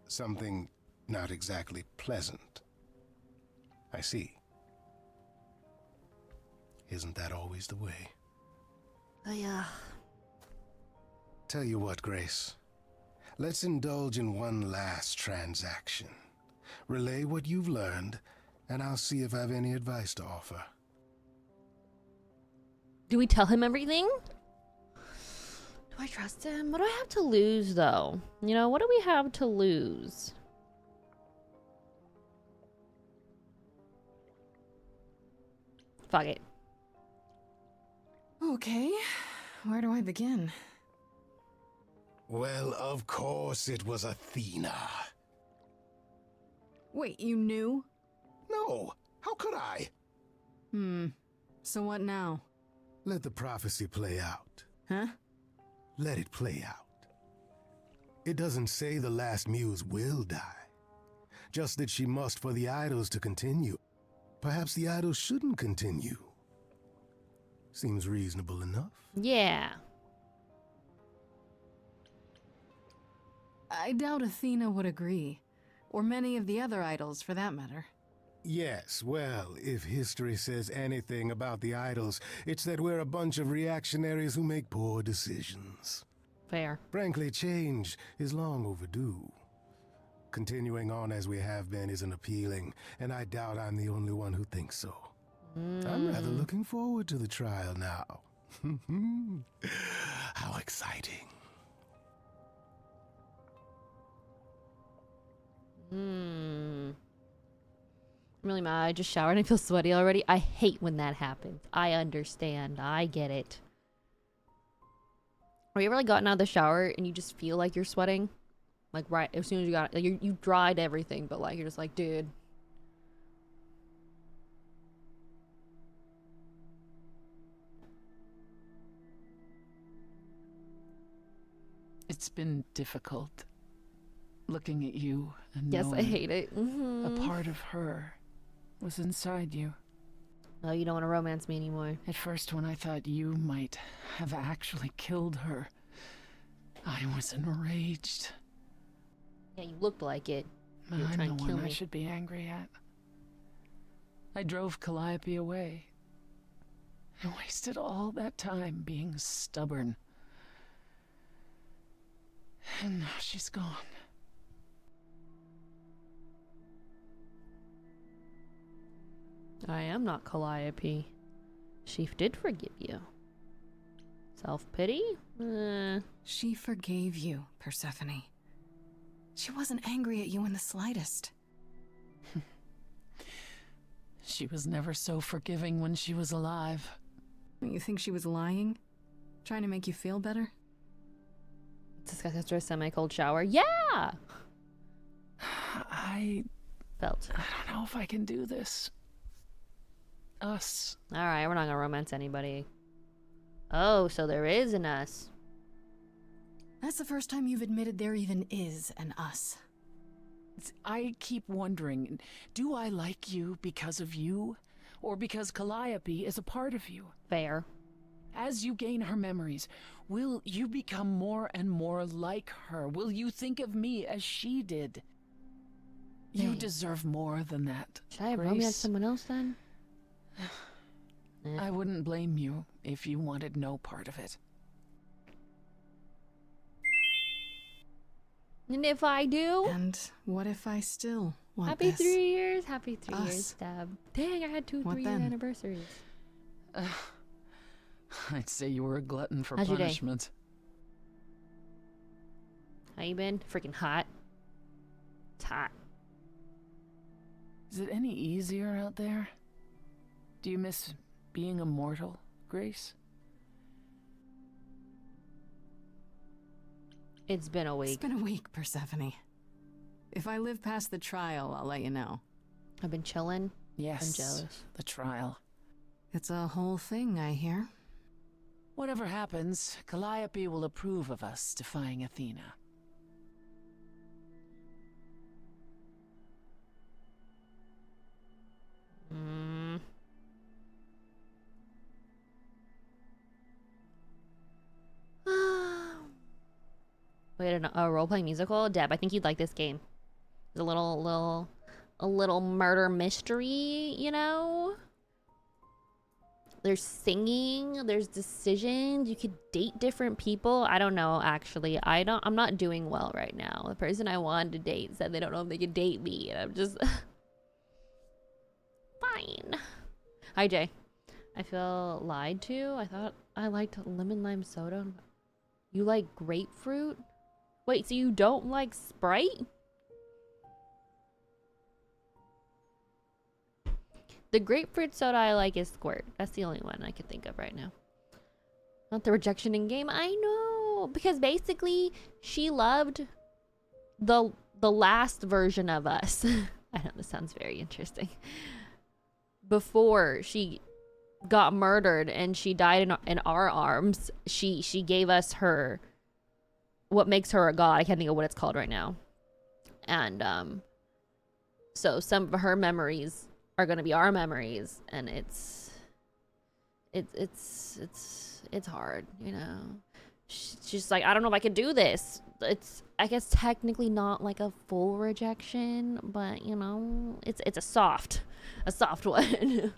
Something not exactly pleasant. I see. Isn't that always the way? Yeah. Tell you what, Grace. Let's indulge in one last transaction. Relay what you've learned, and I'll see if I have any advice to offer. Do we tell him everything? Do I trust him? What do I have to lose, though? You know, what do we have to lose? Fuck it. Okay, where do I begin? Well, of course it was Athena. Wait, you knew? No, how could I? So what now? Let the prophecy play out. Huh? Let it play out. It doesn't say the last muse will die. Just that she must for the idols to continue. Perhaps the idols shouldn't continue. Seems reasonable enough. Yeah. I doubt Athena would agree. Or many of the other idols, for that matter. Yes, well, if history says anything about the idols, it's that we're a bunch of reactionaries who make poor decisions. Fair. Frankly, change is long overdue. continuing on as we have been isn't appealing, and I doubt I'm the only one who thinks so. I'm rather looking forward to the trial now. How exciting. I'm really mad. I just showered and I feel sweaty already. I hate when that happens. I understand. I get it. Have you ever like gotten out of the shower and you just feel like you're sweating? Like right as soon as you got like you dried everything, but like you're just like, dude. It's been difficult looking at you and Yes, I knowing hate it. a part of her was inside you. Oh, you don't want to romance me anymore. At first, when I thought you might have actually killed her, I was enraged. Yeah, you looked like it. You were I'm trying the to kill one I me. should be angry at. I drove Calliope away. I wasted all that time being stubborn. And now she's gone. I am not Calliope. She did forgive you. Self-pity? She forgave you, Persephone. She wasn't angry at you in the slightest. She was never so forgiving when she was alive. You think she was lying? Trying to make you feel better? Discuss after a semi-cold shower. Yeah! I Felt. don't know if I can do this. Us. Alright, we're not gonna romance anybody. Oh, so there is an us. That's the first time you've admitted there even is an us. I keep wondering, do I like you because of you? Or because Calliope is a part of you? Fair. As you gain her memories, will you become more and more like her? Will you think of me as she did? You deserve more than that. Should I have Grace. romanced someone else then? I wouldn't blame you if you wanted no part of it. And if I do? And what if I still want Happy this? 3 years. Happy 3 Us. years, Stab. Dang, I had two What 3-year then? anniversaries. I'd say you were a glutton for How's your day? punishment. How you been? Freaking hot. It's hot. Is it any easier out there? Do you miss being immortal, Grace? It's been a It's week. been a week, Persephone. If I live past the trial, I'll let you know. I've been chilling. Yes. I'm jealous. The trial. It's a whole thing, I hear. Whatever happens, Calliope will approve of us defying Athena. Wait, a role-playing musical? Deb, I think you'd like this game. It's a little murder mystery, you know? There's singing, there's decisions, you could date different people. I don't know, actually. I'm not doing well right now. The person I wanted to date said they don't know if they could date me, and I'm just... Fine. Hi, Jay. I feel lied to. I thought I liked lemon lime soda. You like grapefruit? Wait, so you don't like Sprite? The grapefruit soda I like is Squirt. That's the only one I can think of right now. Not the rejection in game. I know, because basically she loved the last version of us. I know this sounds very interesting. Before she got murdered and she died in our arms, she gave us her what makes her a god. I can't think of what it's called right now. And so some of her memories are going to be our memories, and it's hard, you know. She's just like, I don't know if I could do this. It's, I guess, technically not like a full rejection, but you know, it's a soft one.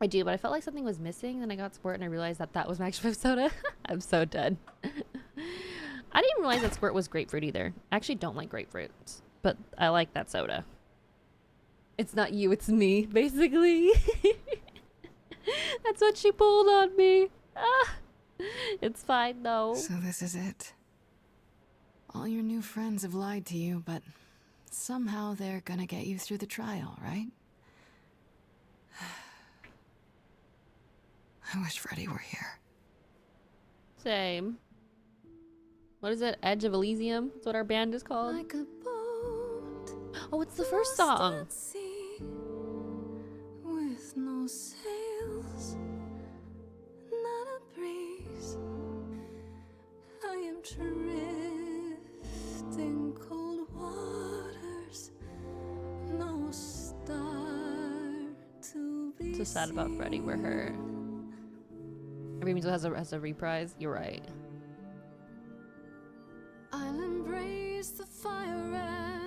I do, but I felt like something was missing, and I got Sport, and I realized that was Max 5 soda. I'm so dead. I didn't realize that squirt was grapefruit either. I actually don't like grapefruits, but I like that soda. It's not you, it's me, basically. That's what she pulled on me. Ah, it's fine though. So this is it. All your new friends have lied to you, but somehow they're gonna get you through the trial, right? I wish Freddy were here. Same. What is it? Edge of Elysium? That's what our band is called. Like a boat Oh, it's the first song. at sea, with no sails, not a breeze. I am drifting cold waters, no star to be So sad about Freddy. We're her. Every musical has a reprise. You're right. I'll embrace the fire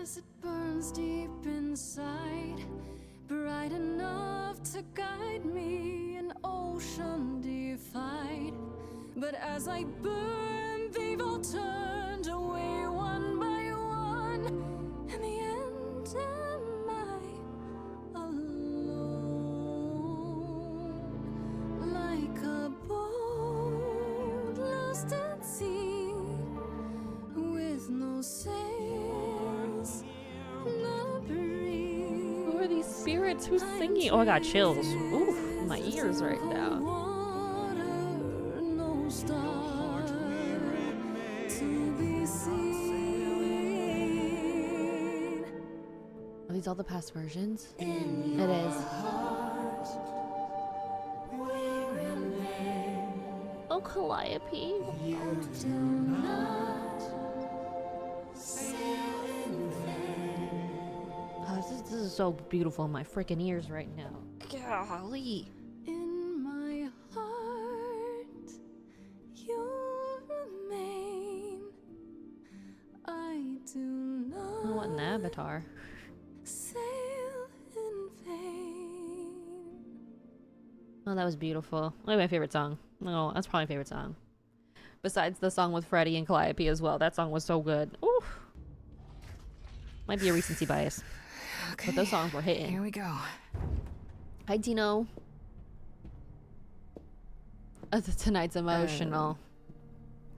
as it burns deep inside, bright enough to guide me, an ocean defied. But as I burn, they've all turned away one by one. In the end, am I alone? Like a boat lost at sea, with no sails, not a breeze. Who are these spirits? Who's singing? Oh, I got chills. Ooh, my ears right now. Water, no star to be seen. Are these all the past versions? It is. Oh, Calliope. Oh, this is so beautiful in my freaking ears right now. Golly. In my heart, you remain. I do not I want an avatar. sail in vain. Oh, that was beautiful. Like my favorite song. No, that's probably my favorite song. Besides the song with Freddie and Calliope as well. That song was so good. Ooh. Might be a recency bias. Okay, But those songs were hitting. here we go. Hi, Dino. Tonight's emotional.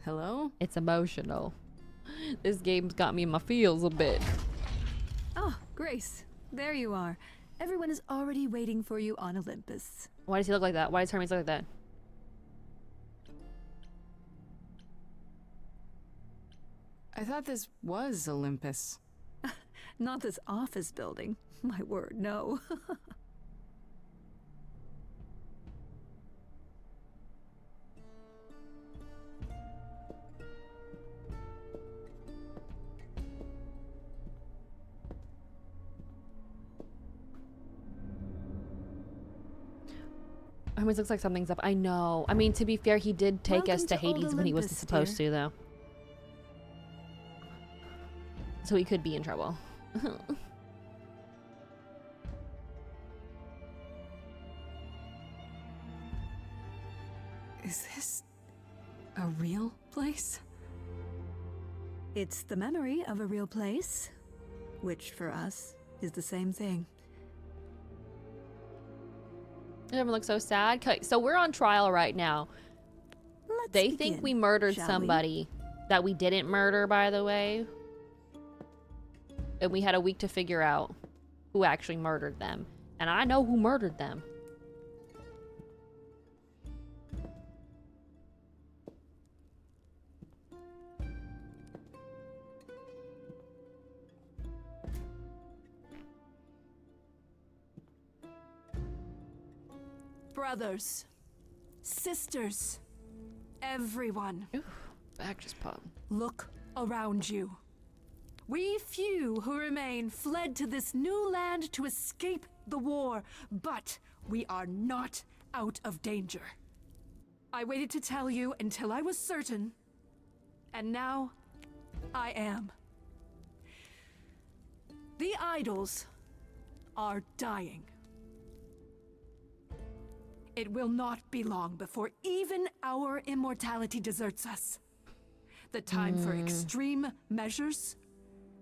Hello? It's emotional. This game's got me in my feels a bit. Oh, Grace, there you are. Everyone is already waiting for you on Olympus. Why does he look like that? Why does Hermes look like that? I thought this was Olympus. Not this office building. My word, no. Hermes looks like something's up. I know. I mean, to be fair, he did take us Welcome to to old Hades when he wasn't Olympus, supposed to, though. So he could be in trouble. Is this a real place? It's the memory of a real place, which for us is the same thing. Everyone looks so sad. 'Kay, so we're on trial right now. Let's They begin, think we murdered shall somebody that we didn't murder, by the way. And we had a week to figure out who actually murdered them. And I know who murdered them. Brothers, sisters, everyone. Ooh, back just popped. Look around you. We few who remain fled to this new land to escape the war, but we are not out of danger. I waited to tell you until I was certain, and now I am. The idols are dying. It will not be long before even our immortality deserts us. The time for extreme measures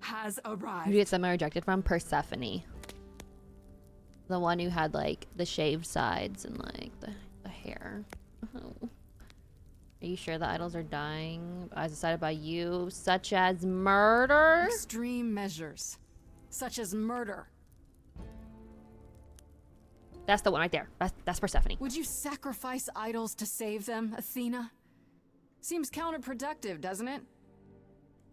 has arrived. Who did Semi rejected from? Persephone. The one who had like the shaved sides and like the hair. Oh. Are you sure the idols are dying as decided by you, such as murder? Extreme measures, such as murder. That's the one right there. That's Persephone. Would you sacrifice idols to save them, Athena? Seems counterproductive, doesn't it?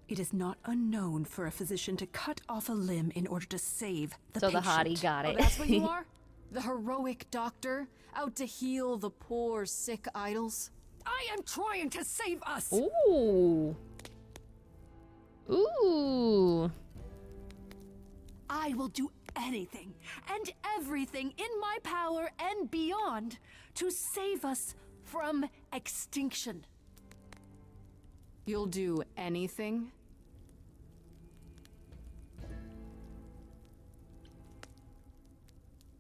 It is not unknown for a physician to cut off a limb in order to save the So patient. the hottie got it. Oh, that's what you are? The heroic doctor, out to heal the poor, sick idols? I am trying to save us! Ooh. Ooh. I will do anything and everything in my power and beyond to save us from extinction. You'll do anything?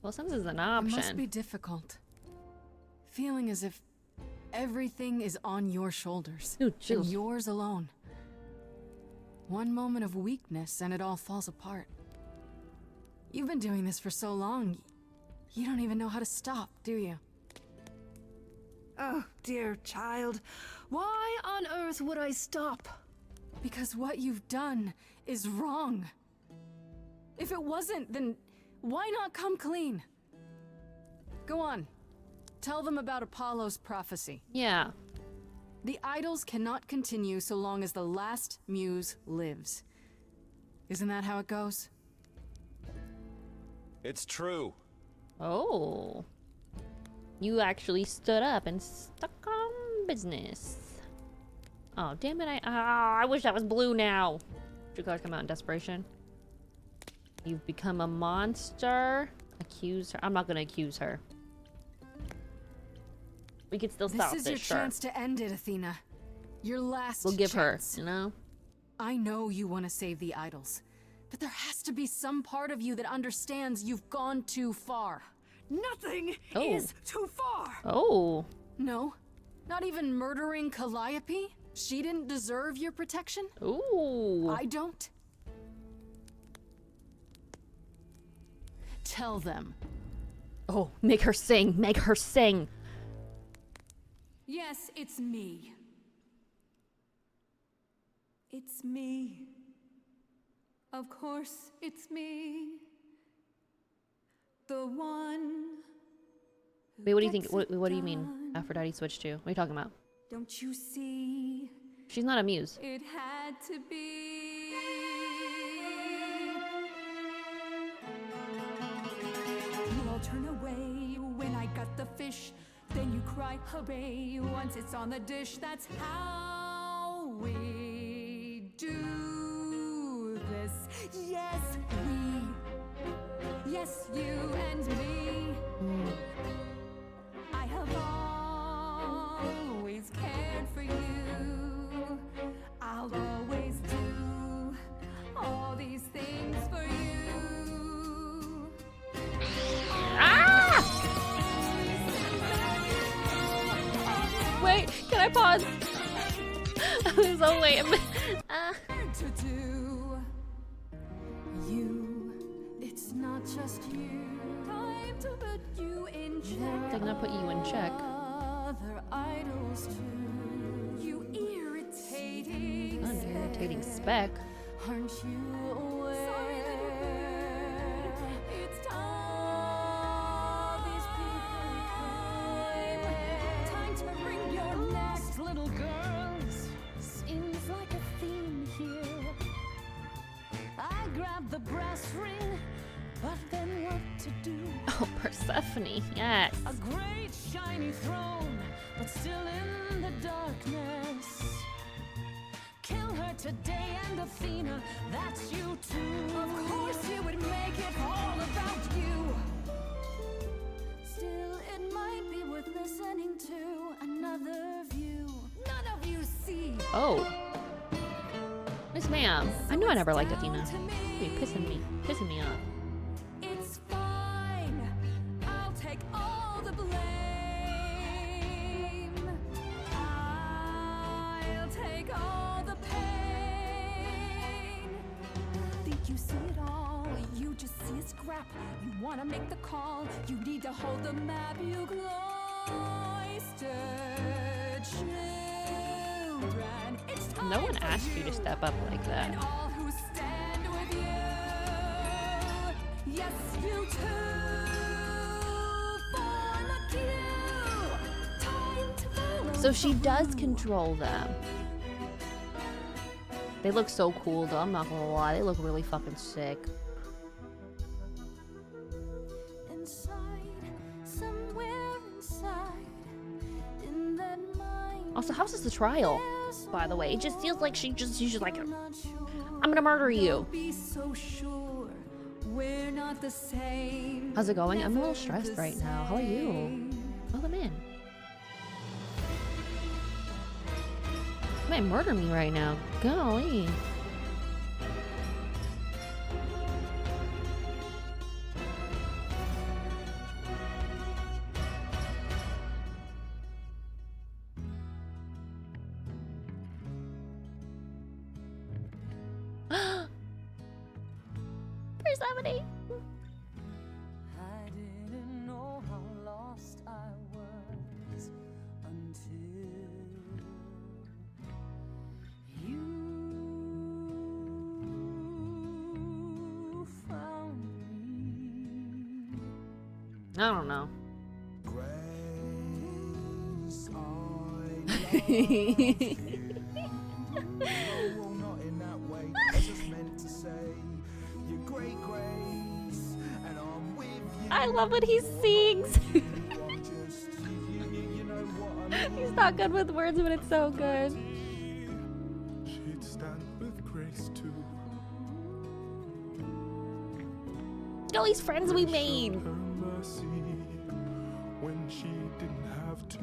Well, since it's an It option. must be difficult. Feeling as if everything is on your shoulders. Ooh, and chills. yours alone. One moment of weakness and it all falls apart. You've been doing this for so long, you don't even know how to stop, do you? Oh, dear child, why on earth would I stop? Because what you've done is wrong. If it wasn't, then why not come clean? Go on. Tell them about Apollo's prophecy. Yeah. The idols cannot continue so long as the last muse lives. Isn't that how it goes? It's true. Oh. You actually stood up and stuck on business. Oh, damn it. I wish that was blue now. Two colors come out in desperation. You've become a monster. Accuse her. I'm not going to accuse her. We could still stop This this, is your sure. chance to end it, Athena. Your last We'll give chance. her, you know? I know you want to save the idols, but there has to be some part of you that understands you've gone too far. Nothing Oh. is too far. Oh. No? Not even murdering Calliope? She didn't deserve your protection? Ooh. I don't? Tell them. Oh, make her sing. Make her sing. Yes, it's me. It's me. Of course, it's me. The one. Wait, what do you think? What do you mean Aphrodite switched to? What are you talking about? Don't you see? She's not a muse. It had to be. You all turn away when I got the fish. Then you cry, hooray, once it's on the dish. That's how we do this. Yes, we. Yes, you and me. I have always cared for you. I'll always do all these things for you. Wait, can I pause? So wait a minute. To do you, it's not just you. Time to put you in check. They're gonna put you in check. Other idols too. You irritating. An irritating speck. Aren't you aware? It's time these people time to bring your next little girls. Seems like a theme here. I grabbed the brass ring, but then what to do? Oh, Persephone, yes. A great shiny throne, but still in the darkness. Kill her today, and Athena, that's you too. Of course you would make it all about you. Still, it might be worth listening to another view. None of you see. Oh. Miss Ma'am, I knew I never liked Athena. You're pissing me off. It's fine. I'll take all the blame. I'll take all the you see it all. You just see a scrap. You wanna make the call. You need to hold the map. You cloistered children. It's time No one for asked you to step up like that. and all who stand with you. Yes, you too. Form a queue. Time to follow. So she does control them. They look so cool though, I'm not gonna lie. They look really fucking sick. Inside, somewhere inside, in that mind. Also, how's this the trial? By the way, it just feels like she's just like, I'm gonna murder you. Be so sure we're not the same. How's it going? I'm a little stressed right now. How are you? Welcome in. You might murder me right now. Golly. Persephone. I didn't know how lost I was until you found me. I don't know. Grace, I not in that way. I just meant to say, your great grace, and I'm with you. I love what he sings. You know what I mean? He's not good with words, but it's so good. She'd stand with grace too. All these friends we made. Her mercy when she didn't have to.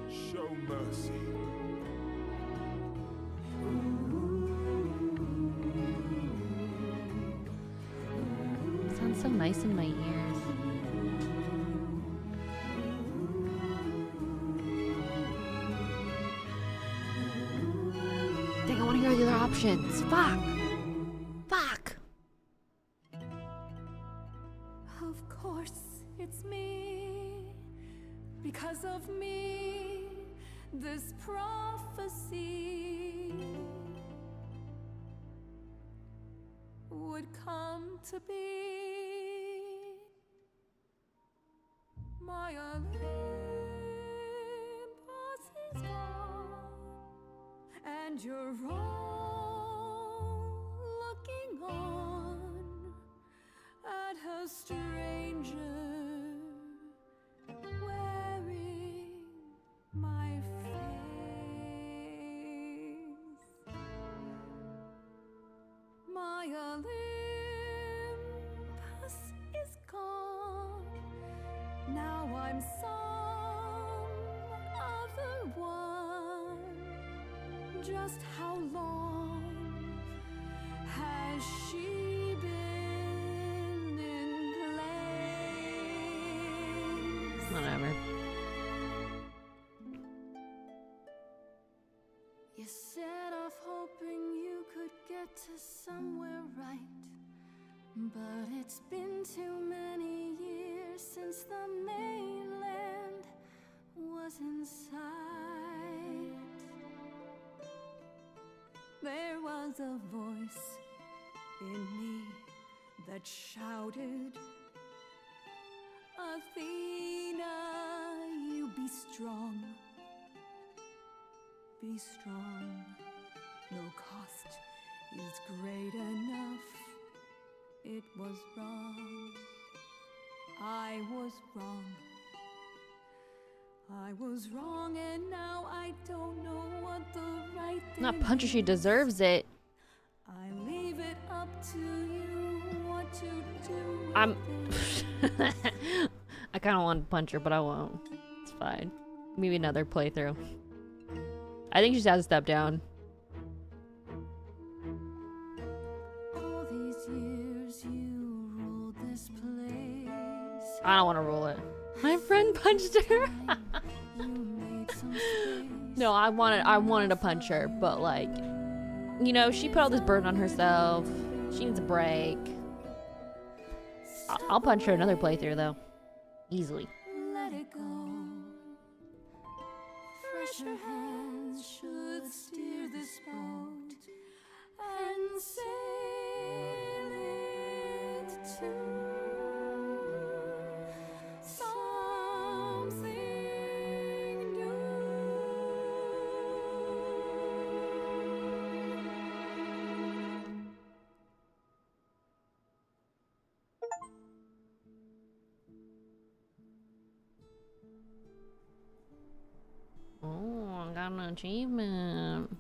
Show mercy. Sounds so nice in my ears. Dang, I want to hear the other options. Fuck. Fuck. Of course, it's me. Because of me, this prophecy would come to be. My Olympus is gone, and you're all looking on at a stranger wearing my face. My Olympus is gone. Now I'm some other one. Just how long has she been in place? Whatever. You set off hoping you could get to somewhere right. But it's been too many years since the mainland was in sight. There was a voice in me that shouted, Athena, you be strong. Be strong. No cost is great enough. It was wrong. I was wrong. I was wrong, and now I don't know what the right thing Not punch her, she deserves it. I leave it up to you what to do. I'm. I kind of want to punch her, but I won't. It's fine. Maybe another playthrough. I think she just has to step down. All these years you ruled this place. I don't want to rule it. My friend punched her. No, I wanted to punch her, but like, you know, she put all this burden on herself. She needs a break. I'll punch her another playthrough though. Easily. Let it go. Fresher hands should steer this boat and sail it to something new. Oh, I got an achievement.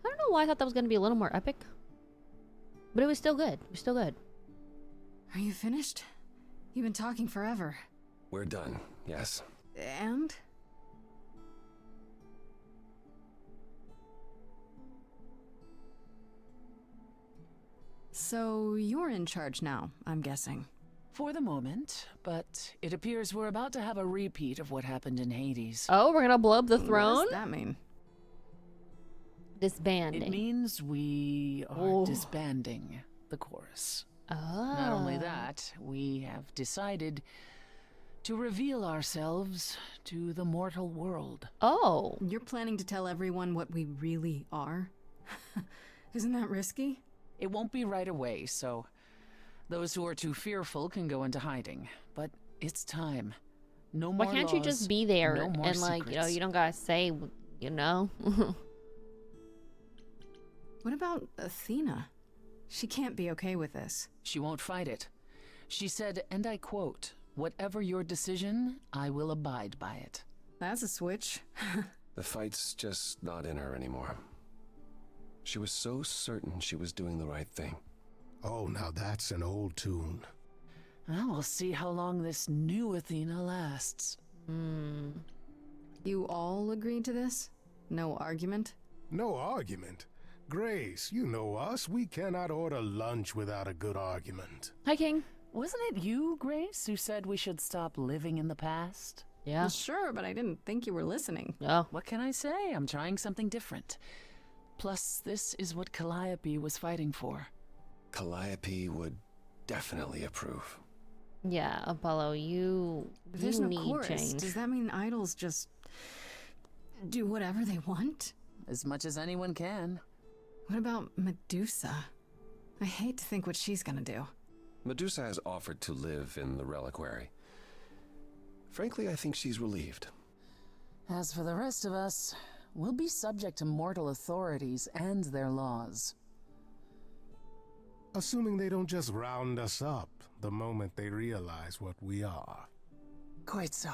I don't know why I thought that was going to be a little more epic. But it was still good. It was still good. Are you finished? You've been talking forever. We're done, yes. And? So you're in charge now, I'm guessing. For the moment, but it appears we're about to have a repeat of what happened in Hades. Oh, we're going to blow up the throne? What does that mean? Disbanding. It means we are disbanding the chorus. Oh. Not only that, we have decided to reveal ourselves to the mortal world. Oh. You're planning to tell everyone what we really are? Isn't that risky? It won't be right away, so those who are too fearful can go into hiding. But it's time. No more Why can't you just be there no more and like, you know, you don't gotta say, you know? What about Athena? She can't be okay with this. She won't fight it. She said, and I quote, "Whatever your decision, I will abide by it." That's a switch. The fight's just not in her anymore. She was so certain she was doing the right thing. Oh, now that's an old tune. Well, we'll see how long this new Athena lasts. You all agreed to this? No argument? No argument. Grace, you know us. We cannot order lunch without a good argument. Hi, King. Wasn't it you, Grace, who said we should stop living in the past? Yeah. Well, sure, but I didn't think you were listening. Oh. What can I say? I'm trying something different. Plus, this is what Calliope was fighting for. Calliope would definitely approve. Yeah, Apollo, you There's no need chorus. change. Does that mean idols just do whatever they want? As much as anyone can. What about Medusa? I hate to think what she's gonna do. Medusa has offered to live in the reliquary. Frankly, I think she's relieved. As for the rest of us, we'll be subject to mortal authorities and their laws. Assuming they don't just round us up the moment they realize what we are. Quite so.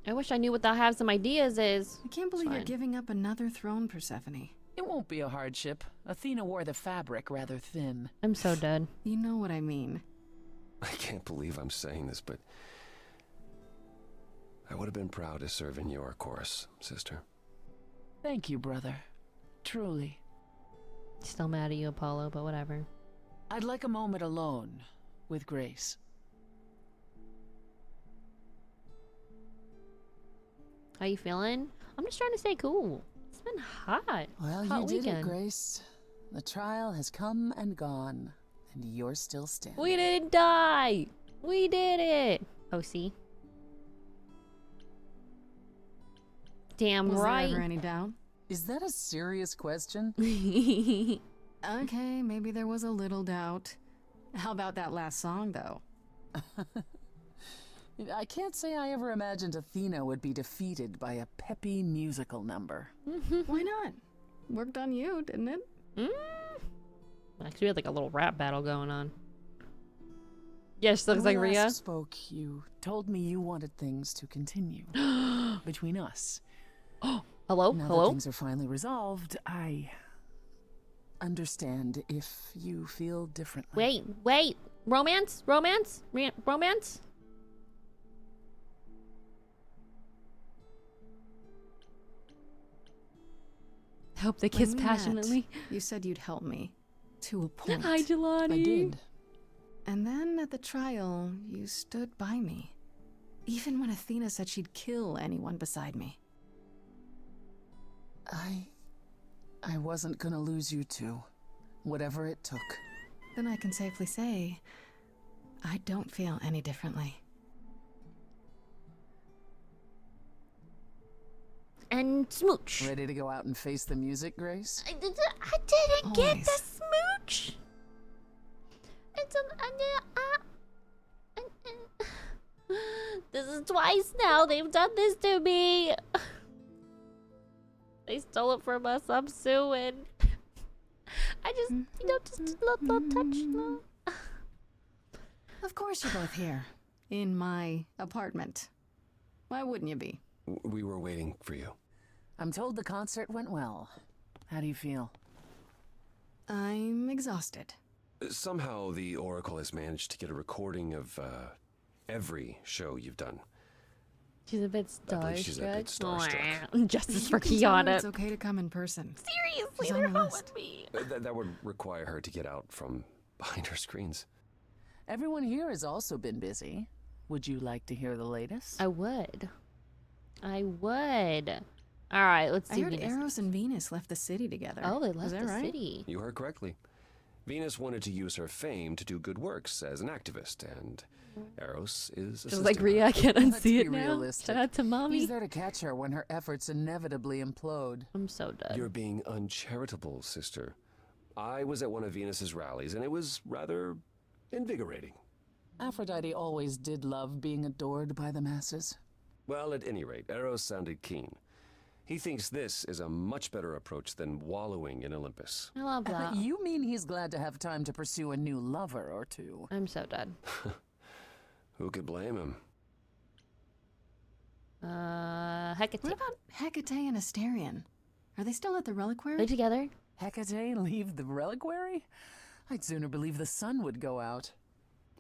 I wish I knew what the Have Some Ideas is. I can't believe It's you're fine. giving up another throne, Persephone. It won't be a hardship. Athena wore the fabric rather thin. I'm so dead. You know what I mean. I can't believe I'm saying this, but I would have been proud to serve in your chorus, sister. Thank you, brother. Truly. Still mad at you, Apollo, but whatever. I'd like a moment alone with Grace. How you feeling? I'm just trying to stay cool. It's been hot. Well, hot you did weekend. it, Grace. The trial has come and gone, and you're still standing. We didn't die. We did it. Oh, see? Damn Was right. there ever any doubt? Is that a serious question? Okay, maybe there was a little doubt. How about that last song, though? I can't say I ever imagined Athena would be defeated by a peppy musical number. Why not? Worked on you, didn't it? Actually, we had like a little rap battle going on. Yes, looks When like we Rhea. last spoke, you told me you wanted things to continue between us. Hello? Now Hello? that things are finally resolved, I understand if you feel differently. Wait. Romance? Romance? Romance? I hope they kiss When we met, passionately. you said you'd help me. To a point. Hi, Jelani. I did. And then at the trial, you stood by me. Even when Athena said she'd kill anyone beside me. I wasn't gonna lose you two, whatever it took. Then I can safely say, I don't feel any differently. And smooch. Ready to go out and face the music, Grace? I didn't get the smooch. It's this is twice now they've done this to me. They stole it from us. I'm suing. I just, just little touch. No. Of course you're both here. In my apartment. Why wouldn't you be? We were waiting for you. I'm told the concert went well. How do you feel? I'm exhausted. Somehow the Oracle has managed to get a recording of every show you've done. She's a bit I believe she's a bit starstruck. starstruck. Justice for You can tell her Kiana. It's okay to come in person. Seriously, She's on they're the not list. with me. That would require her to get out from behind her screens. Everyone here has also been busy. Would you like to hear the latest? I would. All right, let's I see. heard Venus. Eros and Venus left the city together. Oh, they Is left that the right? city. You heard correctly. Venus wanted to use her fame to do good works as an activist, and Eros is Just like Rhea, I can't Let's unsee be it now. realistic. Shout out to mommy. He's there to catch her when her efforts inevitably implode. I'm so done. You're being uncharitable, sister. I was at one of Venus's rallies, and it was rather invigorating. Aphrodite always did love being adored by the masses. Well, at any rate, Eros sounded keen. He thinks this is a much better approach than wallowing in Olympus. I love that. You mean he's glad to have time to pursue a new lover or two? I'm so done. Who could blame him? Hecate. What about Hecate and Asterion? Are they still at the reliquary? They together? Hecate leave the reliquary? I'd sooner believe the sun would go out.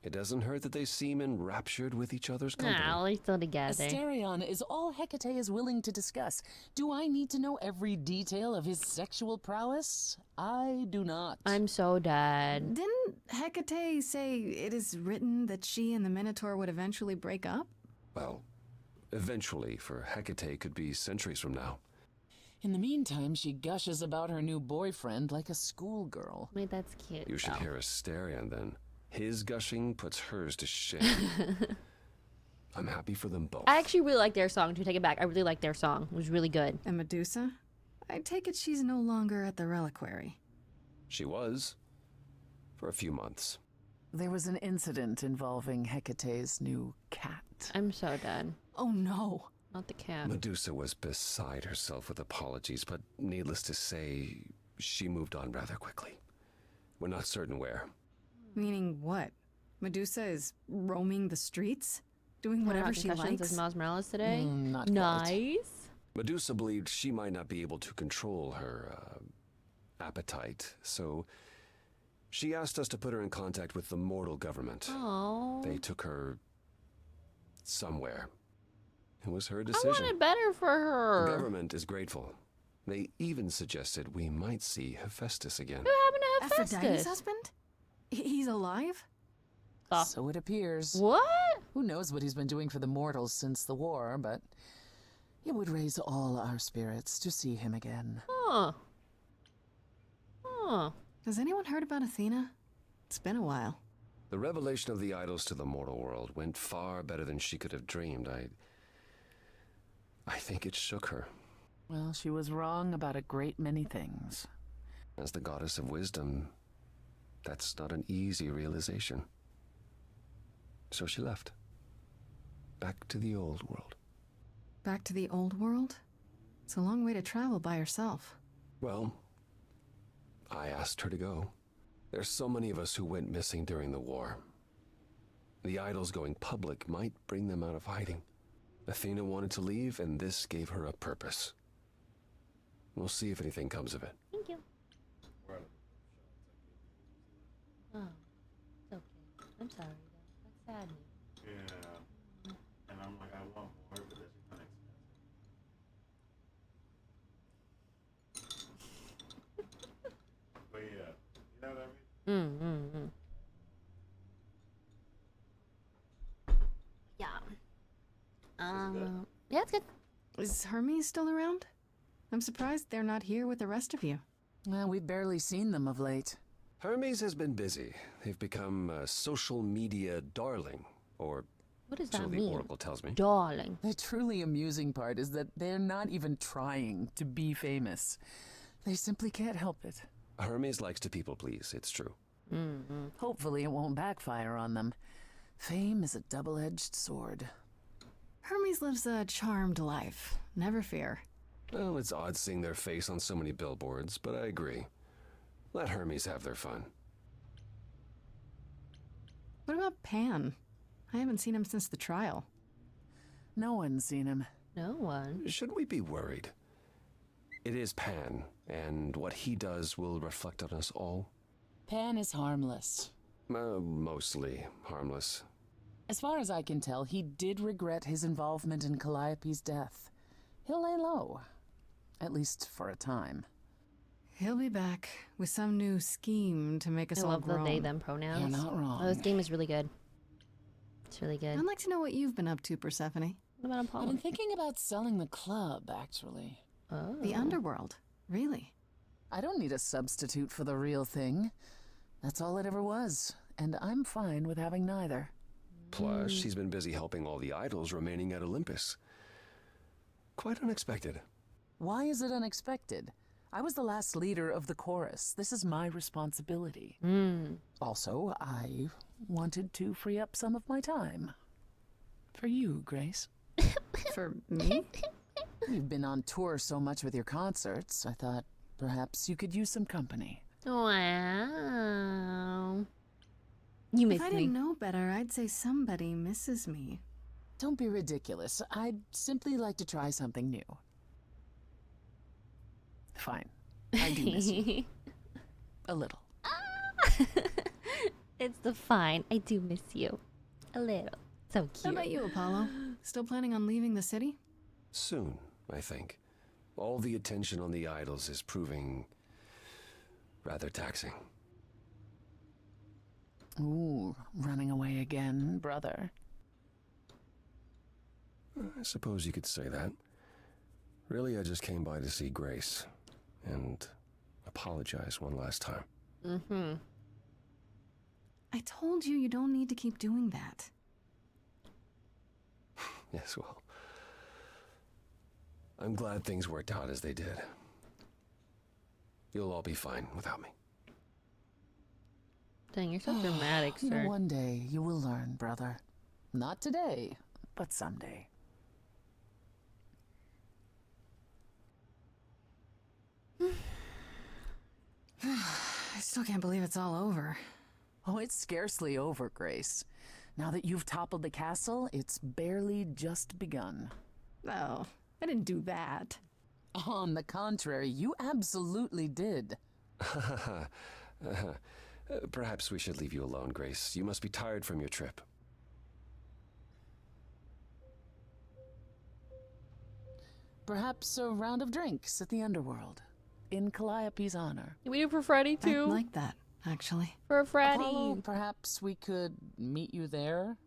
It doesn't hurt that they seem enraptured with each other's company. No, they're still together. Asterion is all Hecate is willing to discuss. Do I need to know every detail of his sexual prowess? I do not. I'm so dead. Didn't Hecate say it is written that she and the Minotaur would eventually break up? Well, eventually, for Hecate could be centuries from now. In the meantime, she gushes about her new boyfriend like a schoolgirl. Wait, that's cute. You should though. hear Asterion then. His gushing puts hers to shame. I'm happy for them both. I actually really like their song, to take it back. I really like their song. It was really good. And Medusa? I take it she's no longer at the reliquary. She was. For a few months. There was an incident involving Hecate's new cat. I'm so done. Oh no. Not the cat. Medusa was beside herself with apologies, but needless to say, she moved on rather quickly. We're not certain where. Meaning what? Medusa is roaming the streets? Doing whatever she likes? As Miles Morales today? Not nice. Medusa believed she might not be able to control her appetite, so she asked us to put her in contact with the mortal government. Oh. They took her somewhere. It was her decision. I wanted better for her. The government is grateful. They even suggested we might see Hephaestus again. What happened to Hephaestus? Aphrodite's husband? He's alive? So it appears. What? Who knows what he's been doing for the mortals since the war, but it would raise all our spirits to see him again. Huh. Has anyone heard about Athena? It's been a while. The revelation of the idols to the mortal world went far better than she could have dreamed. I think it shook her. Well, she was wrong about a great many things. As the goddess of wisdom, that's not an easy realization. So she left. Back to the old world. Back to the old world? It's a long way to travel by herself. Well, I asked her to go. There's so many of us who went missing during the war. The idols going public might bring them out of hiding. Athena wanted to leave, and this gave her a purpose. We'll see if anything comes of it. Thank you. Oh, it's okay. I'm sorry, though. That's sad. Yeah. And I'm like, I want more, but that's kind of expensive. But yeah, you know what I mean? Yeah. Yeah, it's good. Is Hermes still around? I'm surprised they're not here with the rest of you. Well, we've barely seen them of late. Hermes has been busy. They've become a social media darling, or What does so that the mean? Oracle tells me. Darling. The truly amusing part is that they're not even trying to be famous. They simply can't help it. Hermes likes to people please, it's true. Hopefully it won't backfire on them. Fame is a double-edged sword. Hermes lives a charmed life. Never fear. Well, it's odd seeing their face on so many billboards, but I agree. Let Hermes have their fun. What about Pan? I haven't seen him since the trial. No one's seen him. No one. Should we be worried? It is Pan, and what he does will reflect on us all. Pan is harmless. Mostly harmless. As far as I can tell, he did regret his involvement in Calliope's death. He'll lay low. At least for a time. He'll be back with some new scheme to make us I all love the groan. they them pronouns. You're not wrong. Oh, this game is really good. It's really good. I'd like to know what you've been up to, Persephone. What about Apollo? I've been thinking about selling the club, actually. Oh. The underworld. Really? I don't need a substitute for the real thing. That's all it ever was, and I'm fine with having neither. Plus, she's been busy helping all the idols remaining at Olympus. Quite unexpected. Why is it unexpected? I was the last leader of the chorus. This is my responsibility. Also, I wanted to free up some of my time. For you, Grace. For me? You've been on tour so much with your concerts, I thought perhaps you could use some company. Wow. You miss If I me. didn't know better, I'd say somebody misses me. Don't be ridiculous. I'd simply like to try something new. Fine. I do miss you. A little. It's the fine. I do miss you. A little. So How cute. about you, Apollo? Still planning on leaving the city? Soon, I think. All the attention on the idols is proving rather taxing. Ooh, running away again, brother. I suppose you could say that. Really, I just came by to see Grace and apologize one last time. I told you don't need to keep doing that. Yes, well, I'm glad things worked out as they did. You'll all be fine without me. Dang, you're so dramatic, You sir. know, one day you will learn, brother. Not today, but someday. I still can't believe it's all over. Oh, it's scarcely over, Grace. Now that you've toppled the castle, it's barely just begun. Oh, I didn't do that. On the contrary, you absolutely did. Perhaps we should leave you alone, Grace. You must be tired from your trip. Perhaps a round of drinks at the underworld, in Calliope's honor. We do it for Freddy I too. like that, actually. For Freddy. Apollo, perhaps we could meet you there?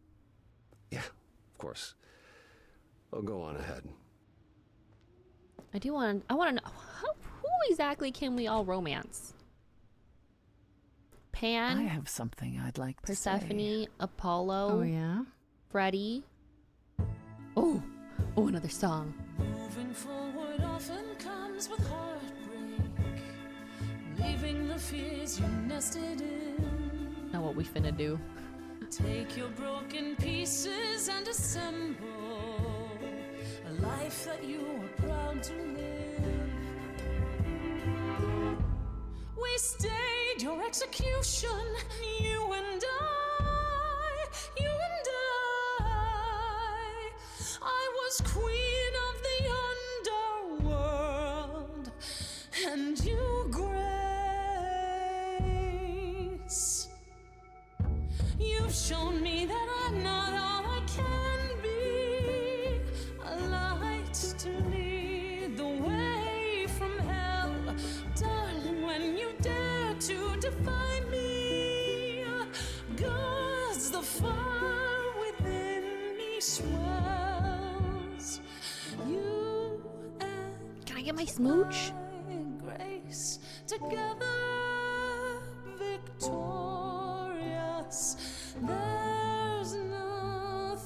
Yeah, of course. I'll go on ahead. I want to know who exactly can we all romance? Pan, I have something I'd like to say. Persephone, Apollo, Oh, yeah? Freddy. Oh, another song. Moving forward often comes with heartbreak, leaving the fears you nested in. Know what we finna do. Take your broken pieces and assemble a life that you are proud to live. We stayed your execution, you and I, you and I. I was queen of the underworld, and you, Grace. You've shown me that I'm not all I can be. A light to lead the way from hell. Darling, when you dare to defy me, God's the fire within me swells. You and Can I get my smooch? Grace, together victorious. There's nothing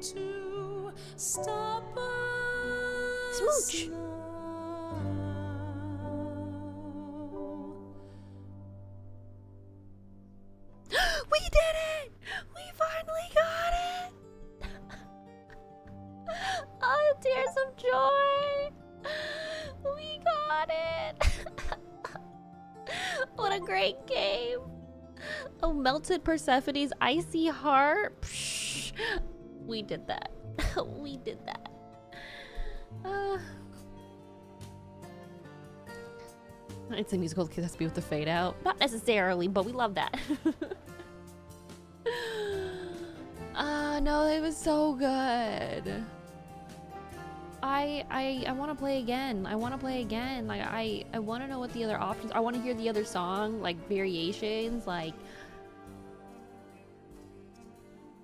to stop us. Smooch. We did it! We finally got it! Oh, tears of joy! We got it! What a great game! Oh, melted Persephone's icy heart. Psh, we did that. We did that. It's a musical because it has to be with the fade out. Not necessarily, but we love that. No, it was so good. I want to play again. I want to play again. Like I want to know what the other options. I want to hear the other song, like variations. Like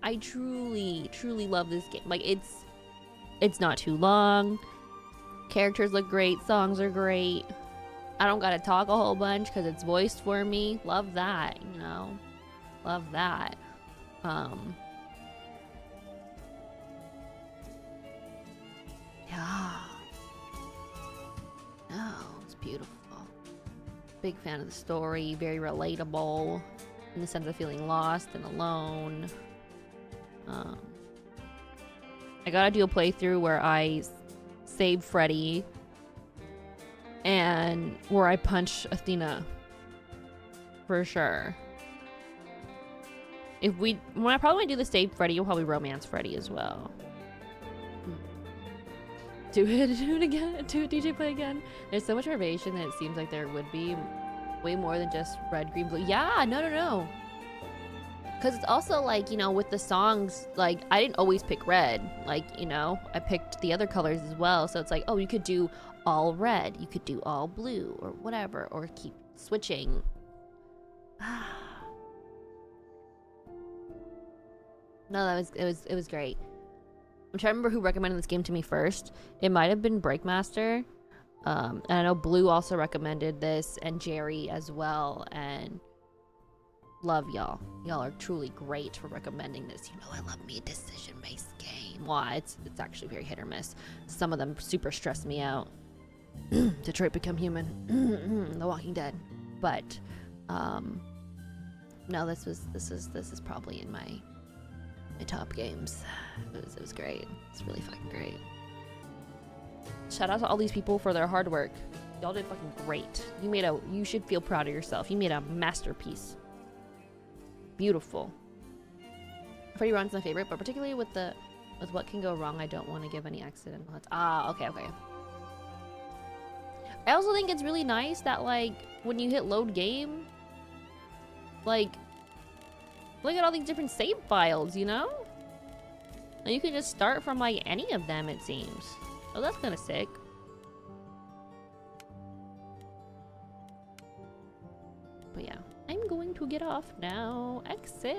I truly love this game. Like it's not too long. Characters look great. Songs are great. I don't gotta talk a whole bunch because it's voiced for me. Love that, you know. Love that. Yeah. Oh, it's beautiful. Big fan of the story. Very relatable in the sense of feeling lost and alone. I gotta do a playthrough where I save Freddy and where I punch Athena. For sure. When I probably do the save Freddy, you'll probably romance Freddy as well. Do it again. Do it, DJ play again. There's so much variation that it seems like there would be way more than just red, green, blue. Yeah, no. Because it's also like, you know, with the songs, like, I didn't always pick red. Like, you know, I picked the other colors as well. So it's like, oh, you could do all red. You could do all blue or whatever. Or keep switching. No, it was great. I'm trying to remember who recommended this game to me first. It might have been Breakmaster. And I know Blue also recommended this, and Jerry as well. And love y'all. Y'all are truly great for recommending this. You know I love me a decision-based game. Well, it's actually very hit or miss. Some of them super stress me out. Detroit Become Human. The Walking Dead. But no, this is probably in my top games. It was great. It's really fucking great. Shout out to all these people for their hard work. Y'all did fucking great. You should feel proud of yourself. You made a masterpiece. Beautiful. Freddy Ron's my favorite, but particularly with what can go wrong, I don't want to give any accidental hits. Okay. I also think it's really nice that, like, when you hit load game, like, look at all these different save files, you know? And you can just start from, like, any of them, it seems. Oh, that's kind of sick. But yeah, I'm going to get off now. Exit.